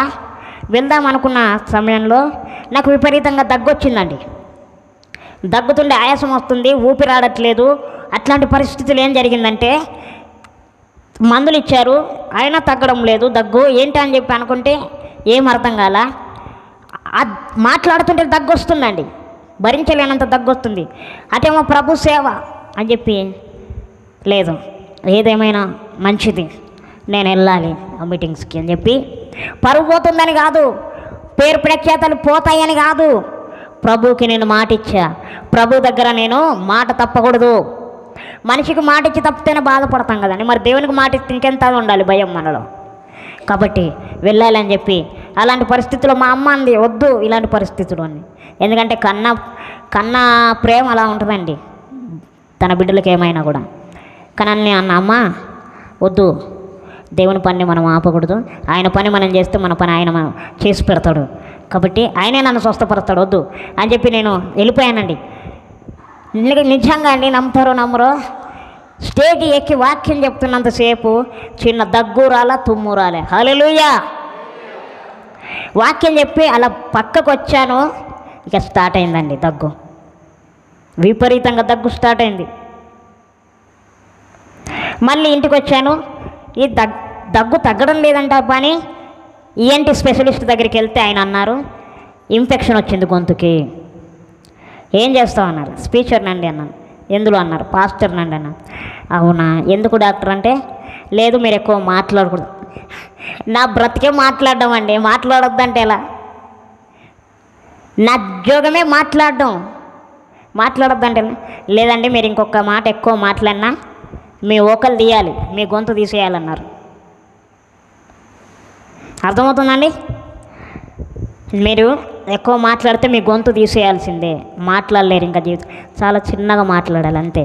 వెళ్దాం అనుకున్న సమయంలో నాకు విపరీతంగా దగ్గు వచ్చిందండి. దగ్గుతుండే ఆయాసం వస్తుంది, ఊపిరాడట్లేదు. అట్లాంటి పరిస్థితులు ఏం జరిగిందంటే మందులు ఇచ్చారు, అయినా తగ్గడం లేదు దగ్గు. ఏంటి అని చెప్పి అనుకుంటే ఏం అర్థం కాల. మాట్లాడుతుంటే దగ్గు వస్తుందండి, భరించలేనంత దగ్గు వస్తుంది. అదేమో ప్రభు సేవ అని చెప్పి లేదు, ఏదేమైనా మంచిది, నేను వెళ్ళాలి ఆ మీటింగ్స్కి అని చెప్పి. పరువు పోతుందని కాదు, పేరు ప్రఖ్యాతలు పోతాయని కాదు, ప్రభువుకి నేను మాట ఇచ్చా. ప్రభు దగ్గర నేను మాట తప్పకూడదు. మనిషికి మాట ఇచ్చి తప్పితేనే బాధపడతాం కదండి, మరి దేవునికి మాట ఇస్తే ఇంకెంత ఉండాలి భయం మనలో. కాబట్టి వెళ్ళాలని చెప్పి అలాంటి పరిస్థితుల్లో మా అమ్మ అంది, వద్దు ఇలాంటి పరిస్థితులు అని. ఎందుకంటే కన్నా ప్రేమ అలా ఉంటుందండి తన బిడ్డలకి ఏమైనా కూడా. కానీ అన్న అమ్మ వద్దు, దేవుని పని మనం ఆపకూడదు, ఆయన పని మనం చేస్తే మన పని ఆయన చేసి పెడతాడు, కాబట్టి ఆయనే నన్ను స్వస్థపడతాడు, వద్దు అని చెప్పి నేను వెళ్ళిపోయానండి. నిజంగా అండి, నమ్ముతారో నమ్మరో, స్టేజ్ ఎక్కి వాక్యం చెప్తున్నంతసేపు చిన్న దగ్గు రాలా, తుమ్ము రాలే. హల్లెలూయా. వాక్యం చెప్పి అలా పక్కకు వచ్చాను, ఇక స్టార్ట్ అయిందండి దగ్గు, విపరీతంగా దగ్గు స్టార్ట్ అయింది. మళ్ళీ ఇంటికి వచ్చాను, ఈ దగ్గు తగ్గడం లేదంట పని. ఈఎన్టీ స్పెషలిస్ట్ దగ్గరికి వెళ్తే ఆయన అన్నారు, ఇన్ఫెక్షన్ వచ్చింది గొంతుకి, ఏం చేస్తావు అన్నారు. స్పీచర్ నండి అన్నాను. ఎందులో అన్నారు. పాస్టర్ నండి అన్నాను. అవునా, ఎందుకు డాక్టర్ అంటే, లేదు మీరు ఎక్కువ మాట్లాడకూడదు. నా బ్రతికే మాట్లాడడం అండి, మాట్లాడొద్దంటే ఎలా? నా ఉద్యోగమే మాట్లాడొద్దంటే లేదండి, మీరు ఇంకొక మాట ఎక్కువ మాట్లాడినా మీ ఓకలు తీయాలి, మీ గొంతు తీసేయాలన్నారు. అర్థమవుతుందండి? మీరు ఎక్కువ మాట్లాడితే మీ గొంతు తీసేయాల్సిందే, మాట్లాడలేరు ఇంకా జీవితం, చాలా చిన్నగా మాట్లాడాలి అంతే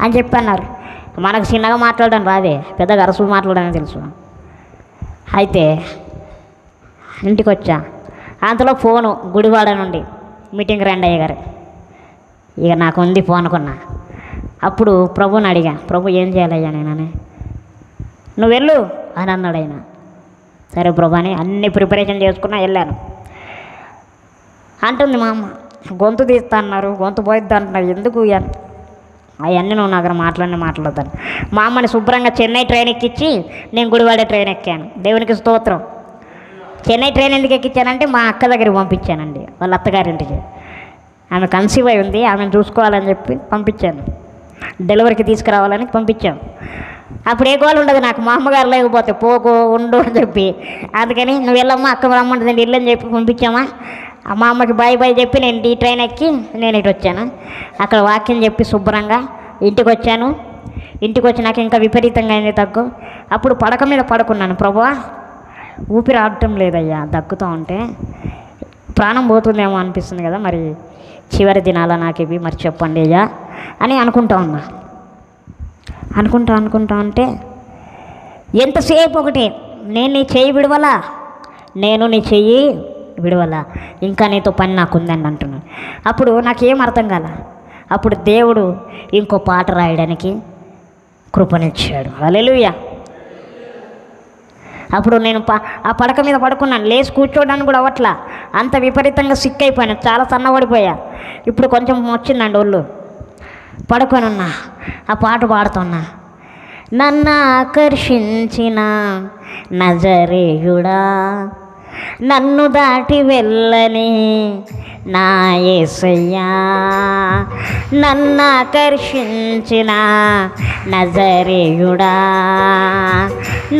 అని చెప్పి అన్నారు. మనకు చిన్నగా మాట్లాడడం రాదే, పెద్దగా అరసు మాట్లాడడం తెలుసు. అయితే ఇంటికి వచ్చా, అంతలో ఫోను గుడివాడ నుండి, మీటింగ్ రండి అయ్య గారు. ఇక నాకు ఉంది ఫోన్ అనుకున్నా. అప్పుడు ప్రభుని అడిగా, ప్రభు ఏం చేయాలయ్యా నేనని. నువ్వు వెళ్ళు అని అన్నాడు ఆయన. సరే ప్రభు అని అన్ని ప్రిపరేషన్ చేసుకున్నా, వెళ్ళాను. అంటుంది మా అమ్మ, గొంతు తీస్తా అన్నారు, గొంతు పోయిద్దా అంటున్నారు, ఎందుకు అవన్నీ నువ్వు నాకు మాట్లాడొద్దని. మా అమ్మని శుభ్రంగా చెన్నై ట్రైన్ ఎక్కించి నేను గుడివాడ ట్రైన్ ఎక్కాను. దేవునికి స్తోత్రం. చెన్నై ట్రైన్ ఎందుకు ఎక్కించానంటే మా అక్క దగ్గరికి పంపించానండి, వాళ్ళ అత్తగారింటికి. ఆమె కన్సీవ్ అయి ఉంది, ఆమెను చూసుకోవాలని చెప్పి పంపించాను, డెలివరీకి తీసుకురావాలని పంపించాను. అప్పుడు ఏ గోలు ఉండదు నాకు, మా అమ్మగారు లేకపోతే పోకు ఉండు అని చెప్పి. అందుకని నువ్వు వెళ్ళమ్మా, అక్క రమ్మంటుందండి ఇల్లు అని చెప్పి పంపించామా. మా అమ్మకి బాయ్ చెప్పి నేను ఈ ట్రైన్ ఎక్కి నేను ఇటు వచ్చాను. అక్కడ వాక్యం చెప్పి శుభ్రంగా ఇంటికి వచ్చాను. ఇంటికి వచ్చినాక ఇంకా విపరీతంగా అయింది దగ్గు. అప్పుడు పడక మీద పడుకున్నాను. ప్రభువా, ఊపిరి ఆడటం లేదయ్యా, దగ్గుతూ ఉంటే ప్రాణం పోతుందేమో అనిపిస్తుంది కదా, మరి చివరి దినాల నాకు ఇవి మరి చెప్పండి అయ్యా అని అనుకుంటా ఉన్నా. అనుకుంటా ఉంటే ఎంతసేపు ఒకటి, నేను నీ చెయ్యి విడవలా, నేను నీ చెయ్యి విడవలా, ఇంకా నీతో పని నాకుందని అంటున్నాను. అప్పుడు నాకేం అర్థం కాల. అప్పుడు దేవుడు ఇంకో పాట రాయడానికి కృపనిచ్చాడు. హల్లెలూయా. అప్పుడు నేను ఆ పడక మీద పడుకున్నాను, లేచి కూర్చోవడానికి కూడా అవ్వట్లా, అంత విపరీతంగా సిక్ అయిపోయాను, చాలా సన్నబడిపోయా. ఇప్పుడు కొంచెం వచ్చిందండి ఒళ్ళు. పడుకొని ఉన్నా, ఆ పాట పాడుతున్నా. నన్ను ఆకర్షించిన నజరేయుడా, నన్ను దాటి వెళ్ళని నా యేసయ్యా, నన్ను ఆకర్షించిన నజరేయుడా,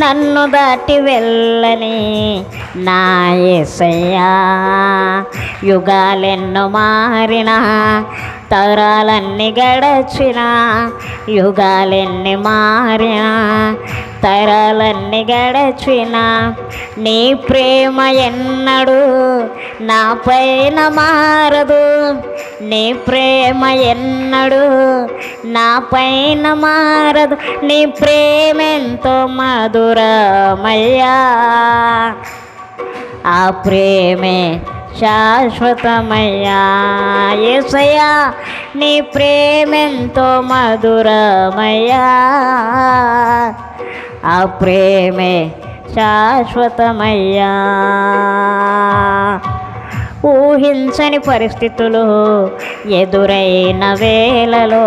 నన్ను దాటి వెళ్ళని నా యేసయ్యా. యుగాలెన్నో మారినా, తరాలన్నీ గడచిన, యుగాలెన్ని మారినా, తరాలన్నీ గడచిన, నీ ప్రేమ ఎన్నడూ నా పైన మారదు, నీ ప్రేమ ఎన్నడూ నా పైన మారదు, నీ ప్రేమెంతో మధురమయ్యా, ఆ ప్రేమే శాశ్వతమయ్యా. యేసయ్యా, నీ ప్రేమెంతో మధురమయ్యా, ఆ ప్రేమే శాశ్వతమయ్యా. ఊహించని పరిస్థితులు ఎదురైన వేళలో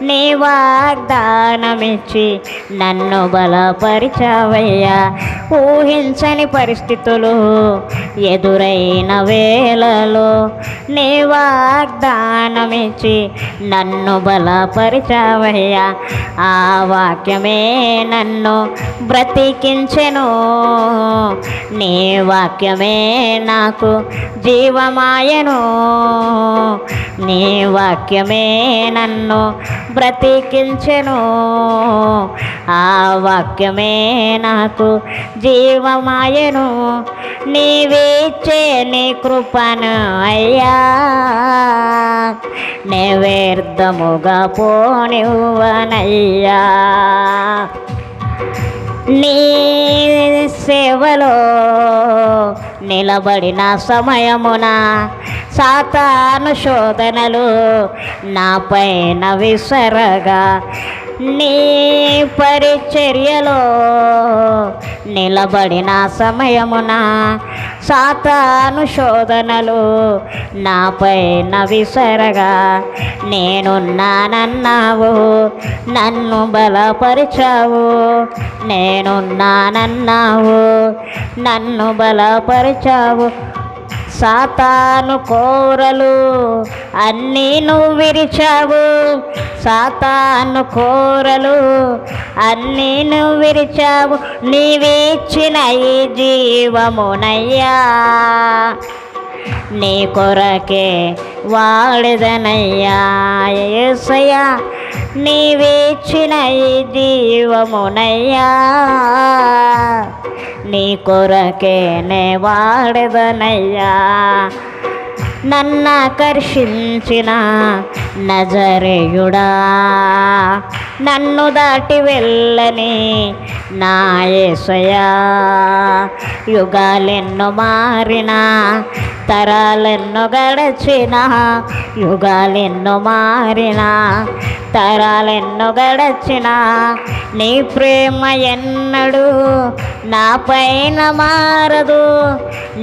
నీ వాగ్దానమిచ్చి నన్ను బలపరిచావయ్యా. ఊహించని పరిస్థితులు ఎదురైన వేళలో నీ వాగ్దానమిచ్చి నన్ను బలపరిచావయ్యా. ఆ వాక్యమే నన్ను బ్రతికించెను, నీ వాక్యమే నాకు జీవమాయను, నీ వాక్యమే నన్ను బ్రతికించెను, ఆ వాక్యమే నాకు జీవమాయను. నీవిచ్చే నీ కృపను అయ్యా నే వ్యర్థముగా పోనివ్వనయ్యా. నీ సేవలో నిలబడిన సమయమున సాతాను శోధనలు నాపైన విసరగా, నీ పరిచర్యలో నిలబడిన సమయమున సాతాను శోధనలు నాపైన విసరగా, నేనున్నానన్నావు నన్ను బలపరిచావు, నేనున్నానన్నావు నన్ను బలపరిచావు. సాతాను కోరలు అన్నీ నువ్వు విరిచావు, సాతాను కోరలు అన్నీ నువ్వు విరిచావు. నీవిచ్చిన ఈ జీవమునయ్యా నీ కొరకే వాడెదనయ్యా. యేసయ్యా నీవిచ్చిన ఈ జీవమునయ్యా నీ కొరకే నే వాడెదనయ్యా. నన్నాకర్షించిన నజరేయుడా, నన్ను దాటి వెళ్ళని నా యేసయ్యా. యుగాలెన్నో మారినా, తరాలెన్నో గడచినా, యుగాలెన్నో మారినా, తరాలెన్నో గడచినా, నీ ప్రేమ ఎన్నడూ నా పైన మారదు,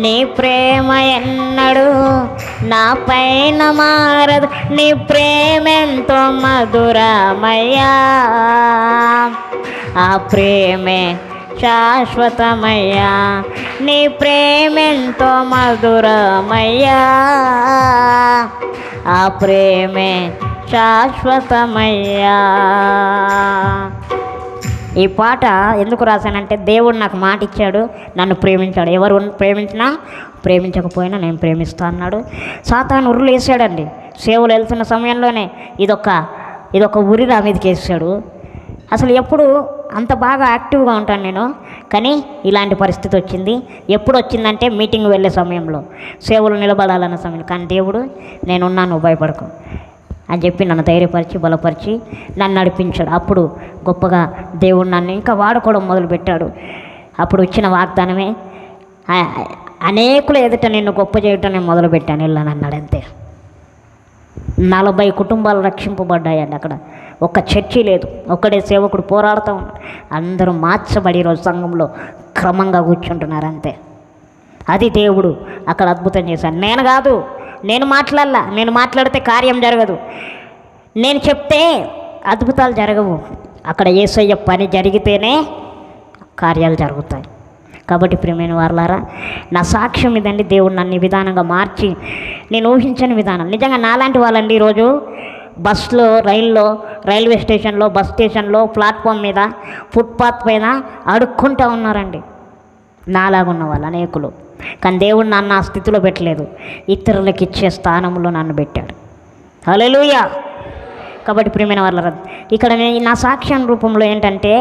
నీ ప్రేమ ఎన్నడూ నా పైన మారదు. నీ ప్రేమెంతో మధురమయ్యా, ఆ ప్రేమే శాశ్వతమయ్యా. నీ ప్రేమెంతో మధురమయ్యా, ఆ ప్రేమే శాశ్వతమయ్యా. ఈ పాట ఎందుకు రాశానంటే, దేవుడు నాకు మాట ఇచ్చాడు, నన్ను ప్రేమించాడు. ఎవరు ప్రేమించినా ప్రేమించకపోయినా నేను ప్రేమిస్తా అన్నాడు. సాతాను ఉరులు వేసాడండి. సేవలు వెళ్తున్న సమయంలోనే ఇదొక ఉరి నా మీదకి వేసాడు. అసలు ఎప్పుడు అంత బాగా యాక్టివ్గా ఉంటాను నేను, కానీ ఇలాంటి పరిస్థితి వచ్చింది. ఎప్పుడు వచ్చిందంటే మీటింగ్ వెళ్ళే సమయంలో, సేవలు నిలబడాలన్న సమయంలో. కానీ దేవుడు నేనున్నాను భయపడకు అని చెప్పి నన్ను ధైర్యపరిచి బలపరిచి నన్ను నడిపించాడు. అప్పుడు గొప్పగా దేవుడు నన్ను ఇంకా వాడుకోవడం మొదలుపెట్టాడు. అప్పుడు వచ్చిన వాగ్దానమే, అనేకుల ఎదుట నిన్ను గొప్ప చేయటం నేను మొదలుపెట్టాను వెళ్ళానన్నాడు. అంతే 40 కుటుంబాలు రక్షింపబడ్డాయండి. అక్కడ ఒక్క చర్చి లేదు, ఒక్కడే సేవకుడు పోరాడుతూ ఉన్నాడు. అందరూ మార్చబడి ఈరోజు సంఘంలో క్రమంగా కూర్చుంటున్నారు. అంతే, అది దేవుడు అక్కడ అద్భుతం చేశాను. నేను కాదు, నేను మాట్లాడలా, నేను మాట్లాడితే కార్యం జరగదు, నేను చెప్తే అద్భుతాలు జరగవు. అక్కడ యేసయ్య పని జరిగితేనే కార్యాలు జరుగుతాయి. కాబట్టి ప్రియమైన వారలారా, నా సాక్ష్యం ఇదండి. దేవుడు నన్ను ఈ విధానంగా మార్చి, నేను ఊహించని విధానం. నిజంగా నాలాంటి వాళ్ళండి ఈరోజు బస్లో, రైల్వే స్టేషన్లో, బస్ స్టేషన్లో, ప్లాట్ఫామ్ మీద, ఫుట్పాత్ పైన అడుక్కుంటూ ఉన్నారండి నాలాగున్న వాళ్ళు అనేకులు. కానీ దేవుడు నన్ను ఆ స్థితిలో పెట్టలేదు, ఇతరులకు ఇచ్చే స్థానంలో నన్ను పెట్టాడు. హల్లెలూయా. కాబట్టి ప్రియమైన వారలారా, ఇక్కడ నా సాక్ష్యం రూపంలో ఏంటంటే,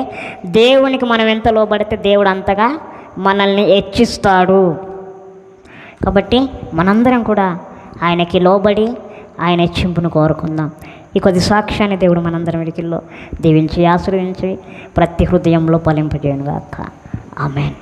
దేవునికి మనం ఎంత లోబడితే దేవుడు అంతగా మనల్ని హెచ్చిస్తాడు. కాబట్టి మనందరం కూడా ఆయనకి లోబడి ఆయన హెచ్చింపును కోరుకుందాం. ఈ కొద్ది సాక్ష్యాన్ని దేవుడు మనందరం విడికిల్లో దీవించి ఆశీర్వదించి ప్రతి హృదయంలో ఫలింపజేయునుగాక. ఆమేన్.